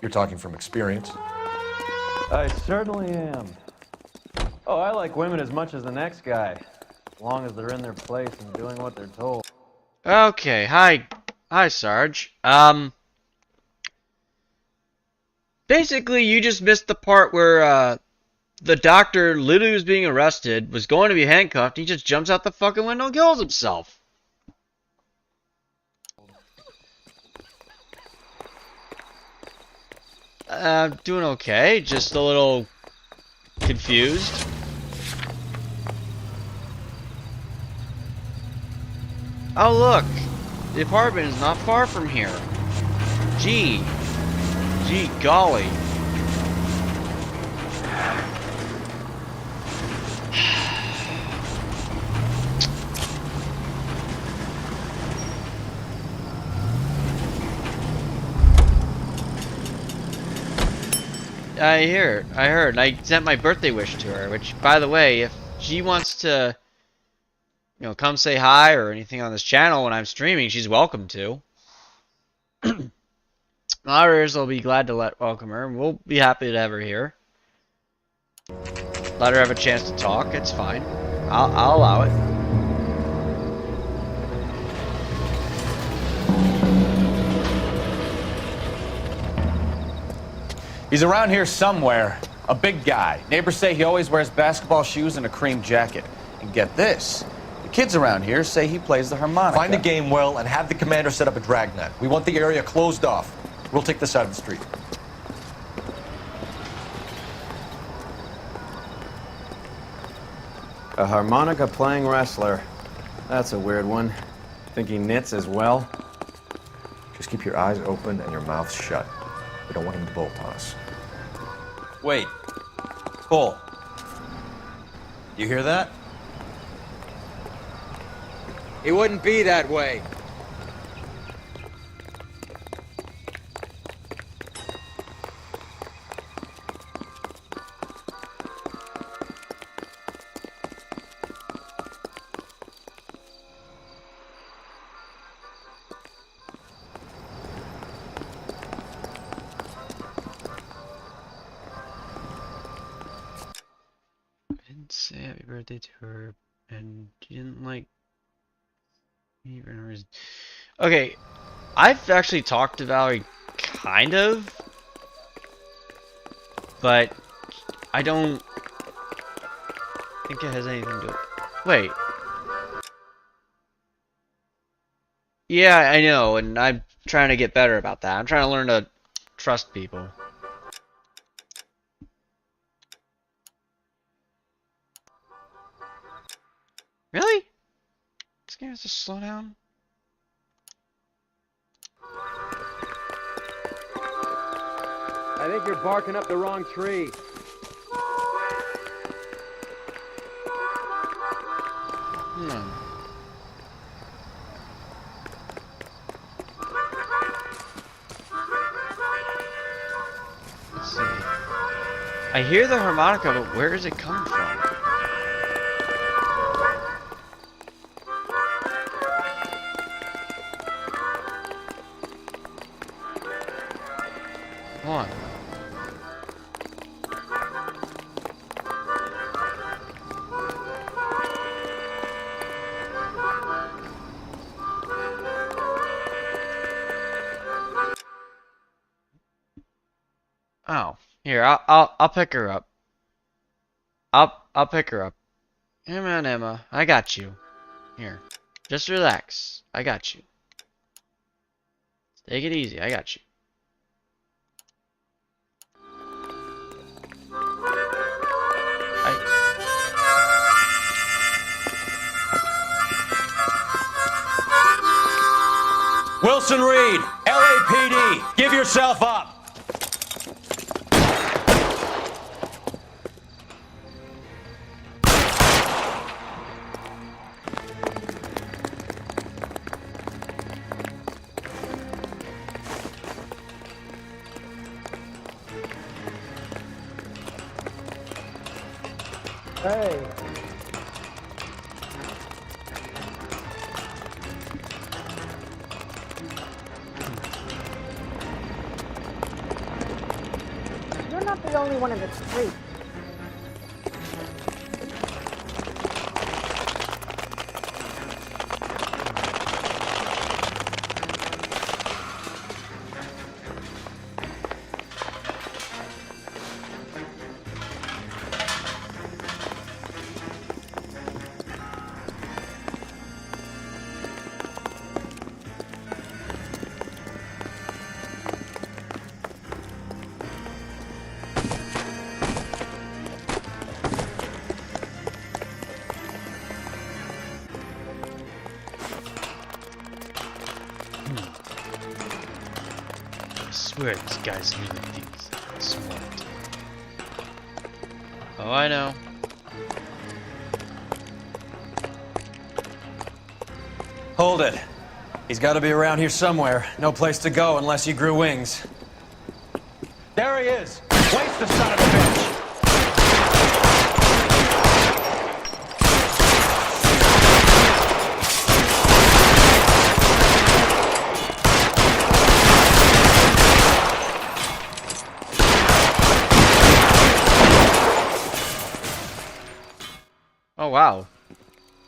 You're talking from experience. I certainly am. Oh, I like women as much as the next guy. As long as they're in their place and doing what they're told. Okay, hi Sarge. Basically, you just missed the part where, the doctor literally was being arrested, was going to be handcuffed, he just jumps out the fucking window and kills himself. Doing okay, just a little confused. Oh look, the apartment is not far from here. Gee golly. I heard. I sent my birthday wish to her, which, by the way, if she wants to, come say hi or anything on this channel when I'm streaming, she's welcome to. Moderators will be glad to welcome her, and we'll be happy to have her here. Let her have a chance to talk. It's fine. I'll allow it. He's around here somewhere. A big guy. Neighbors say he always wears basketball shoes and a cream jacket. And get this. The kids around here say he plays the harmonica. Find the game well and have the commander set up a dragnet. We want the area closed off. We'll take this side of the street. A harmonica playing wrestler. That's a weird one. Think he knits as well? Just keep your eyes open and your mouth shut. We don't want him to bolt on us. Wait. Cole. You hear that? He wouldn't be that way. Say happy birthday to her, and she didn't like me for no reason. Okay, I've actually talked to Valerie, kind of, but I don't think it has anything to. Wait. Yeah, I know, and I'm trying to get better about that. I'm trying to learn to trust people. Really? This game has to slow down? I think you're barking up the wrong tree. Let's see. I hear the harmonica, but where is it coming from? Come on. Oh, here, I'll pick her up. I'll pick her up. Come on, Emma. I got you. Here. Just relax. I got you. Take it easy. I got you. Wilson Reed, LAPD, give yourself up. Hey. You're not the only one in the street. I swear this guy's really thinks he's smart. Oh, I know. Hold it. He's got to be around here somewhere. No place to go unless he grew wings. There he is. Waste the son of a bitch. Oh, wow.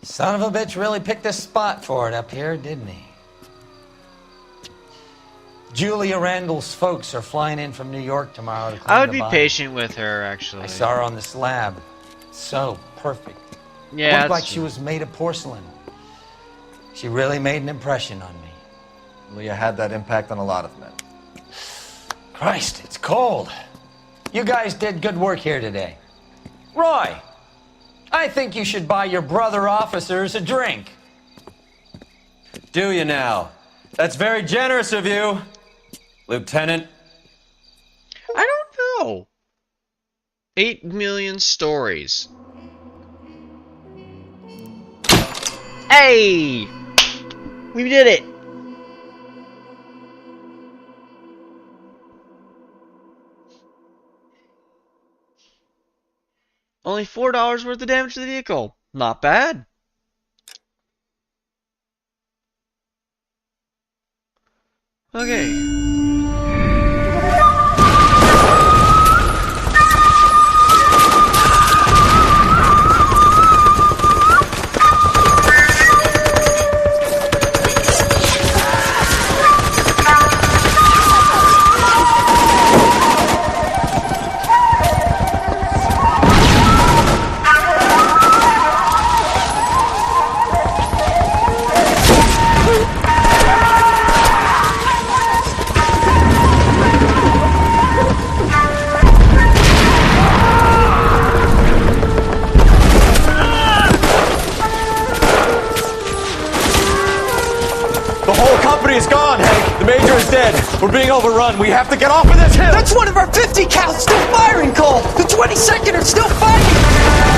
Son of a bitch really picked a spot for it up here, didn't he? Julia Randall's folks are flying in from New York tomorrow to clean I would the be body. patient with her, actually. I saw her on the slab. So perfect. Yeah, Looked like that's she was made of porcelain. She really made an impression on me. Leah had that impact on a lot of men. Christ, it's cold. You guys did good work here today. Roy, I think you should buy your brother officers a drink. Do you now? That's very generous of you, Lieutenant. I don't know. 8 million stories. Hey! We did it! Only $4 worth of damage to the vehicle. Not bad. Okay. Is gone, Hank. The Major is dead. We're being overrun. We have to get off of this hill. That's one of our 50 cal still firing, Cole. The 22nd are still fighting.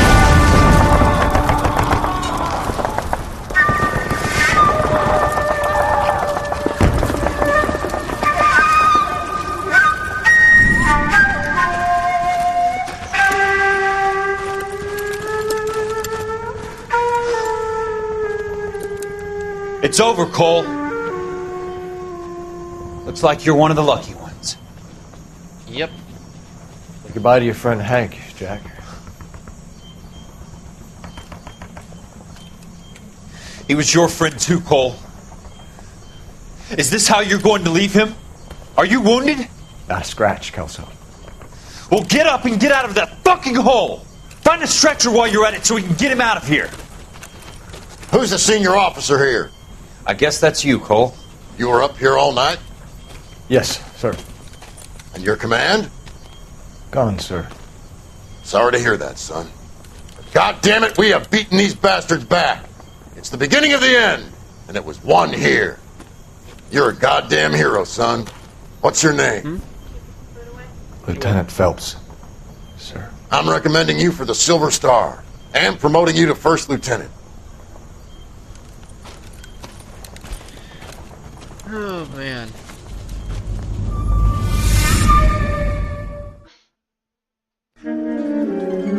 It's over, Cole. Looks like you're one of the lucky ones. Yep. Say goodbye to your friend Hank, Jack. He was your friend too, Cole. Is this how you're going to leave him? Are you wounded? Not a scratch, Kelso. Well, get up and get out of that fucking hole! Find a stretcher while you're at it so we can get him out of here. Who's the senior officer here? I guess that's you, Cole. You were up here all night? Yes, sir. And your command? Gone, sir. Sorry to hear that, son. God damn it, we have beaten these bastards back. It's the beginning of the end, and it was one here. You're a goddamn hero, son. What's your name? Lieutenant Phelps, sir. I'm recommending you for the Silver Star, and promoting you to First Lieutenant. Oh, man.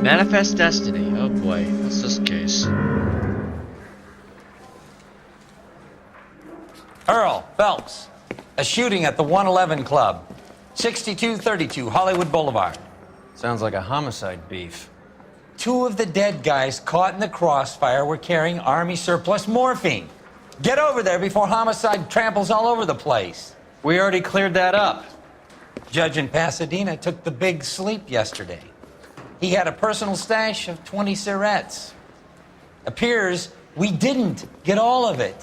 Manifest Destiny. Oh boy, what's this case? Earl Phelps, a shooting at the 111 Club, 6232 Hollywood Boulevard. Sounds like a homicide beef. 2 of the dead guys caught in the crossfire were carrying Army surplus morphine. Get over there before homicide tramples all over the place. We already cleared that up. Judge in Pasadena took the big sleep yesterday. He had a personal stash of 20 cigarettes. Appears we didn't get all of it.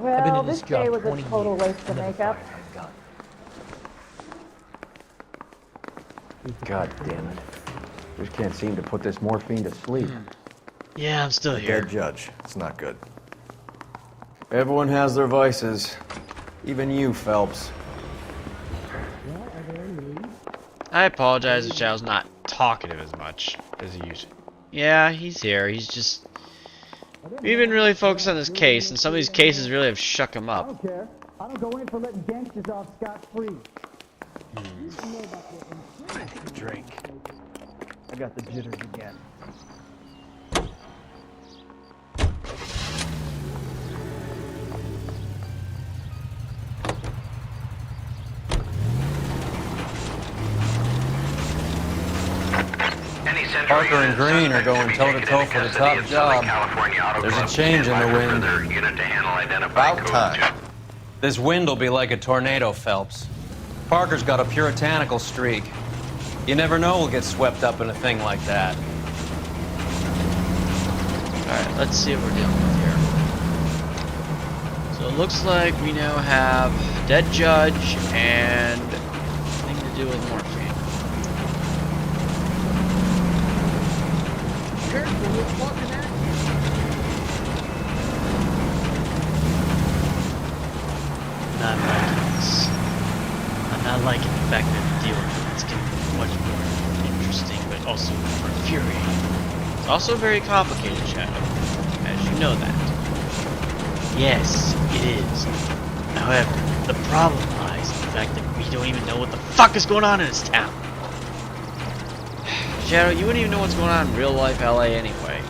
Well, this day was a total waste of makeup. God damn it. Just can't seem to put this morphine to sleep. Yeah, I'm still here. Dead judge. It's not good. Everyone has their vices. Even you, Phelps. I apologize if Shadow's not talkative as much as he used to. Yeah, he's here. He's just... We've been really focused on this case, and some of these cases really have shook him up. I don't care. I don't go in for letting gangsters off scot-free. I need a drink. I got the jitters again. Parker and Green are going toe-to-toe for the top job. There's a change in the wind. About time. This wind will be like a tornado, Phelps. Parker's got a puritanical streak. You never know we'll get swept up in a thing like that. Alright, let's see what we're dealing with here. So it looks like we now have dead judge and thing to do with morphine. Careful, we're fucking at Not liking this. I'm not liking the fact that the deal with it's getting much more interesting, but also more infuriating. It's also very complicated, Shadow, as you know that. Yes, it is. However, the problem lies in the fact that we don't even know what the fuck is going on in this town. Shadow, you wouldn't even know what's going on in real life LA anyway. You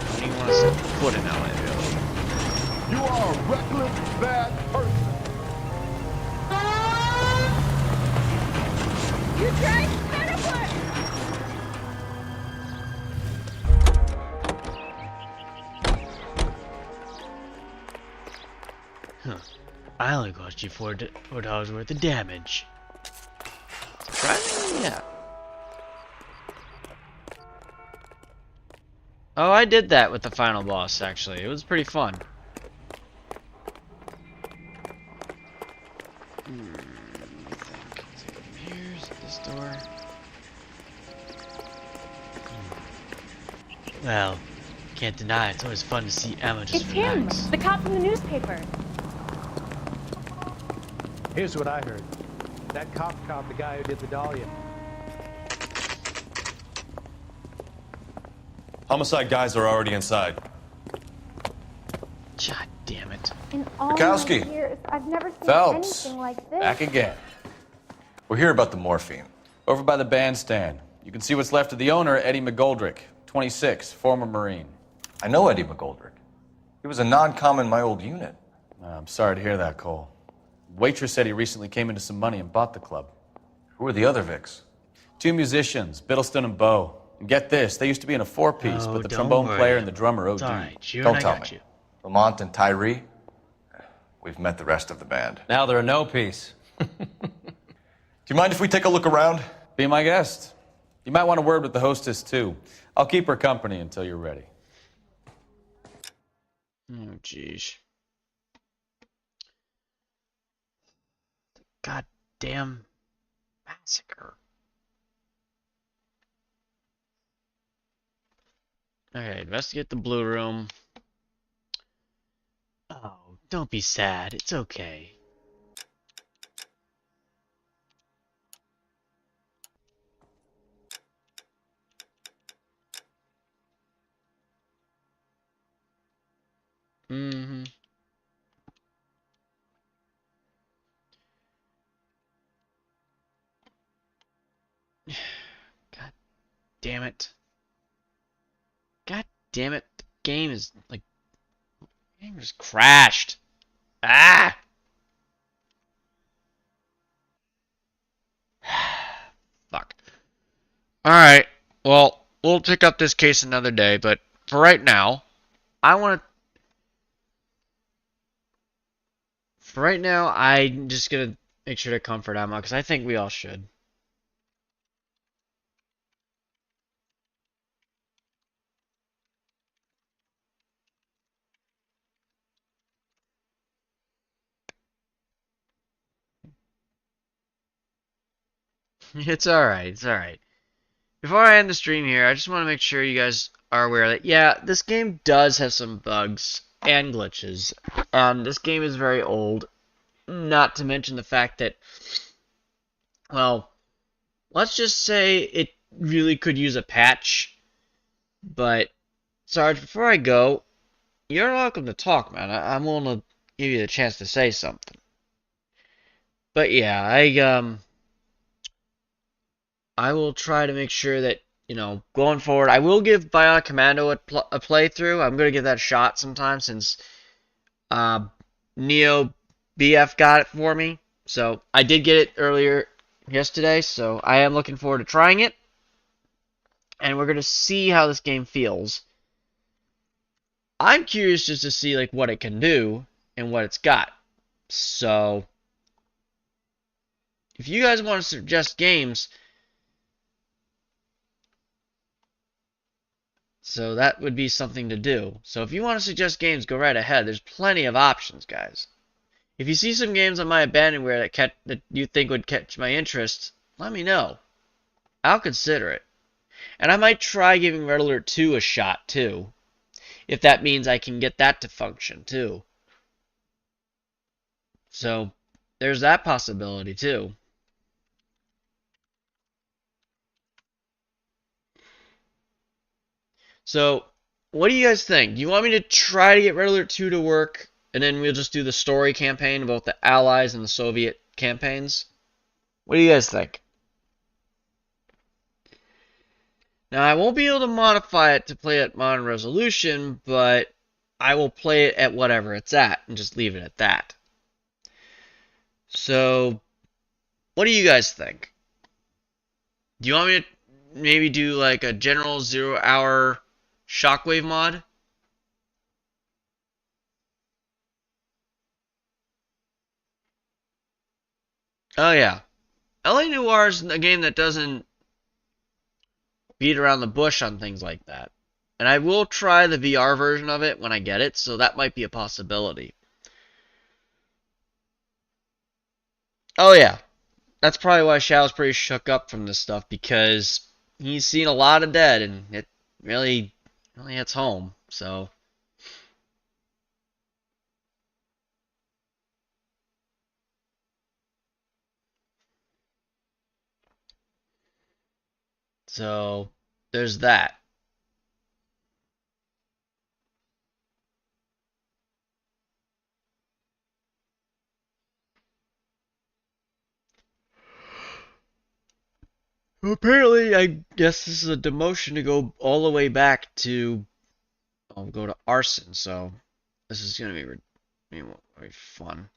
wouldn't even want to set foot in LA, really. You are a reckless, bad person. You tried metaphor! Huh. I only cost you $4 worth of damage. Surprisingly, yeah. Oh, I did that with the final boss, actually. It was pretty fun. Let me think. Here's this door. Well, can't deny it's always fun to see Emma just It's relax. him, the cop from the newspaper. Here's what I heard. That cop caught the guy who did the Dahlia. Homicide guys are already inside. God damn it. In all Bukowski. my years, I've never seen Phelps. anything like this. Back again. We're here about the morphine. Over by the bandstand. You can see what's left of the owner, Eddie McGoldrick, 26, former Marine. I know Eddie McGoldrick. He was a non-com in my old unit. I'm sorry to hear that, Cole. Waitress said he recently came into some money and bought the club. Who are the other Vics? 2 musicians, Biddleston and Bo. And get this, they used to be in a 4-piece, Oh, but the don't trombone worry. player and the drummer OD. It's alright, Shiro Don't and I tell got me. you. Lamont and Tyree? We've met the rest of the band. Now they're a no-piece. Do you mind if we take a look around? Be my guest. You might want a word with the hostess, too. I'll keep her company until you're ready. Oh, jeez. Goddamn massacre. Okay, investigate the blue room. Oh, don't be sad. It's okay. Mm-hmm. God damn it. God damn it. The game is like... The game just crashed. Ah! Fuck. Alright. Well, we'll pick up this case another day, but for right now, I want to... For right now, I'm just gonna make sure to comfort Emma, because I think we all should. It's alright, it's alright. Before I end the stream here, I just want to make sure you guys are aware that, yeah, this game does have some bugs and glitches. This game is very old. Not to mention the fact that, well, let's just say it really could use a patch. But, Sarge, before I go, you're welcome to talk, man. I'm willing to give you the chance to say something. But yeah, I will try to make sure that, you know, going forward, I will give Bionic Commando a playthrough. I'm going to give that a shot sometime since Neo BF got it for me. So, I did get it earlier yesterday, so I am looking forward to trying it. and we're going to see how this game feels. I'm curious just to see like what it can do and what it's got. So if you guys want to suggest games, so that would be something to do. So if you want to suggest games, go right ahead. There's plenty of options, guys. If you see some games on my abandonware that you think would catch my interest, let me know. I'll consider it. And I might try giving Red Alert 2 a shot, too. If that means I can get that to function, too. So, there's that possibility, too. So, what do you guys think? Do you want me to try to get Red Alert 2 to work, and then we'll just do the story campaign, both the Allies and the Soviet campaigns? What do you guys think? Now, I won't be able to modify it to play at modern resolution, but I will play it at whatever it's at, and just leave it at that. So, what do you guys think? Do you want me to maybe do like a general 0-hour shockwave mod? Oh yeah. LA Noire is a game that doesn't beat around the bush on things like that. And I will try the VR version of it when I get it, so that might be a possibility. Oh yeah. That's probably why Shadow's pretty shook up from this stuff, because he's seen a lot of dead, and it really hits home. So there's that. Apparently, I guess this is a demotion to go all the way back to, I'll go to arson, so this is going to be very fun.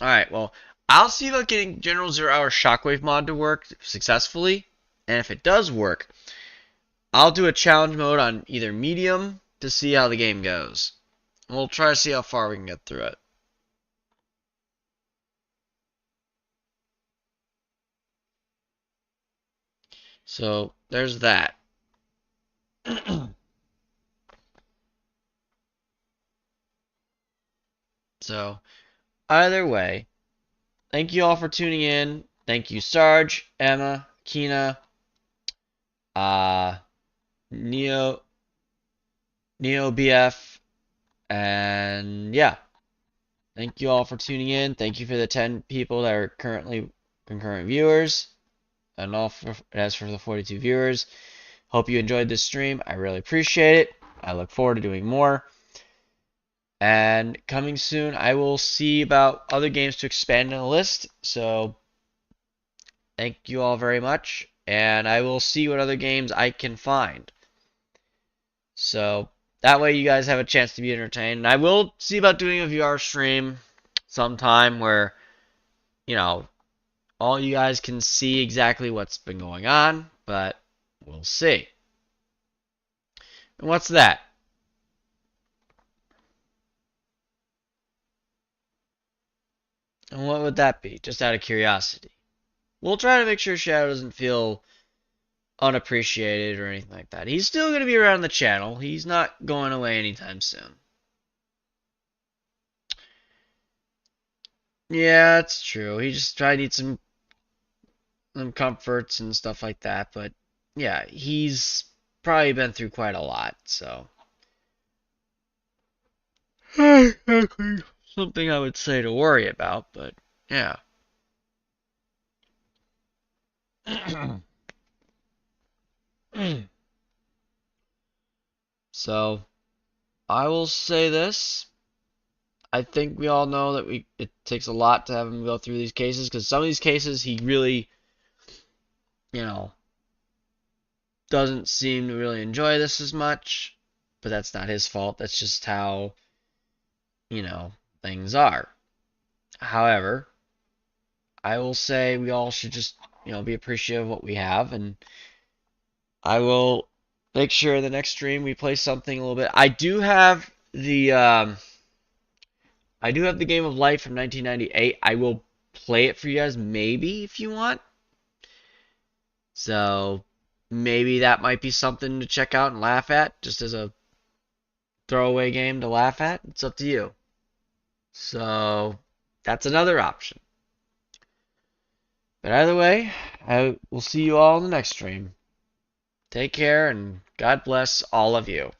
Alright, well, I'll see about getting General 0-Hour Shockwave mod to work successfully, and if it does work, I'll do a challenge mode on either medium to see how the game goes. We'll try to see how far we can get through it. So, there's that. So, either way, thank you all for tuning in. Thank you, Sarge, Emma, Kina, Neo BF, and yeah. Thank you all for tuning in. Thank you for the 10 people that are currently concurrent viewers. And as for the 42 viewers, hope you enjoyed this stream. I really appreciate it. I look forward to doing more. And coming soon, I will see about other games to expand on the list. So, thank you all very much. And I will see what other games I can find. So, that way you guys have a chance to be entertained. And I will see about doing a VR stream sometime where, you know, all you guys can see exactly what's been going on, but we'll see. And what's that? And what would that be? Just out of curiosity. We'll try to make sure Shadow doesn't feel unappreciated or anything like that. He's still going to be around the channel. He's not going away anytime soon. Yeah, it's true. He just probably needs some comforts and stuff like that, but yeah, he's probably been through quite a lot, so something I would say to worry about, but yeah. So I will say this. I think we all know that it takes a lot to have him go through these cases, because some of these cases he really, you know, doesn't seem to really enjoy this as much, but that's not his fault. That's just how, you know, things are. However, I will say we all should just, you know, be appreciative of what we have, and I will make sure the next stream we play something a little bit. I do have the Game of Life from 1998. I will play it for you guys, maybe, if you want. So maybe that might be something to check out and laugh at, just as a throwaway game to laugh at. It's up to you. So that's another option. But either way, I will see you all in the next stream. Take care, and God bless all of you.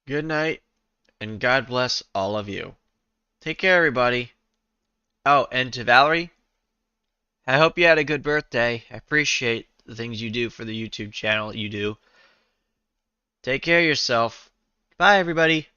Good night, and God bless all of you. Take care, everybody. Oh, and to Valerie, I hope you had a good birthday. I appreciate the things you do for the YouTube channel you do. Take care of yourself. Bye, everybody.